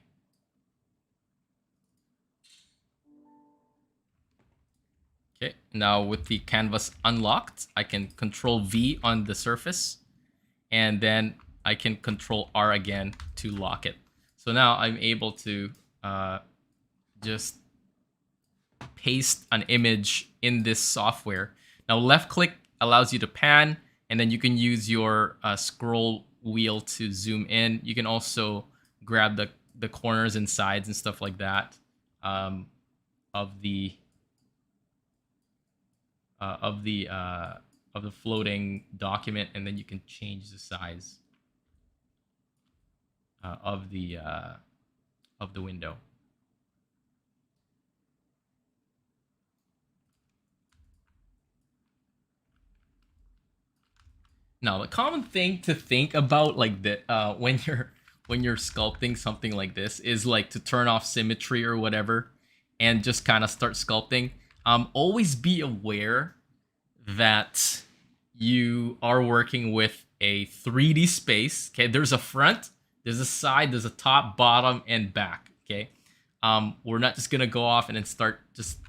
Okay, now with the canvas unlocked, I can Control V on the surface, and then I can Control R again to lock it. So now I'm able to just paste an image in this software. Now left click allows you to pan, and then you can use your scroll wheel to zoom in. You can also grab the corners and sides and stuff like that of the floating document, and then you can change the size of the window. Now, the common thing to think about, like when you're sculpting something like this, is like to turn off symmetry or whatever, and just kind of start sculpting. Always be aware that you are working with a 3D space. Okay, there's a front, there's a side, there's a top, bottom, and back. Okay, we're not just gonna go off and then start just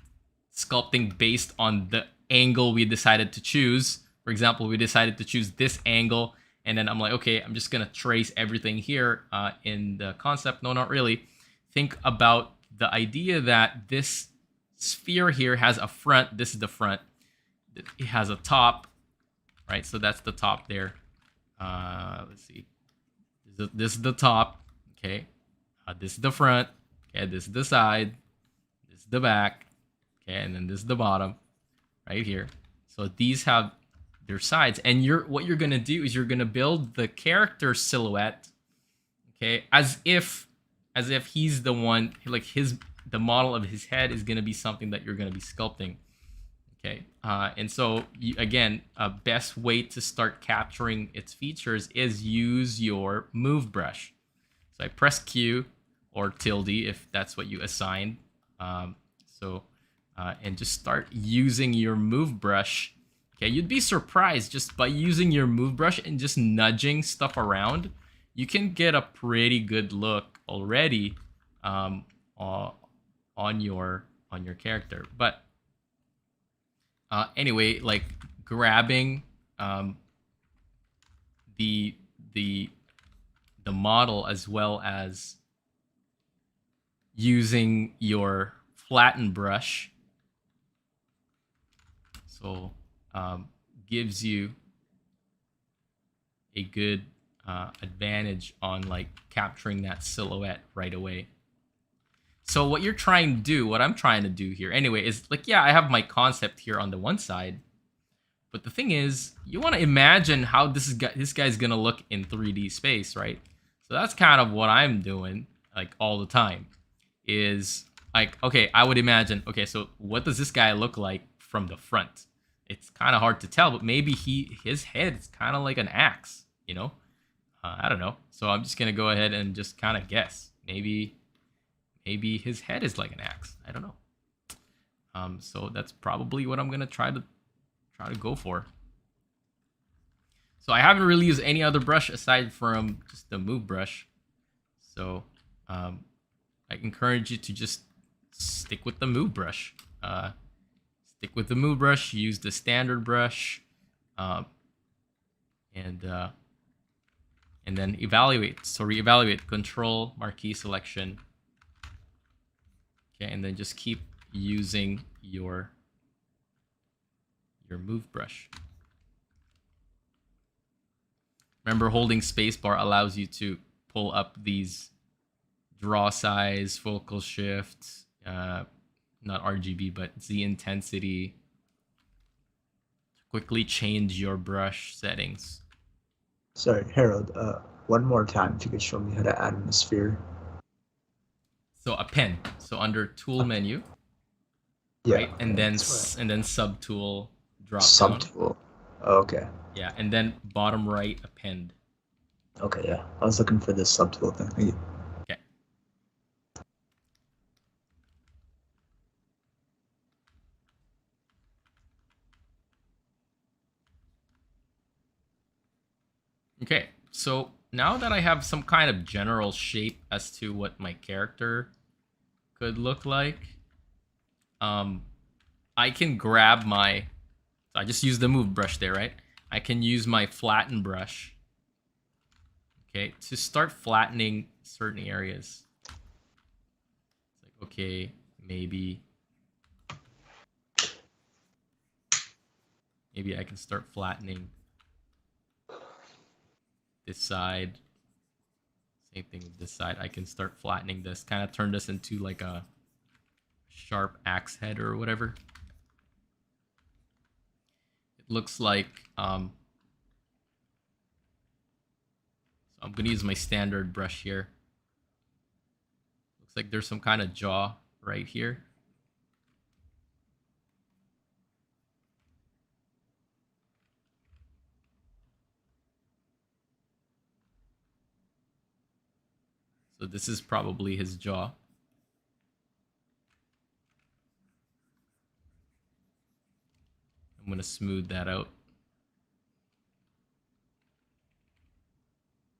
sculpting based on the angle we decided to choose. For example, we decided to choose this angle, and then I'm like, okay, I'm just gonna trace everything here in the concept. No, not really. Think about the idea that this sphere here has a front. This is the front. It has a top, right? So that's the top there. Let's see. This is the top. Okay. This is the front. Okay. This is the side. This is the back. Okay. And then this is the bottom, right here. So these have their sides, and what you're gonna do is you're gonna build the character silhouette, okay, as if he's the one, like the model of his head is gonna be something that you're gonna be sculpting. Okay, and so again, a best way to start capturing its features is use your move brush. So I press Q or tilde if that's what you assigned. And just start using your move brush. Okay, you'd be surprised just by using your move brush and just nudging stuff around, you can get a pretty good look already on your character. But anyway, like grabbing the model as well as using your flatten brush, so gives you a good advantage on like capturing that silhouette right away. So what you're trying to do, what I'm trying to do here anyway, is like, yeah, I have my concept here on the one side, but the thing is, you want to imagine how this guy's gonna look in 3D space, right? So that's kind of what I'm doing, like all the time, is like, okay, I would imagine, okay, so what does this guy look like from the front? It's kind of hard to tell, but maybe his head is kind of like an axe, you know? I don't know. So I'm just gonna go ahead and just kind of guess. Maybe his head is like an axe. I don't know. So that's probably what I'm gonna try to go for. So I haven't really used any other brush aside from just the move brush. So I encourage you to just stick with the move brush. Stick with the move brush. Use the standard brush, and then evaluate. So reevaluate. Control marquee selection. Okay, and then just keep using your move brush. Remember, holding spacebar allows you to pull up these draw size, focal shift, not RGB, but Z intensity. Quickly change your brush settings. Sorry, Harold, one more time, if you could show me how to add in a sphere. So append. So under tool menu, Yeah, right? And then subtool drop down. Subtool. Okay. Yeah, and then bottom right append. Okay, yeah. I was looking for this subtool thing. Thank you. Okay. Okay, so now that I have some kind of general shape as to what my character could look like, I can grab my, so I just use the move brush there, right? I can use my flatten brush, okay, to start flattening certain areas. It's like, okay, maybe I can start flattening this side. Same thing with this side. I can start flattening this, kind of turn this into like a sharp axe head or whatever. It looks like, so I'm gonna use my standard brush here. Looks like there's some kind of jaw right here. So this is probably his jaw. I'm going to smooth that out.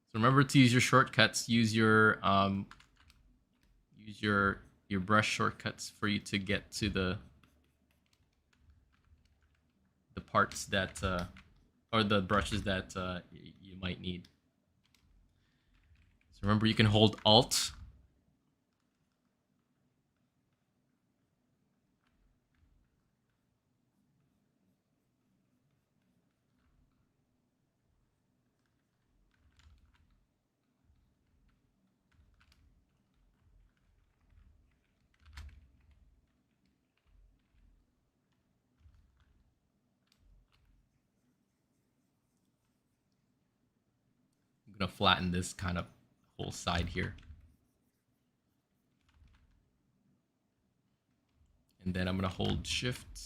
So remember to use your shortcuts. Use your your brush shortcuts for you to get to the parts that or the brushes that you might need. So remember, you can hold Alt. I'm gonna flatten this kind of whole side here. And then I'm gonna hold Shift.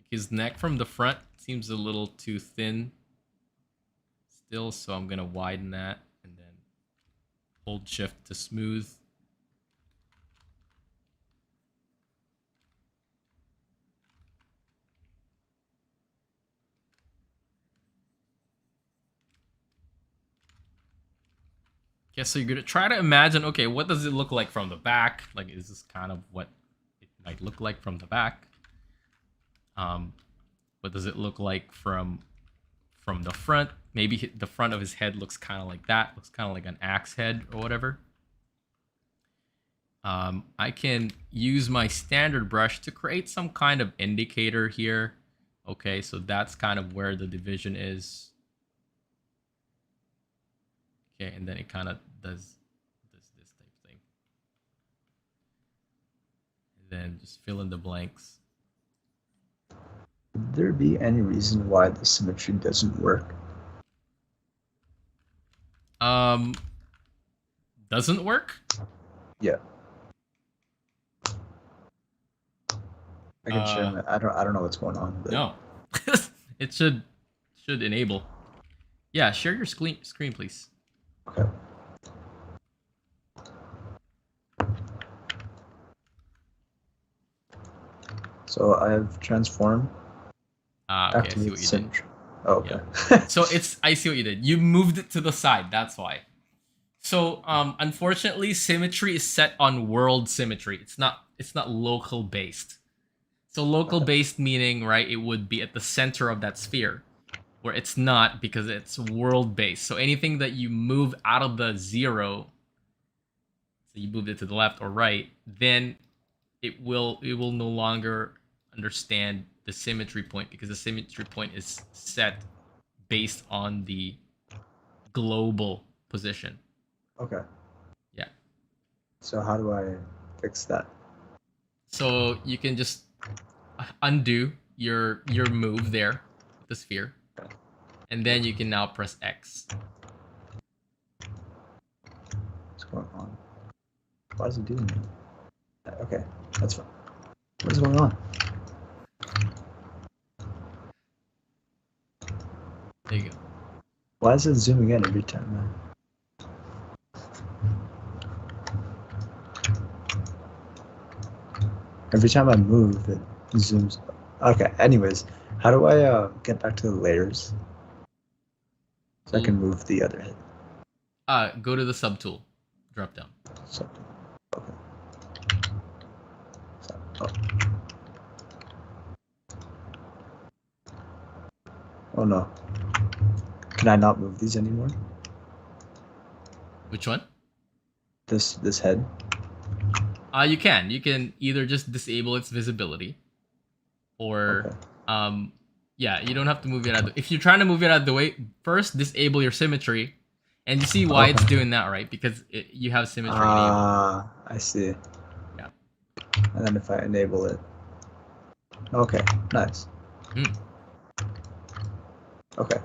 His neck from the front seems a little too thin still, so I'm gonna widen that and then hold Shift to smooth. Okay, so you're gonna try to imagine, okay, what does it look like from the back? Like, is this kind of what it might look like from the back? What does it look like from the front? Maybe the front of his head looks kind of like that. Looks kind of like an axe head or whatever. I can use my standard brush to create some kind of indicator here. Okay, so that's kind of where the division is. Okay, and then it kind of does this type thing. And then just fill in the blanks. Would there be any reason why the symmetry doesn't work? Doesn't work? Yeah. I can share my, I don't know what's going on. But... No. It should enable. Yeah, share your screen please. Okay. So I have transformed. Okay, I see what you did. Oh, okay. Yeah. So I see what you did. You moved it to the side, that's why. So unfortunately, symmetry is set on world symmetry. It's not local based. So local based meaning, right, it would be at the center of that sphere, where it's not because it's world based. So anything that you move out of the 0, so you moved it to the left or right, then it will no longer understand the symmetry point, because the symmetry point is set based on the global position. Okay. Yeah. So how do I fix that? So you can just undo your move there, the sphere, and then you can now press X. What's going on? Why is it doing that? Okay, that's fine. What is going on? There you go. Why is it zooming in every time, man? Every time I move, it zooms. Okay, anyways, how do I get back to the layers? So I can move the other head. Go to the subtool, drop down. Subtool. Okay. Oh no. Can I not move these anymore? Which one? This head. You can either just disable its visibility, or yeah, you don't have to move it out of the, if you're trying to move it out of the way, first disable your symmetry, and you see why it's doing that, right? Because you have symmetry enabled. I see. Yeah. And then if I enable it. Okay, nice. Okay.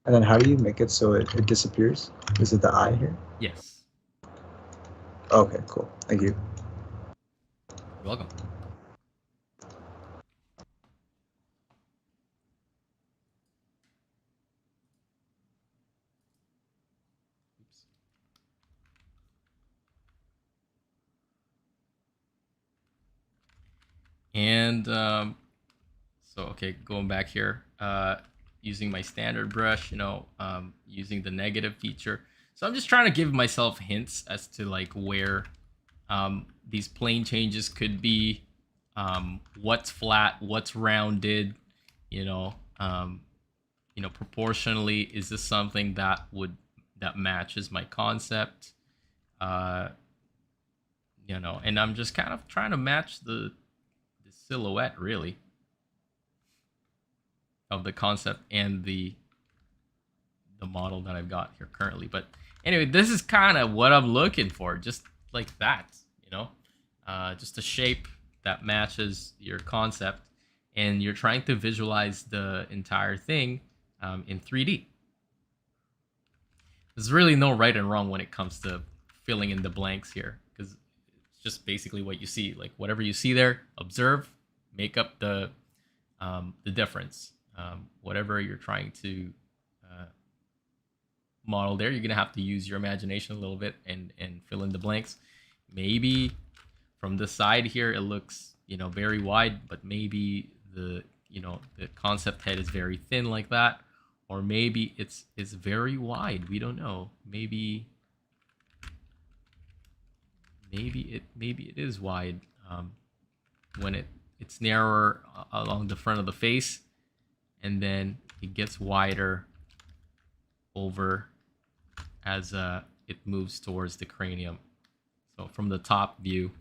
And then how do you make it so it disappears? Is it the eye here? Yes. Okay, cool. Thank you. You're welcome. Oops. And so okay, going back here, using my standard brush, using the negative feature. So I'm just trying to give myself hints as to like where these plane changes could be, what's flat, what's rounded, proportionally, is this something that matches my concept? And I'm just kind of trying to match the silhouette really of the concept and the model that I've got here currently. But anyway, this is kind of what I'm looking for, just like that, just a shape that matches your concept, and you're trying to visualize the entire thing in 3D. There's really no right and wrong when it comes to filling in the blanks here, because it's just basically what you see. Like whatever you see there, observe, make up the difference. Whatever you're trying to model there, you're gonna have to use your imagination a little bit and fill in the blanks. Maybe from the side here it looks very wide, but maybe the concept head is very thin like that, or maybe it's very wide. We don't know. Maybe it is wide when it's narrower along the front of the face, and then it gets wider over as it moves towards the cranium. So from the top view.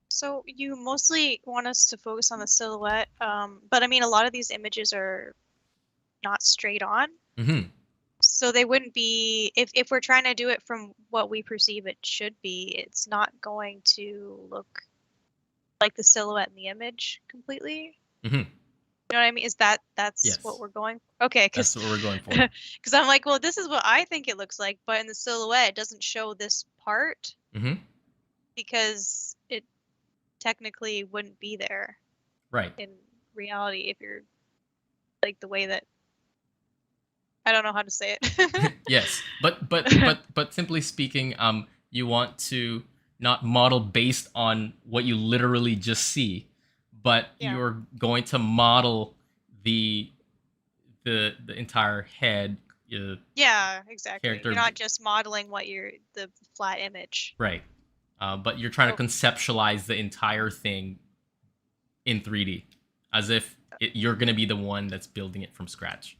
So you mostly want us to focus on the silhouette, but I mean, a lot of these images are not straight on. Mm-hmm. So they wouldn't be, if we're trying to do it from what we perceive it should be, it's not going to look like the silhouette in the image completely. Mm-hmm. You know what I mean? That's Yes. what we're going for? Okay, that's what we're going for. Because I'm like, well, this is what I think it looks like, but in the silhouette, it doesn't show this part Mm-hmm. because it technically wouldn't be there. Right. In reality, if you're like the way that, I don't know how to say it. Yes, but simply speaking, you want to not model based on what you literally just see, but you're going to model the entire head. Yeah, exactly. Character. You're not just modeling the flat image. Right. But you're trying to conceptualize the entire thing in 3D, as if you're going to be the one that's building it from scratch.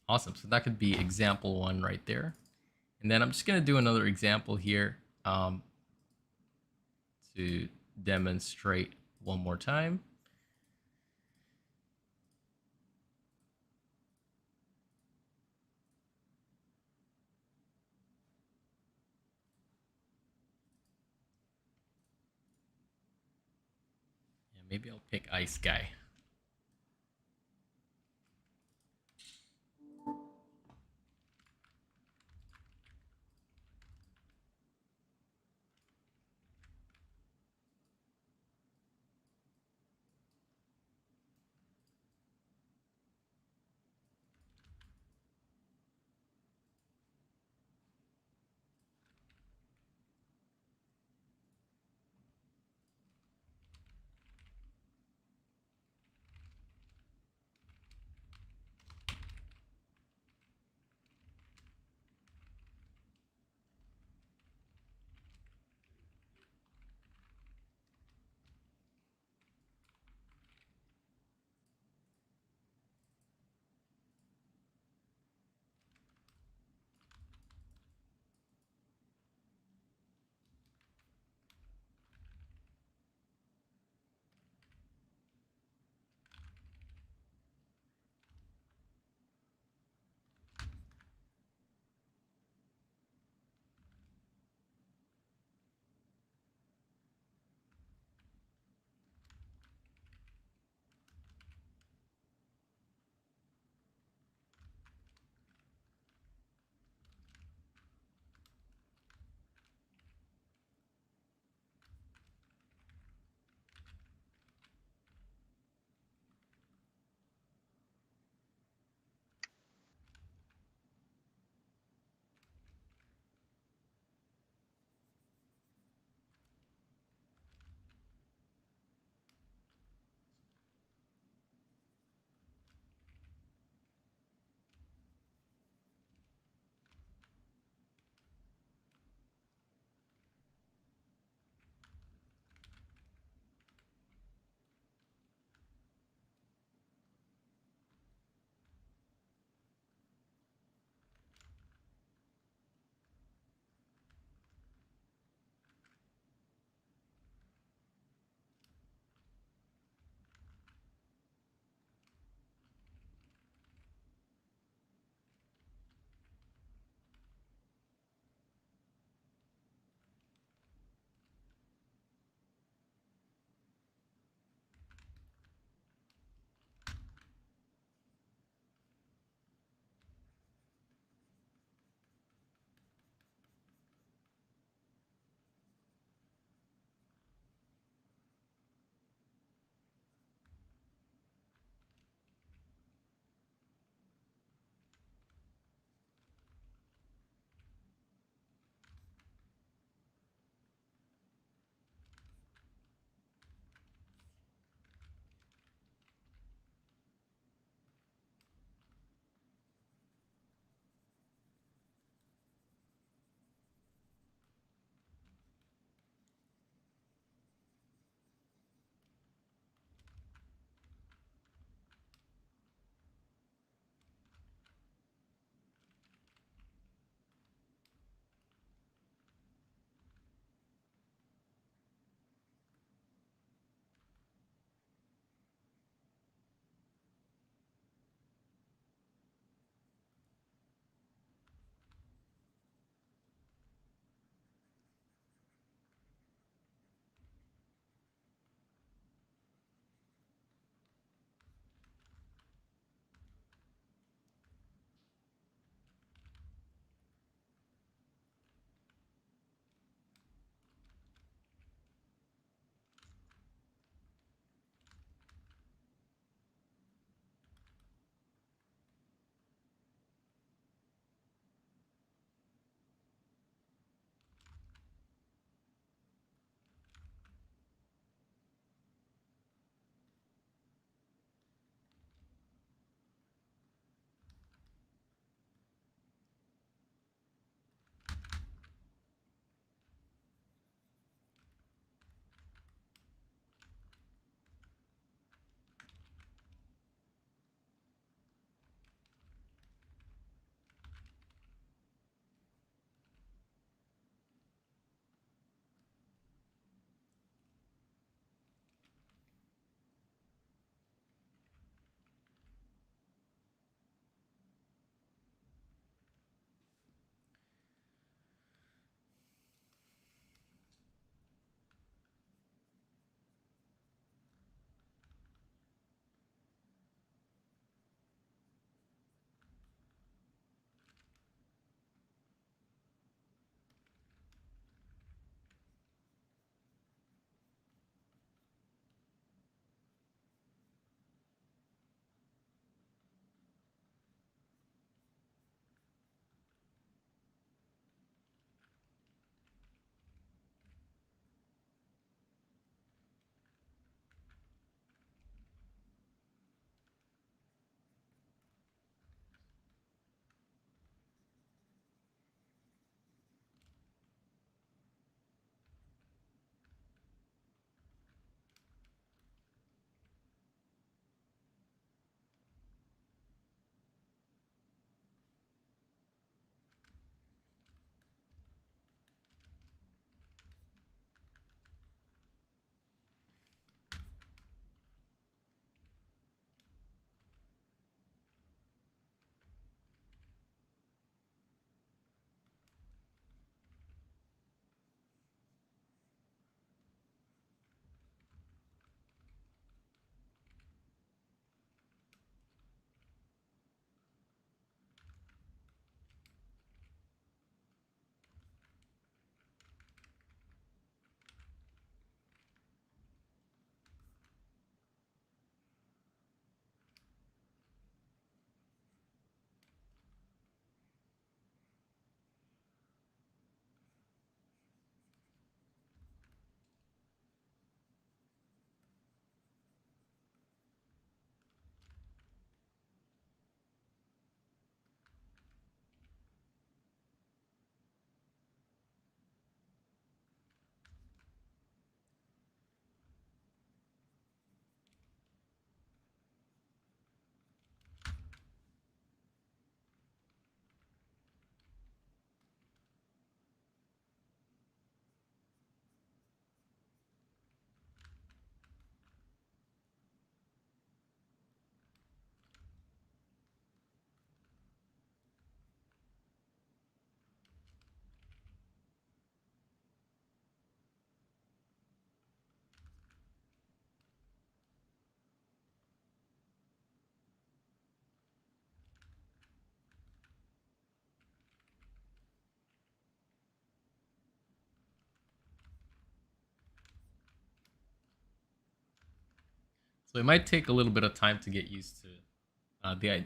Awesome. So that could be example 1 right there. And then I'm just going to do another example here to demonstrate one more time. Yeah, maybe I'll pick Ice Guy. So it might take a little bit of time to get used to the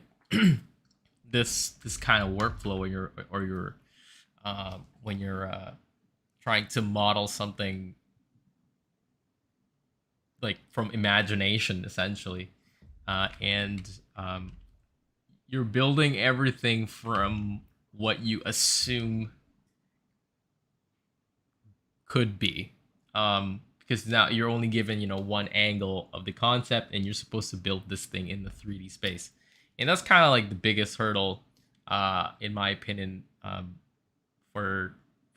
this kind of workflow when you're trying to model something like from imagination, essentially, and you're building everything from what you assume could be, because now you're only given one angle of the concept, and you're supposed to build this thing in the 3D space, and that's kind of like the biggest hurdle, in my opinion, for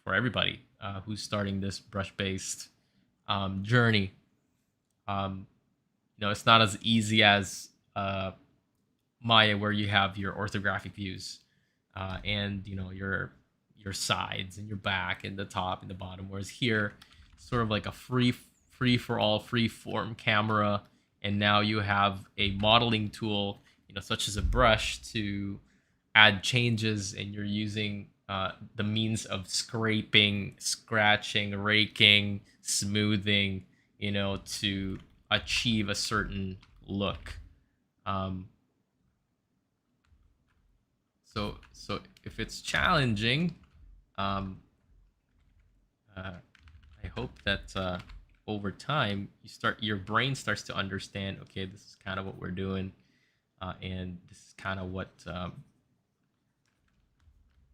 everybody who's starting this brush-based journey. It's not as easy as Maya, where you have your orthographic views, and your sides and your back and the top and the bottom. Whereas here, sort of like a free for all, free form camera, and now you have a modeling tool, such as a brush, to add changes, and you're using the means of scraping, scratching, raking, smoothing, to achieve a certain look. So if it's challenging, I hope that over time your brain starts to understand, okay, this is kind of what we're doing, and this is kind of what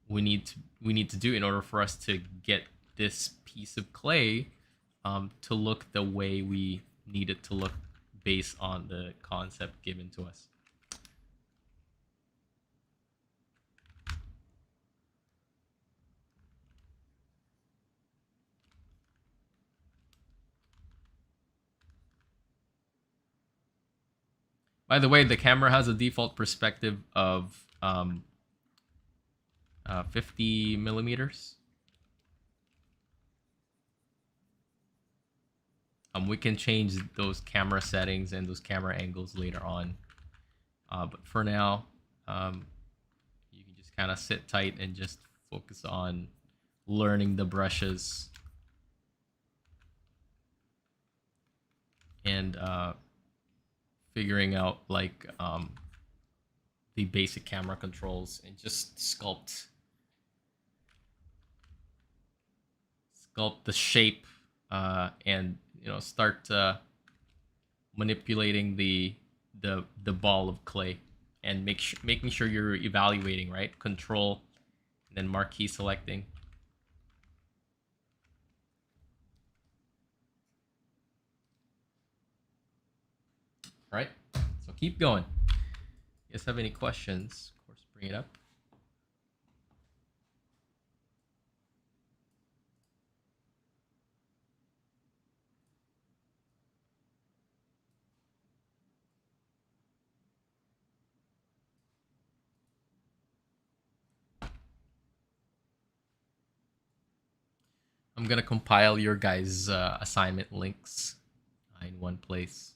we need to do in order for us to get this piece of clay to look the way we need it to look based on the concept given to us. By the way, the camera has a default perspective of 50 millimeters. We can change those camera settings and those camera angles later on. But for now, you can just kind of sit tight and just focus on learning the brushes and figuring out like the basic camera controls, and just sculpt the shape, and start manipulating the ball of clay, and making sure you're evaluating, right? Control and then marquee selecting. Right? So keep going. You guys have any questions? Of course, bring it up. I'm gonna compile your guys' assignment links in one place.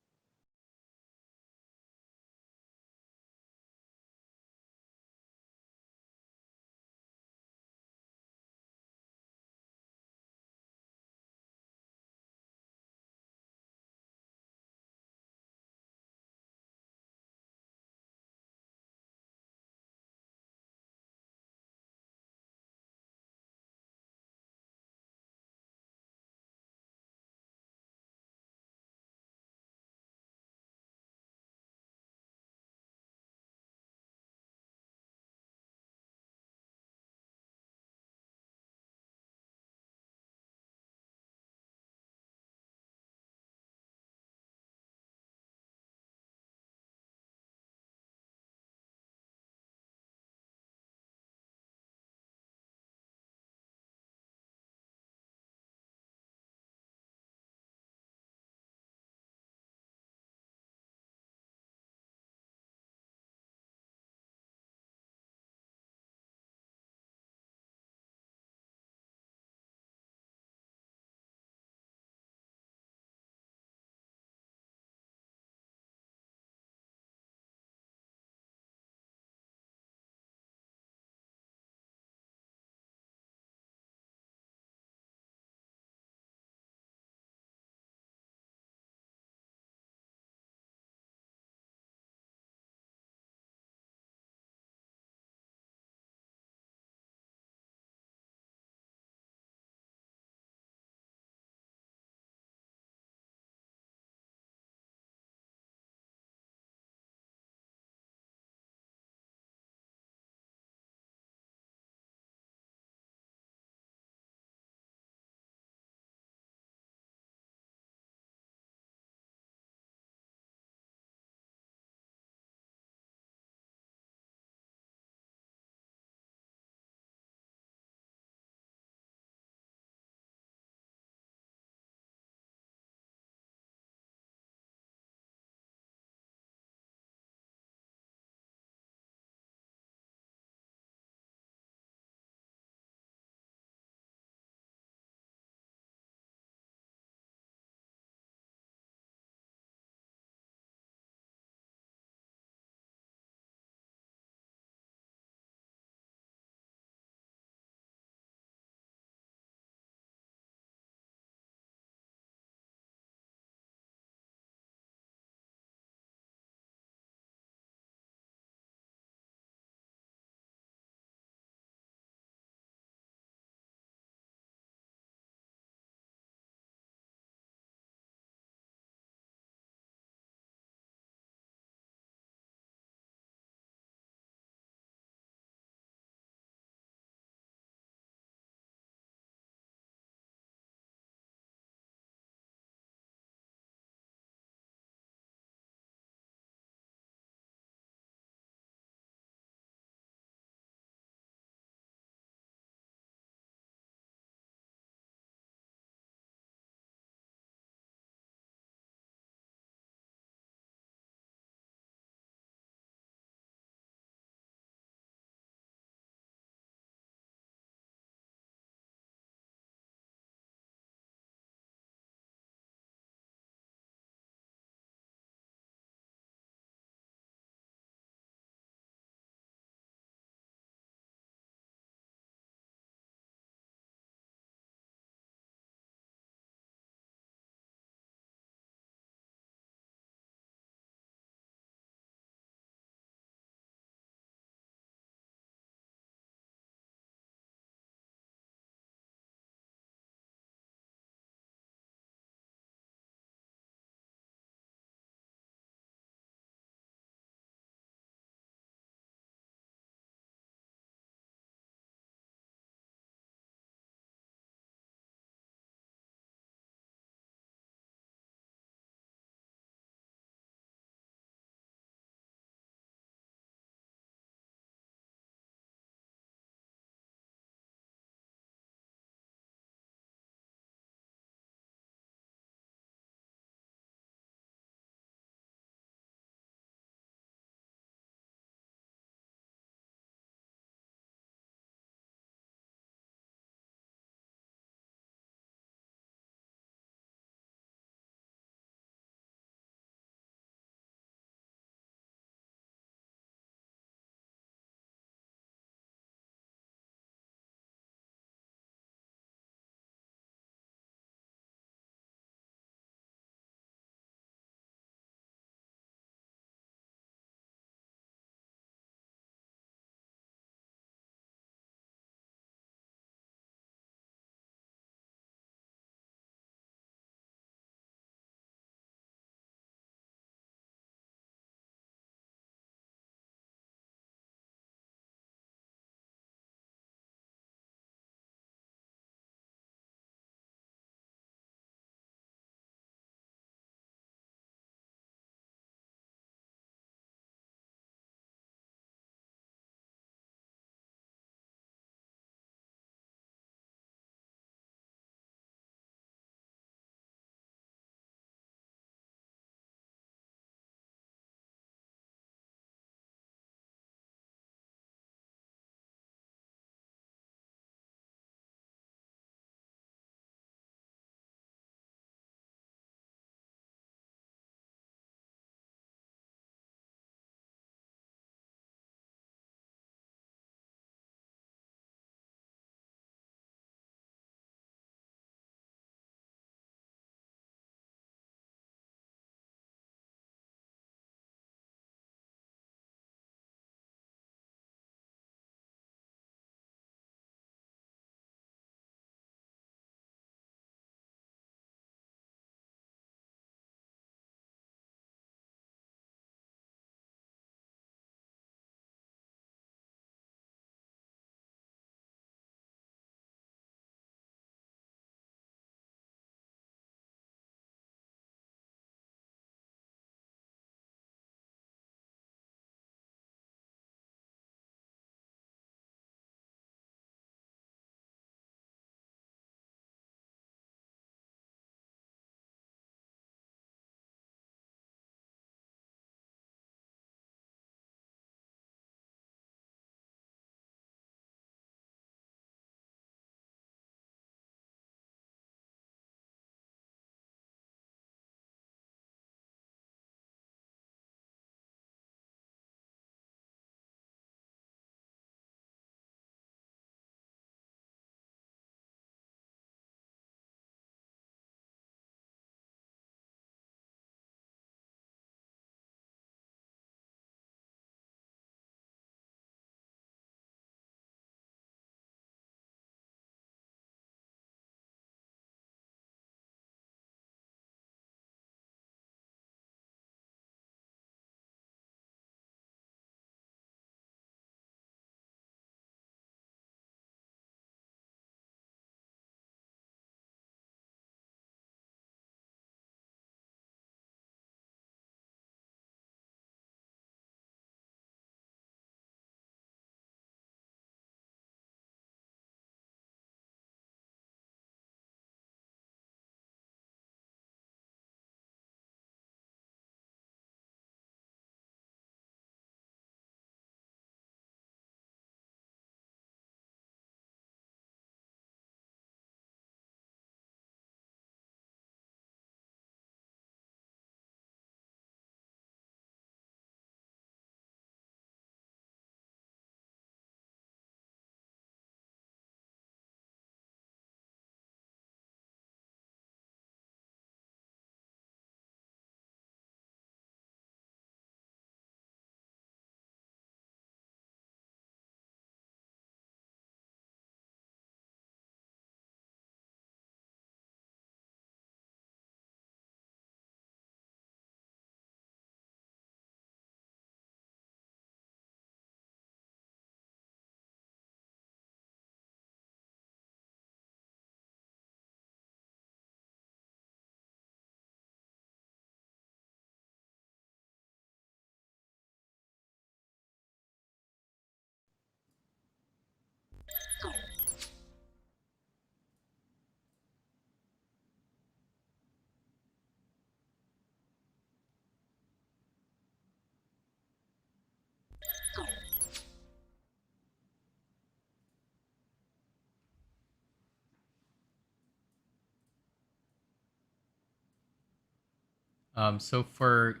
So for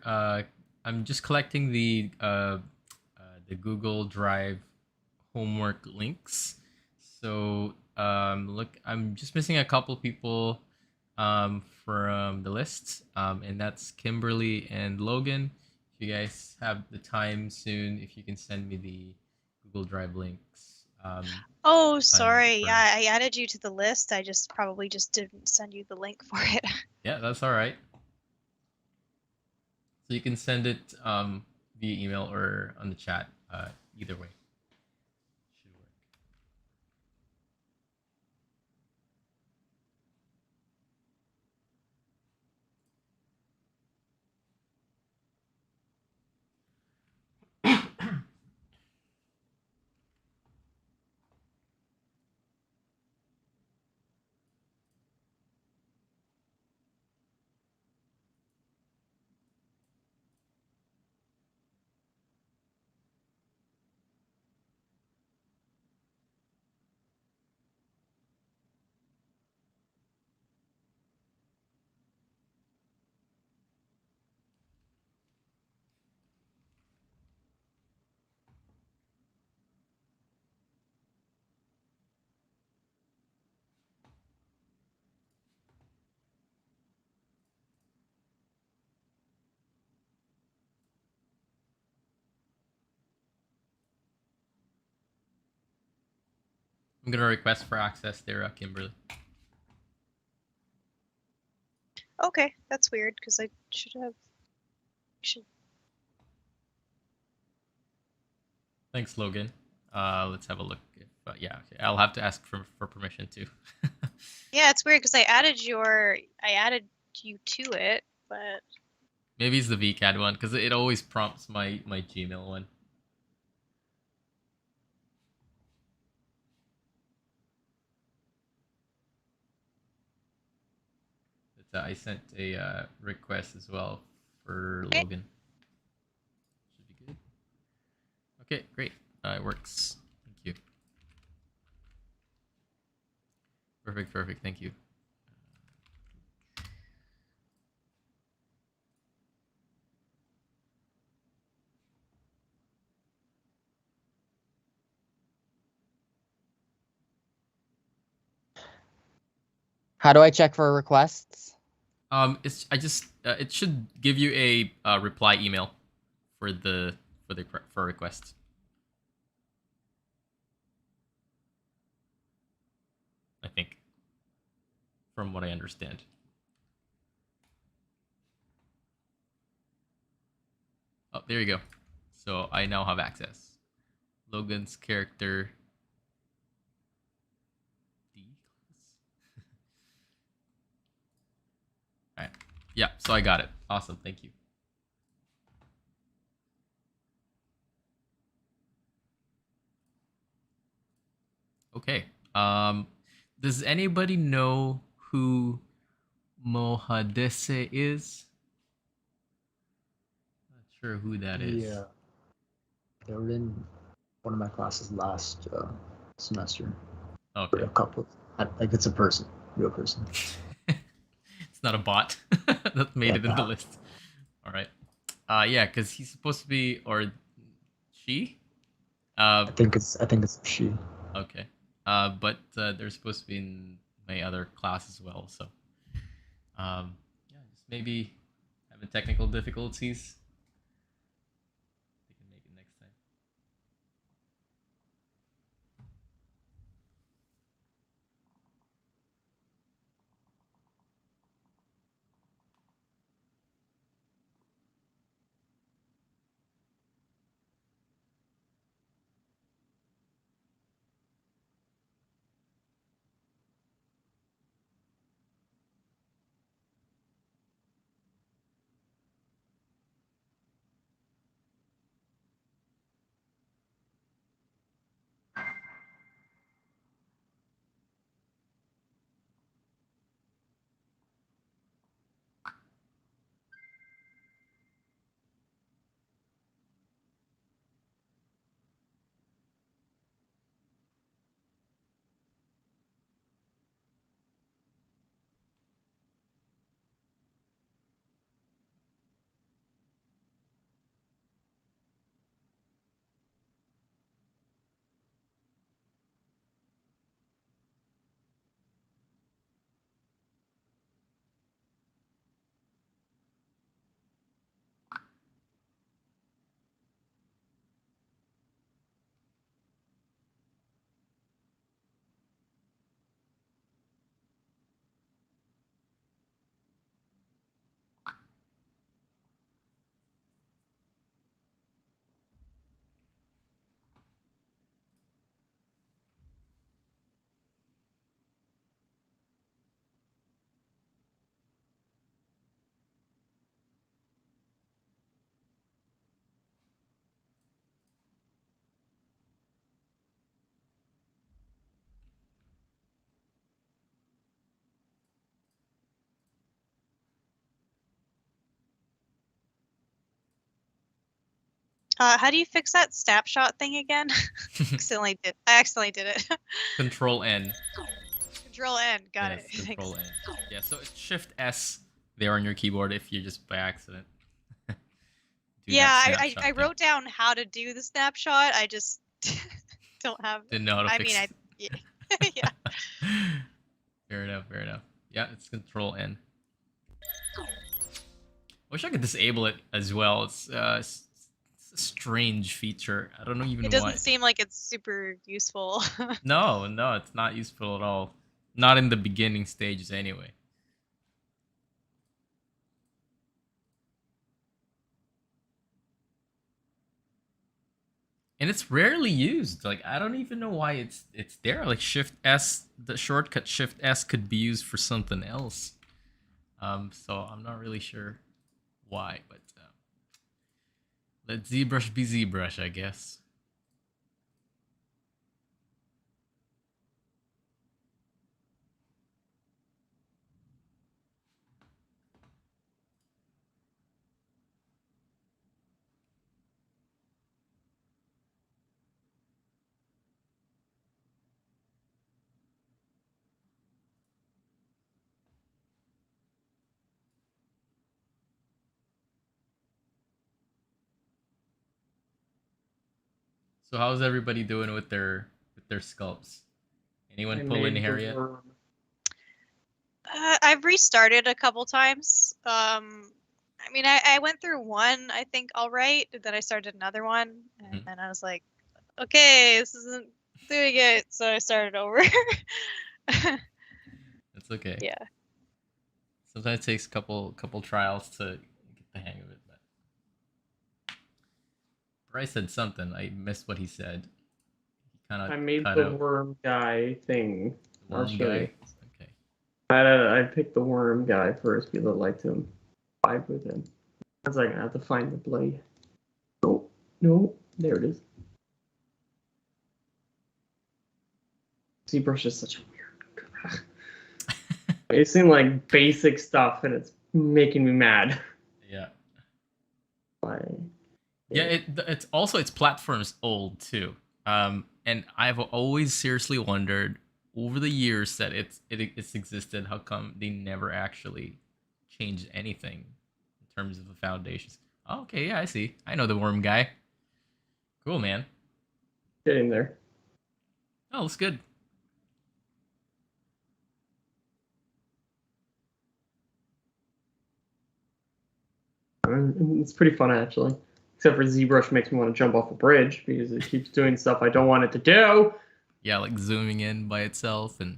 I'm just collecting the Google Drive homework links. So look, I'm just missing a couple people from the list, and that's Kimberly and Logan. If you guys have the time soon, if you can send me the Google Drive links. Oh, sorry. Yeah, I added you to the list. I just probably just didn't send you the link for it. Yeah, that's all right. So you can send it via email or on the chat. Either way. Should work. I'm gonna request for access there, Kimberly. Okay, that's weird because I should. Thanks, Logan. Let's have a look. If, yeah, okay. I'll have to ask for permission too. Yeah, it's weird because I added you to it, but Maybe it's the VCAD one because it always prompts my Gmail one. I sent a request as well for okay. Logan. Should be good. Okay, great. It works. Thank you. Perfect. Thank you. How do I check for requests? It should give you a reply email for request. I think, from what I understand. Oh, there you go. So I now have access. Logan's character. D class. All right. Yeah. So I got it. Awesome. Thank you. Okay. Does anybody know who Mohadese is? Not sure who that is. Yeah. They were in one of my classes last semester. Okay. For a couple. Like it's a person, real person. It's not a bot that made it in the list. All right. Yeah, because he's supposed to be, or she. I think it's she. Okay. But they're supposed to be in my other class as well. So, yeah, just maybe having technical difficulties. They can make it next time. How do you fix that snapshot thing again? I accidentally did it. Control N. Control N. Got Yes, it. Control N. Yeah, so it's Shift S there on your keyboard if you just by accident. Yeah, I wrote down how to do the snapshot. I just don't have. Didn't know how to I fix mean, it. yeah. Fair enough. Fair enough. Yeah, it's Control N. Wish I could disable it as well. It's a strange feature. I don't know even why. It doesn't seem like it's super useful. No, it's not useful at all. Not in the beginning stages anyway. And it's rarely used. Like, I don't even know why it's there. Like Shift S, the shortcut Shift S could be used for something else. So I'm not really sure why, but let ZBrush be ZBrush, I guess. So how's everybody doing with their sculpts? Anyone pull in hair yet? I've restarted a couple times. I mean, I went through one, I think, all right. Then I started another one, and then I was like, okay, this isn't doing it. So I started over. It's okay. Yeah. Sometimes it takes a couple trials to get the hang of it. Bryce said something. I missed what he said. He kind of. I made the worm guy thing. Worm guy. Okay. I picked the worm guy first because I liked him. Vibe with him. I was like, I have to find the blade. No, there it is. ZBrush is such a weird. It seemed like basic stuff, and it's making me mad. Yeah. Why? Yeah, it's also its platform's old too. And I've always seriously wondered over the years that it's existed, how come they never actually changed anything in terms of the foundations? Oh, okay, yeah, I see. I know the worm guy. Cool, man. Getting there. Oh, looks good. It's pretty fun actually. Except for ZBrush makes me want to jump off a bridge because it keeps doing stuff I don't want it to do. Yeah, like zooming in by itself and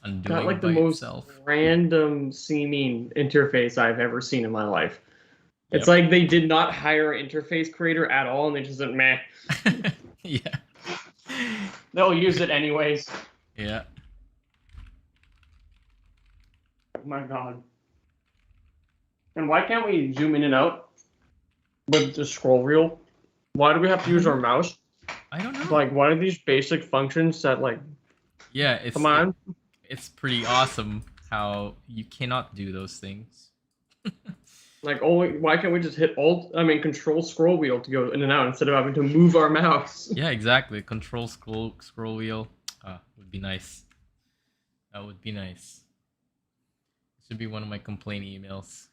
undoing Got like by the most itself. random seeming interface I've ever seen in my life. It's like they did not hire an interface creator at all, and they just said, meh. Yeah. They'll use it anyways. Yeah. Oh my god. And why can't we zoom in and out with the scroll wheel? Why do we have to use our mouse? I don't know. Like, what are these basic functions that, like... Yeah, it's... Come on. It's pretty awesome how you cannot do those things. Like, why can't we just hit Control scroll wheel to go in and out instead of having to move our mouse? Yeah, exactly. Control scroll wheel would be nice. That would be nice. This should be one of my complaint emails.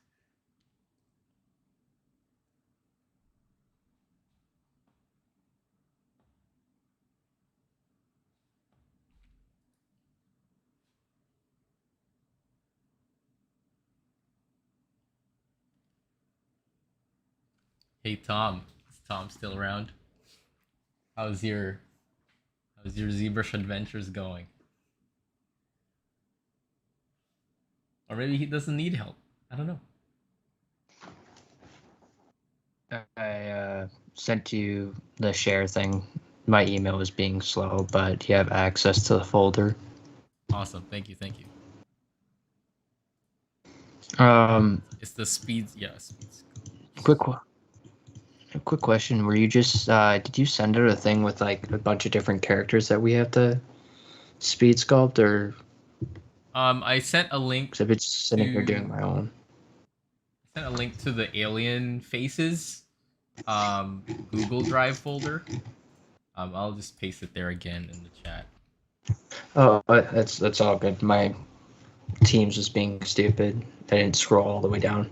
Hey Tom, is Tom still around? How's your ZBrush adventures going? Or maybe he doesn't need help. I don't know. I sent you the share thing. My email was being slow, but you have access to the folder. Awesome, thank you. It's the speeds, yeah, speeds. Quick question: were you just did you send out a thing with like a bunch of different characters that we have to speed sculpt, or? I sent a link. Because I've been sitting here doing my own. I sent a link to the alien faces Google Drive folder. I'll just paste it there again in the chat. Oh, that's all good. My Teams was being stupid. I didn't scroll all the way down.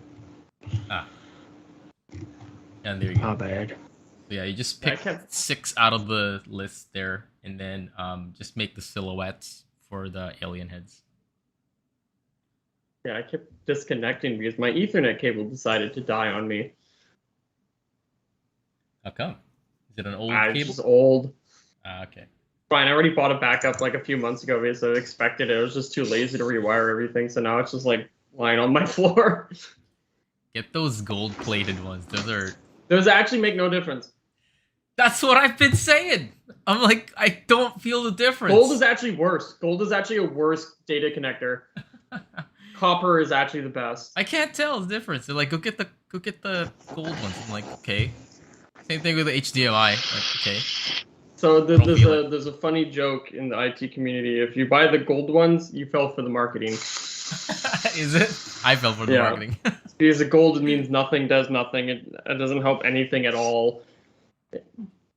Ah. And there you go. How bad. So yeah, you just pick 6 out of the list there, and then just make the silhouettes for the alien heads. Yeah, I kept disconnecting because my Ethernet cable decided to die on me. How come? Is it an old It's cable? just old. Okay. Fine, I already bought a backup like a few months ago because I expected it. I was just too lazy to rewire everything, so now it's just like lying on my floor. Get those gold-plated ones. Those actually make no difference. That's what I've been saying. I'm like, I don't feel the difference. Gold is actually worse. Gold is actually a worse data connector. Copper is actually the best. I can't tell the difference. They're like, go get the gold ones. I'm like, okay. Same thing with the HDMI. Like, okay. So there's a funny joke in the IT community. If you buy the gold ones, you fell for the marketing. Is it? I fell for the marketing. Because the gold means nothing, does nothing. It doesn't help anything at all.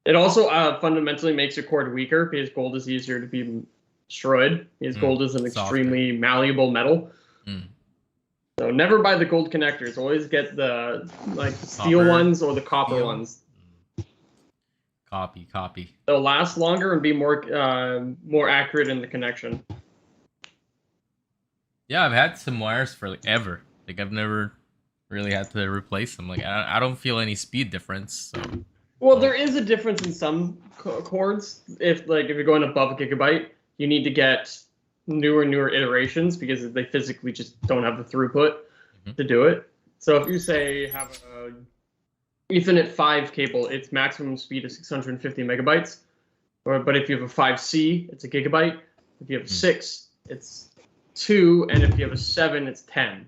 It also fundamentally makes your cord weaker because gold is easier to be destroyed. Because gold is an extremely malleable metal. So never buy the gold connectors. Always get the steel ones or the copper ones. Copy. They'll last longer and be more accurate in the connection. Yeah, I've had some wires for like ever. Like I've never really had to replace them. Like I don't feel any speed difference. So. Well, there is a difference in some cords. If you're going above a gigabyte, you need to get newer iterations because they physically just don't have the throughput to do it. So if you say have a Ethernet 5 cable, its maximum speed is 650 megabytes. But if you have a 5C, it's a gigabyte. If you have a 6, it's 2, and if you have a 7, it's 10.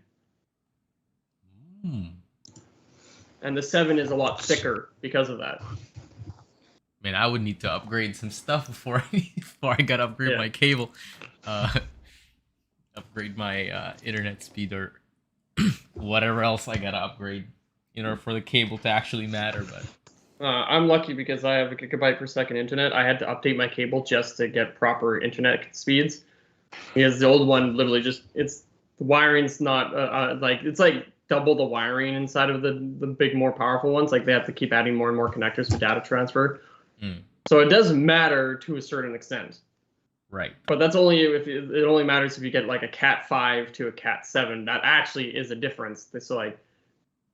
And the 7 is a lot thicker because of that. Man, I would need to upgrade some stuff before I gotta upgrade my cable. Upgrade my internet speed or whatever else I gotta upgrade in order for the cable to actually matter. But I'm lucky because I have a gigabyte per second internet. I had to update my cable just to get proper internet speeds. Because the old one literally the wiring's not it's like double the wiring inside of the big, more powerful ones. Like they have to keep adding more and more connectors for data transfer. So it does matter to a certain extent. Right. But that's only if it only matters if you get like a Cat 5 to a Cat 7. That actually is a difference. So like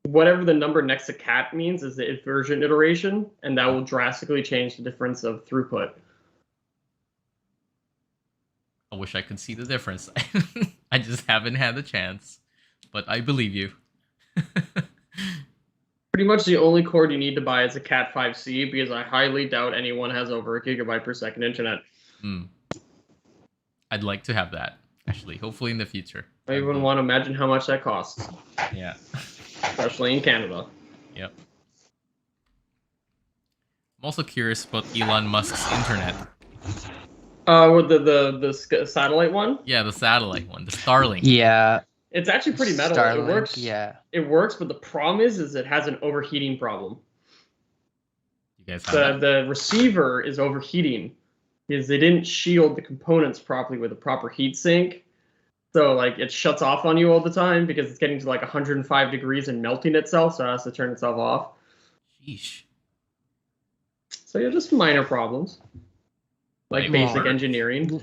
whatever the number next to Cat means is the version iteration, and that will drastically change the difference of throughput. I wish I could see the difference. I just haven't had the chance, but I believe you. Pretty much the only cord you need to buy is a Cat 5C because I highly doubt anyone has over a gigabyte per second internet. I'd like to have that, actually. Hopefully in the future. I even want to imagine how much that costs. Yeah. Especially in Canada. Yep. I'm also curious about Elon Musk's internet. With the satellite one? Yeah, the satellite one, the Starlink. Yeah. It's actually pretty metal. Starlink, it works. Yeah. It works, but the problem is it has an overheating problem. You guys have the receiver is overheating because they didn't shield the components properly with a proper heat sink. So like it shuts off on you all the time because it's getting to like 105 degrees and melting itself, so it has to turn itself off. Sheesh. So yeah, just minor problems. Like basic engineering.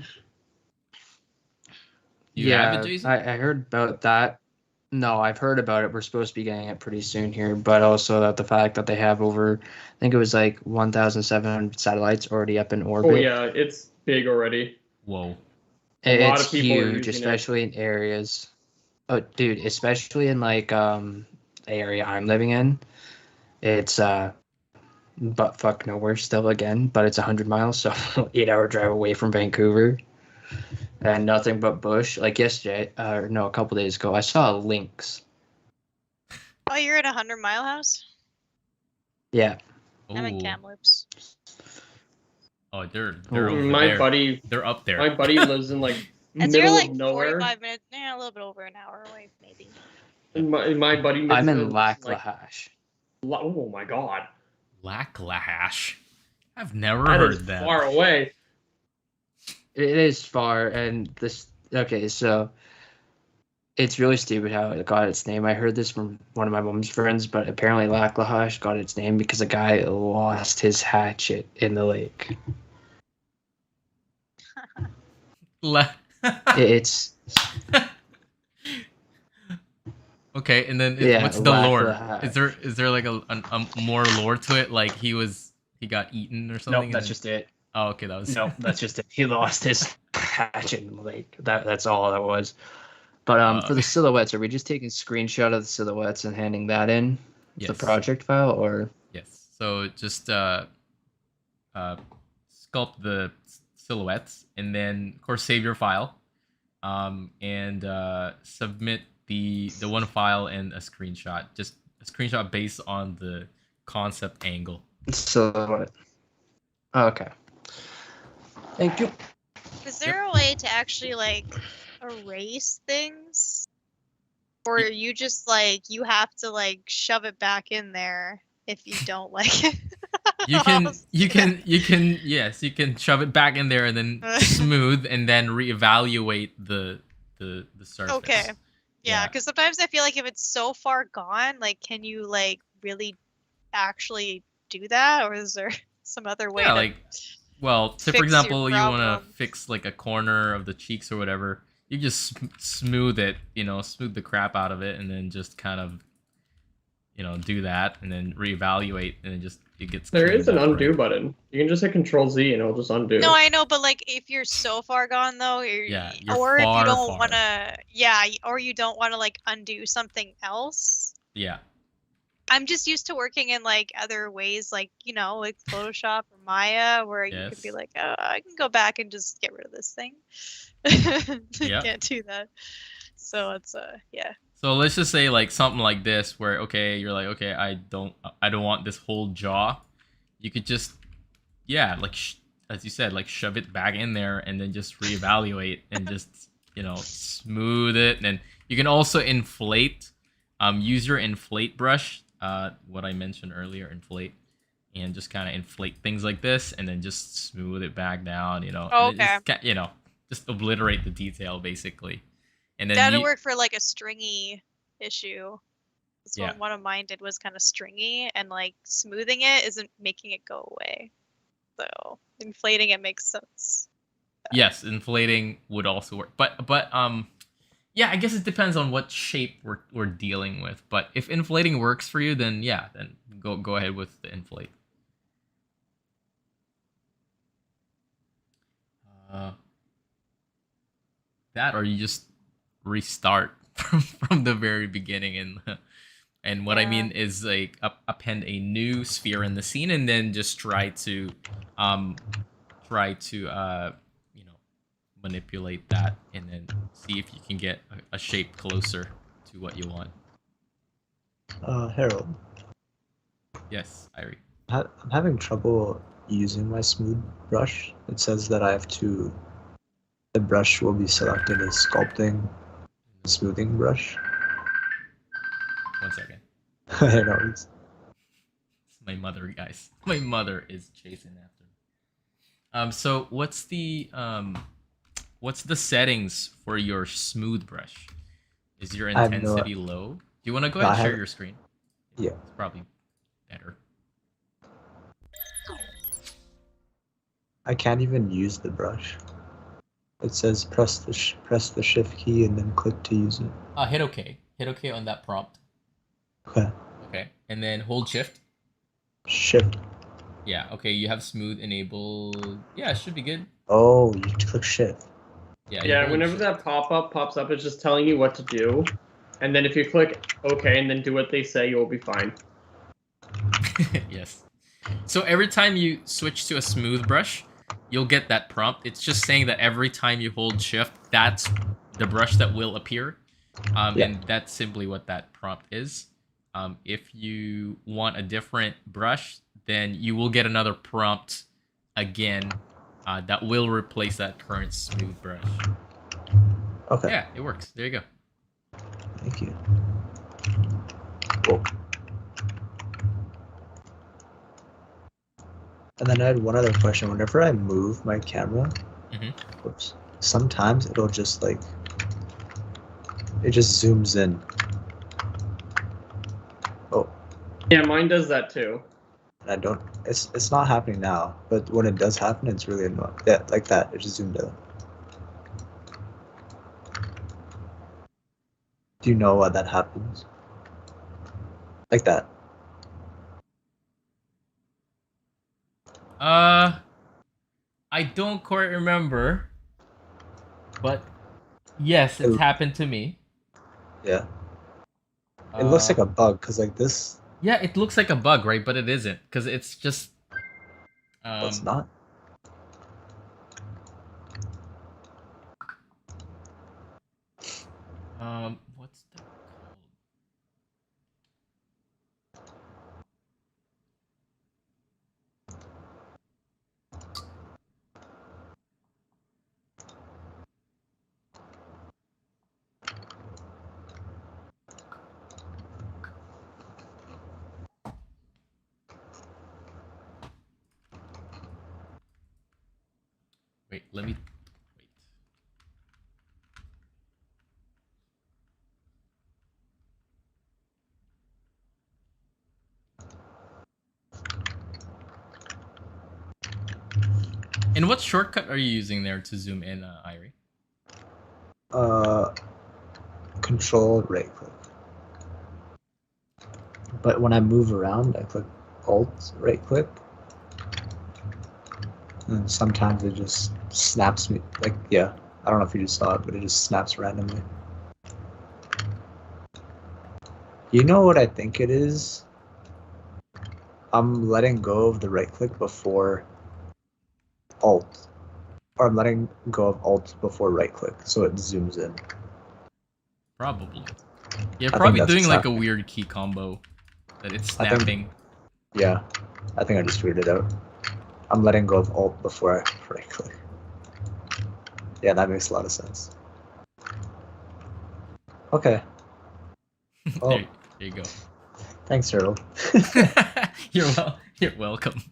You have it, Jason? I heard about that. No, I've heard about it. We're supposed to be getting it pretty soon here, but also that the fact that they have over, I think it was like 1,700 satellites already up in orbit. Oh yeah, it's big already. Whoa. It's huge, especially in areas. Oh, dude, especially in like the area I'm living in. It's butt fuck nowhere still again, but it's 100 miles, so 8-hour drive away from Vancouver. And nothing but bush. Like yesterday, a couple days ago, I saw a lynx. Oh, you're at 100 Mile House? Yeah. I'm in Kamloops. Oh, they're over my there. buddy. They're up there. My buddy lives in like It's middle like of nowhere. 45 minutes, a little bit over an hour away, maybe. My buddy. I'm in Lacklahash. Oh my god. Lacklash. I've never That heard is that. far away. It is far, and this. Okay, so it's really stupid how it got its name. I heard this from one of my mom's friends, but apparently Lacklash got its name because a guy lost his hatchet in the lake. It's okay, and then Yeah, what's the lore? Lacklash. Is there like a more lore to it? Like he got eaten or something? Nope, that's just it. Oh, okay, that was. No, that's just it. He lost his hatchet in the lake. That's all that was. But for the silhouettes, are we just taking a screenshot of the silhouettes and handing that in Yes. the project file, or? Yes. So just sculpt the silhouettes, and then of course save your file, and submit the one file and a screenshot. Just a screenshot based on the concept angle. Silhouette. Okay. Thank you. Is there a way to actually like erase things? Or are you just like you have to like shove it back in there if you don't like it? You can shove it back in there and then smooth and then reevaluate the surface. Okay. Yeah, because sometimes I feel like if it's so far gone, like can you like really actually do that, or is there some other way? Yeah, to like, well, say fix for your example, you want problem? to fix like a corner of the cheeks or whatever. You just smooth it, smooth the crap out of it, and then just kind of, do that, and then reevaluate, and then just it gets. There is an cleaned up, undo right? button. You can just hit Control Z and it'll just undo. No, I know, but like if you're so far gone though, you're or if you far, don't far. want to, or you don't want to like undo something else. Yeah. I'm just used to working in like other ways, like like Photoshop or Maya, where you could be like, oh, I can go back and just get rid of this thing. Yeah. Can't do that. So it's yeah. So let's just say like something like this, where you're like, okay, I don't want this whole jaw. You could just, like as you said, like shove it back in there and then just reevaluate and just smooth it. And then you can also inflate. Use your inflate brush. What I mentioned earlier, inflate, and just kind of inflate things like this, and then just smooth it back down. Oh, okay. Just obliterate the detail basically, and then That'll work for like a stringy issue. That's Yeah. what one of mine did, was kind of stringy, and like smoothing it isn't making it go away. So inflating it makes sense. Yes, inflating would also work, but yeah, I guess it depends on what shape we're dealing with. But if inflating works for you, then yeah, then go ahead with the inflate. That, or you just restart from the very beginning, and what I mean is like append a new sphere in the scene, and then just try to manipulate that, and then see if you can get a shape closer to what you want. Harold. Yes, Irie. I'm having trouble using my smooth brush. It says that the brush will be selected as sculpting, smoothing brush. 1 second. I know. It's my mother, guys. My mother is chasing after me. So what's the settings for your smooth brush? Is your intensity low? Do you want to go ahead and share your screen? Yeah. It's probably better. I can't even use the brush. It says press the shift key and then click to use it. Hit OK. Hit OK on that prompt. Okay. Okay, and then hold shift. Shift. Yeah. Okay, you have smooth enabled. Yeah, it should be good. Oh, you click shift. Yeah, whenever that pop-up pops up, it's just telling you what to do. And then if you click OK and then do what they say, you'll be fine. Yes. So every time you switch to a smooth brush, you'll get that prompt. It's just saying that every time you hold shift, that's the brush that will appear. And that's simply what that prompt is. If you want a different brush, then you will get another prompt again that will replace that current smooth brush. Okay. Yeah, it works. There you go. Thank you. Cool. And then I had one other question. Whenever I move my camera, whoops, sometimes it'll just like, it just zooms in. Oh. Yeah, mine does that too. And I don't, it's not happening now, but when it does happen, it's really annoying. Yeah, like that, it just zoomed out. Do you know why that happens? Like that. I don't quite remember, but yes, it's happened to me. Yeah. It looks like a bug, because like this. Yeah, it looks like a bug, right? But it isn't, because it's just... it's not? What's that called? Wait, let me... Wait. And what shortcut are you using there to zoom in, Irie? Control right click. But when I move around, I click Alt right click. And sometimes it just snaps me, like, yeah, I don't know if you just saw it, but it just snaps randomly. You know what I think it is? I'm letting go of the right click before Alt. Or I'm letting go of Alt before right click, so it zooms in. Probably. You're probably doing like a weird key combo that it's snapping. Yeah, I think I just figured it out. I'm letting go of Alt before I right click. Yeah, that makes a lot of sense. Okay. Oh. There you go. Thanks, Earl. You're welcome.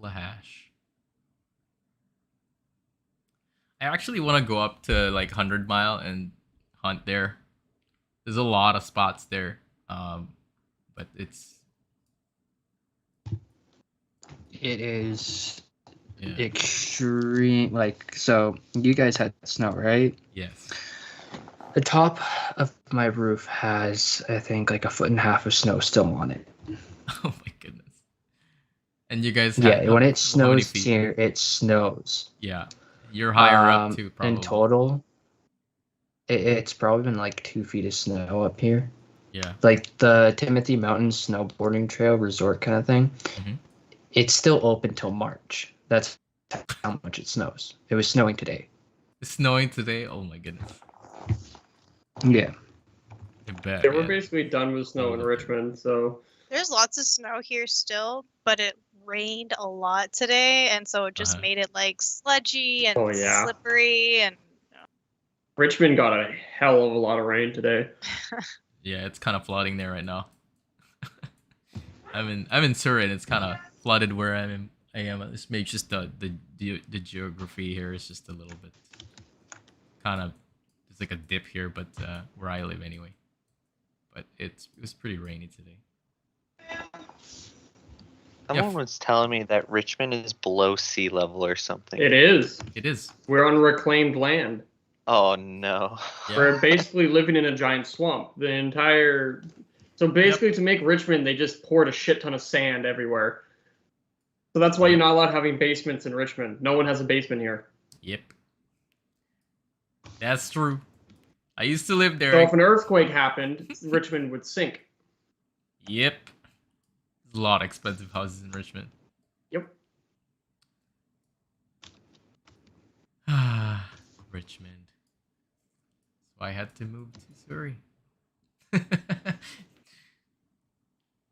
Lahash. I actually want to go up to like 100 Mile and hunt there. There's a lot of spots there, but it's... It is extreme. Like, so you guys had snow, right? Yes. The top of my roof has, I think, like 1.5 feet of snow still on it. Oh my goodness. And you guys have... Yeah, when it snows here, it snows. Yeah. You're higher up too, probably. In total, it's probably been like 2 feet of snow up here. Yeah. Like the Timothy Mountain snowboarding trail resort kind of thing. Mm-hmm. It's still open till March. That's how much it snows. It was snowing today. It's snowing today? Oh my goodness. Yeah. I bet, yeah, we're basically done with snow in Richmond, so... There's lots of snow here still, but it rained a lot today, and so it just made it like sludgy and slippery, and Richmond got a hell of a lot of rain today. Yeah, it's kind of flooding there right now. I'm in Surrey, and it's kind of flooded where I am. It's maybe just the geography here is just a little bit kind of... There's like a dip here, but where I live anyway. But it was pretty rainy today. Someone was telling me that Richmond is below sea level or something. It is. It is. We're on reclaimed land. Oh no. Yeah. We're basically living in a giant swamp. The entire... So basically to make Richmond, they just poured a shit ton of sand everywhere. So that's why you're not allowed having basements in Richmond. No one has a basement here. Yep. That's true. I used to live there. So if an earthquake happened, Richmond would sink. Yep. There's a lot of expensive houses in Richmond. Yep. Richmond. So I had to move to Surrey.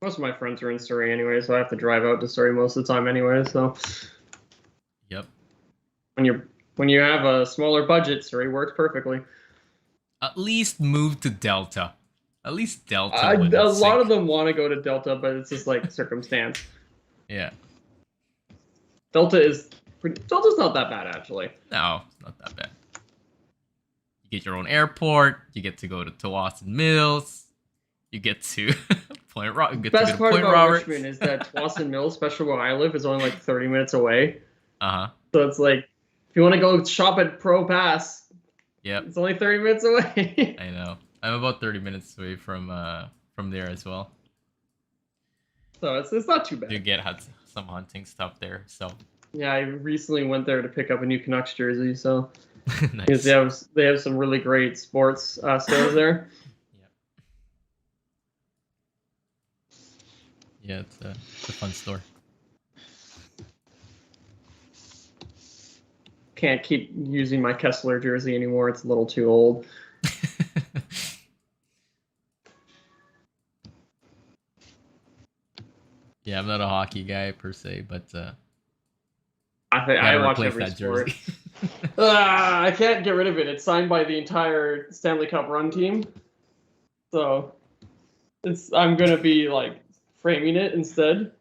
Most of my friends are in Surrey anyway, so I have to drive out to Surrey most of the time anyway. So. Yep. When you have a smaller budget, Surrey works perfectly. At least move to Delta. At least Delta. A lot of them want to go to Delta, but it's just like circumstance. Yeah. Delta's not that bad actually. No, it's not that bad. You get your own airport. You get to go to Austin Mills. You get to Point Robert. Best part about Richmond is that Austin Mills, especially where I live, is only like 30 minutes away. So it's like, if you want to go shop at Pro Pass, yep, it's only 30 minutes away. I know. I'm about 30 minutes away from there as well. So it's not too bad. You get some hunting stuff there. So yeah, I recently went there to pick up a new Canucks jersey. So nice. Because they have some really great sports stores there. Yeah, it's a fun store. Can't keep using my Kessler jersey anymore. It's a little too old. Yeah, I'm not a hockey guy per se, but I watch every sport. I can't get rid of it. It's signed by the entire Stanley Cup run team, so I'm gonna be like framing it instead.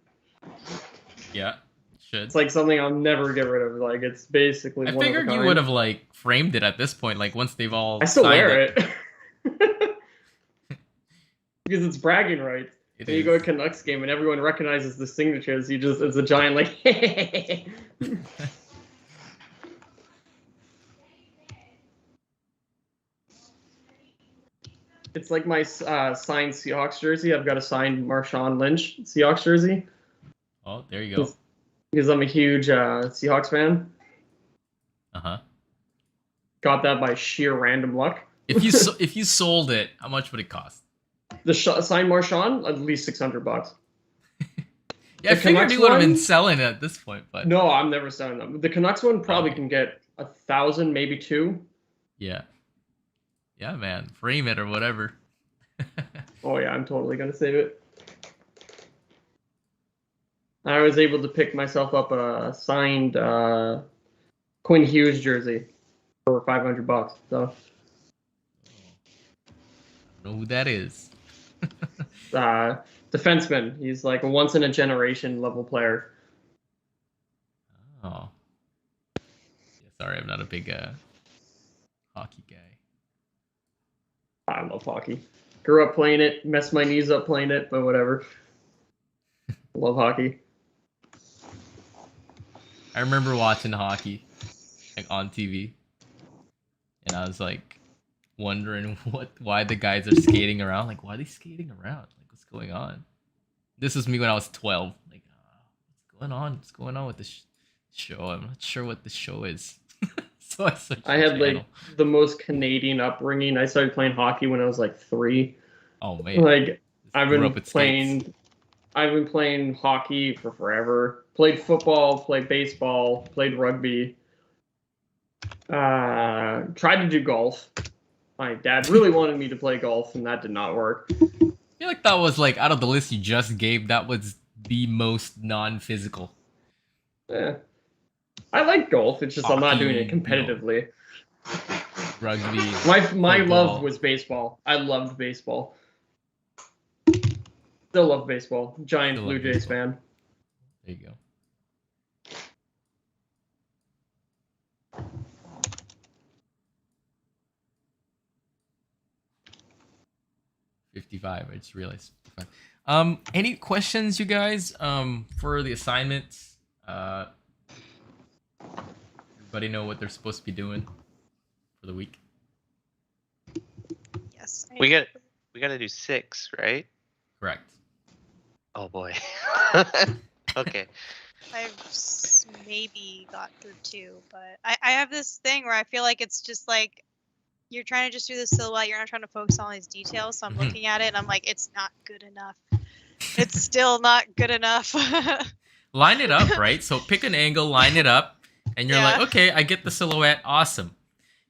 Yeah, should. It's like something I'll never get rid of. Like it's basically. I figured you would have like framed it at this point, like once they've all. I still wear it because it's bragging rights. When you go to a Canucks game and everyone recognizes the signatures, it's a giant like. It's like my signed Seahawks jersey. I've got a signed Marshawn Lynch Seahawks jersey. Oh, there you go. Because I'm a huge Seahawks fan. Got that by sheer random luck. If you sold it, how much would it cost? The signed Marshawn, at least $600. Yeah, I figured you would have been selling it at this point, but no, I'm never selling them. The Canucks one probably can get 1,000, maybe 2. Yeah. Yeah, man, frame it or whatever. Oh yeah, I'm totally gonna save it. I was able to pick myself up a signed Quinn Hughes jersey for $500. So. I don't know who that is. Defenseman. He's like a once in a generation level player. Oh. Yeah, sorry, I'm not a big hockey guy. I love hockey. Grew up playing it, messed my knees up playing it, but whatever. Love hockey. I remember watching hockey like on TV, and I was like wondering why the guys are skating around. Like, why are they skating around? Like, what's going on? This was me when I was 12. Like, what's going on? What's going on with this show? I'm not sure what the show is. So I had like the most Canadian upbringing. I started playing hockey when I was like 3. Oh man! Like I've been playing hockey for forever. Played football, played baseball, played rugby. Tried to do golf. My dad really wanted me to play golf, and that did not work. I feel like that was like out of the list you just gave, that was the most non-physical. Yeah. I like golf. It's just hockey, I'm not doing it competitively. Rugby. My love was baseball. I loved baseball. Still love baseball. Giant Blue Jays fan. There you go. $55. I just realized. Any questions, you guys? For the assignments. Everybody know what they're supposed to be doing for the week? Yes. We got to do 6, right? Correct. Oh boy. Okay. I've maybe got through 2, but I have this thing where I feel like it's just like you're trying to just do the silhouette. You're not trying to focus on all these details. So I'm looking at it and I'm like, it's not good enough. It's still not good enough. Line it up, right? So pick an angle, line it up, and you're like, okay, I get the silhouette. Awesome.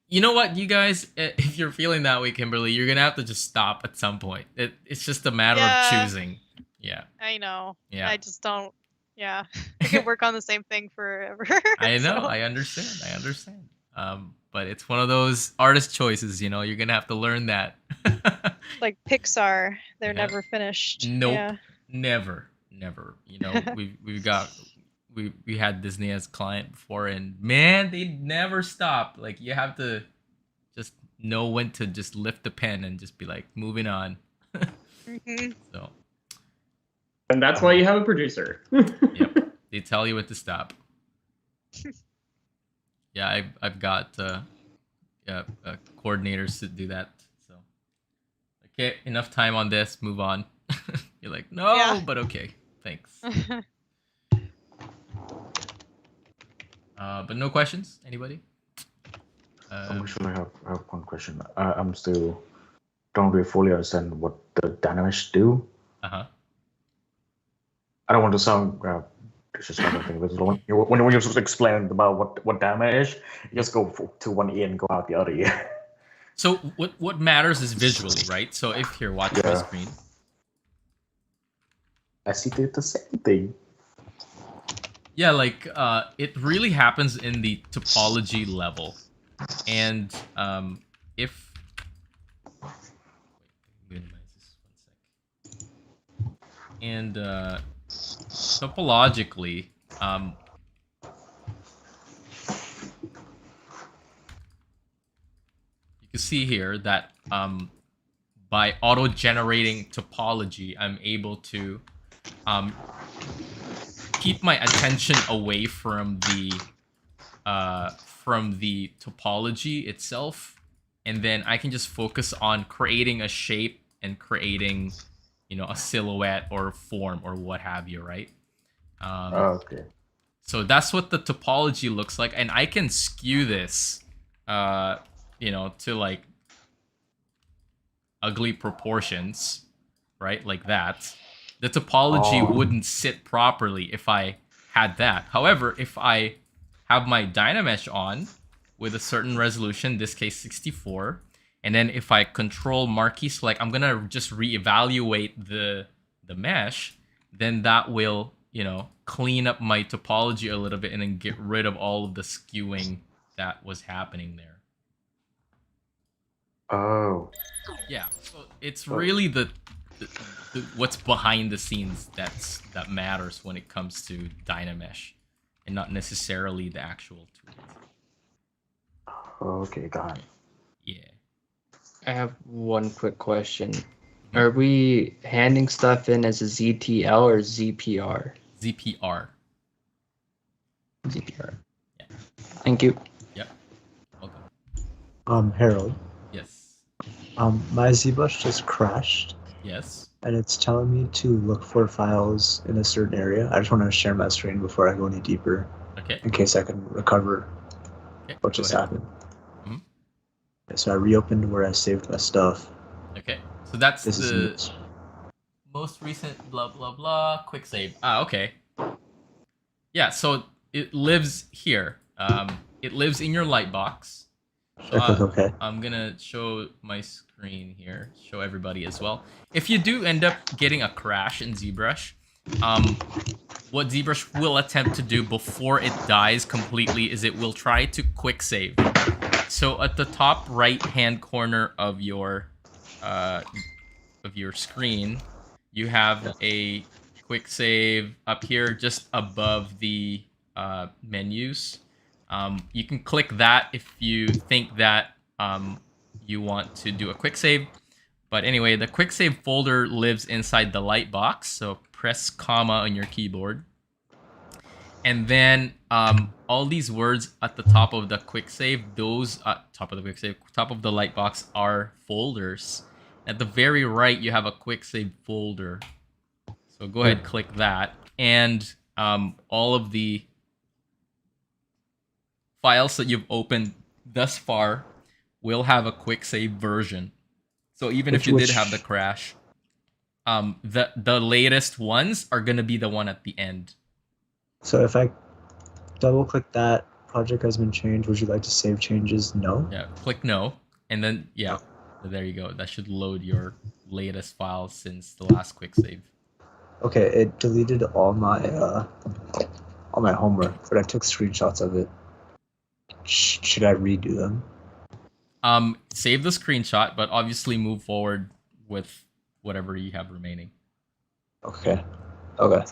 You know what, you guys, if you're feeling that way, Kimberly, you're going to have to just stop at some point. It's just a matter of choosing. Yeah. I know. Yeah. I just don't. Yeah, I could work on the same thing forever. I know. so. I understand. I understand. But it's one of those artist choices. You know, you're gonna have to learn that. Like Pixar, they're Yeah. never finished. Nope. Yeah. Never. You know, we had Disney as client before, and man, they never stop. Like you have to just know when to just lift the pen and just be like moving on. So. And that's why you have a producer. Yep. They tell you when to stop. Yeah, I've got coordinators to do that. So okay, enough time on this. Move on. You're like, no, but okay, thanks. But no questions. Anybody? Actually, I have one question. I'm still don't really fully understand what the dynamics do. I don't want to sound disrespectful, but when you just explain about what damage is, you just go to one ear and go out the other ear. So what matters is visually, right? So if here, watch my screen. I see the same thing. Yeah, like it really happens in the topology level, and if minimize this 1 sec. And topologically, you can see here that by auto-generating topology, I'm able to keep my attention away from the topology itself, and then I can just focus on creating a shape and creating, you know, a silhouette or form or what have you, right? Okay. So that's what the topology looks like, and I can skew this, you know, to like ugly proportions, right? Like that. The topology wouldn't sit properly if I had that. However, if I have my Dynamesh on with a certain resolution, this case 64, and then if I control marquee select, I'm gonna just reevaluate the mesh, then that will, you know, clean up my topology a little bit and then get rid of all of the skewing that was happening there. Oh. Yeah, so it's really the what's behind the scenes that matters when it comes to Dynamesh, and not necessarily the actual tool. Okay, got it. Yeah. I have one quick question. Are we handing stuff in as a ZTL or ZPR? ZPR. ZPR. Yeah. Thank you. Yep. Welcome. Harold. Yes. My ZBrush just crashed. Yes. And it's telling me to look for files in a certain area. I just want to share my screen before I go any deeper. Okay. In case I can recover what just happened. So I reopened where I saved my stuff. Okay. So that's the most recent blah blah blah quick save. Okay. Yeah, so it lives here. It lives in your lightbox. So okay. I'm gonna show my screen here, show everybody as well. If you do end up getting a crash in ZBrush, what ZBrush will attempt to do before it dies completely is it will try to quick save. So at the top right-hand corner of your screen, you have a quick save up here just above the menus. You can click that if you think that you want to do a quick save. But anyway, the quick save folder lives inside the lightbox. So press comma on your keyboard. And then all these words at the top of the quick save, those top of the lightbox are folders. At the very right, you have a quick save folder. So go ahead, click that. And all of the files that you've opened thus far will have a quick save version. So even if you did have the crash, the latest ones are going to be the one at the end. So if I double click that, project has been changed, would you like to save changes? No? Yeah, click no. And then, yeah, there you go. That should load your latest files since the last quick save. Okay, it deleted all my homework, but I took screenshots of it. Should I redo them? Save the screenshot, but obviously move forward with whatever you have remaining. Okay. Okay.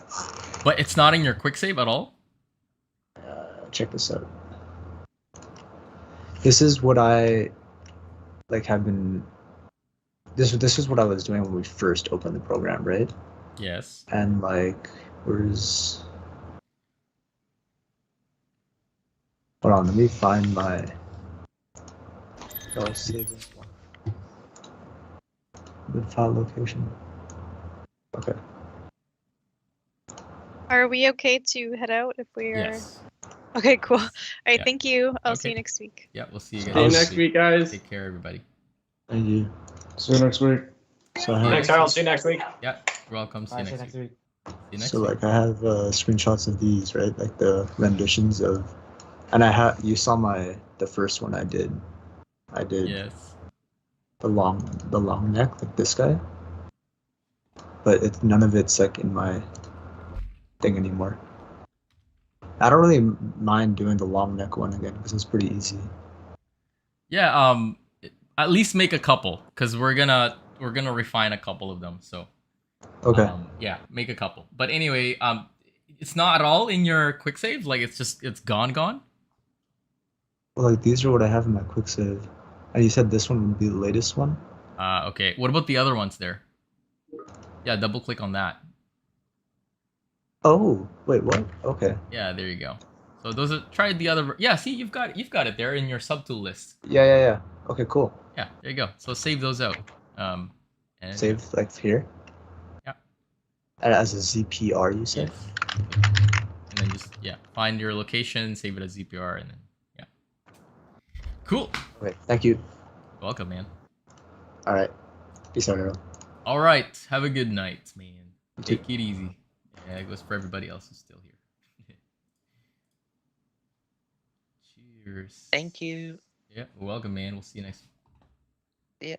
But it's not in your quick save at all? Check this out. This is what I have been. This is what I was doing when we first opened the program, right? Yes. And where's? Hold on, let me find my. Oh, save this one. The file location. Okay. Are we okay to head out if we are? Yes. Okay, cool. All right, Yeah. thank you. I'll see Okay. you next week. Yeah, we'll see you See guys you next week, guys. Take care, everybody. Thank you. See you next week. So I Thanks, Harold. See you next week. Yeah, you're welcome. See you next week. See you next So week. I have screenshots of these, right? Like the renditions of, and you saw the first one I did. I did Yes. the long neck, like this guy. But none of it's in my thing anymore. I don't really mind doing the long neck one again because it's pretty easy. Yeah, at least make a couple, because we're gonna refine a couple of them. So Okay. Yeah, make a couple. But anyway, it's not at all in your quick save. It's gone. Well, these are what I have in my quick save. And you said this one would be the latest one? Okay. What about the other ones there? Yeah, double click on that. Oh, wait, what? Okay. Yeah, there you go. So those are try the other. Yeah, see, you've got it there in your subtool list. Yeah. Okay, cool. Yeah, there you go. So save those out. And Save here? Yeah. As a ZPR, you said? Yes. And then just find your location, save it as ZPR, and then Cool. Okay, thank you. Welcome, man. All right. Peace out, Harold. All right. Have a good night, man. Take it easy. Yeah, it goes for everybody else who's still here. Cheers. Thank you. Yeah, welcome, man. We'll see you next week. Yeah.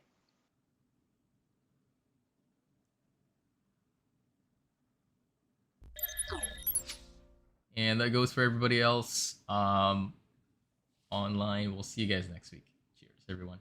And that goes for everybody else online. We'll see you guys next week. Cheers, everyone.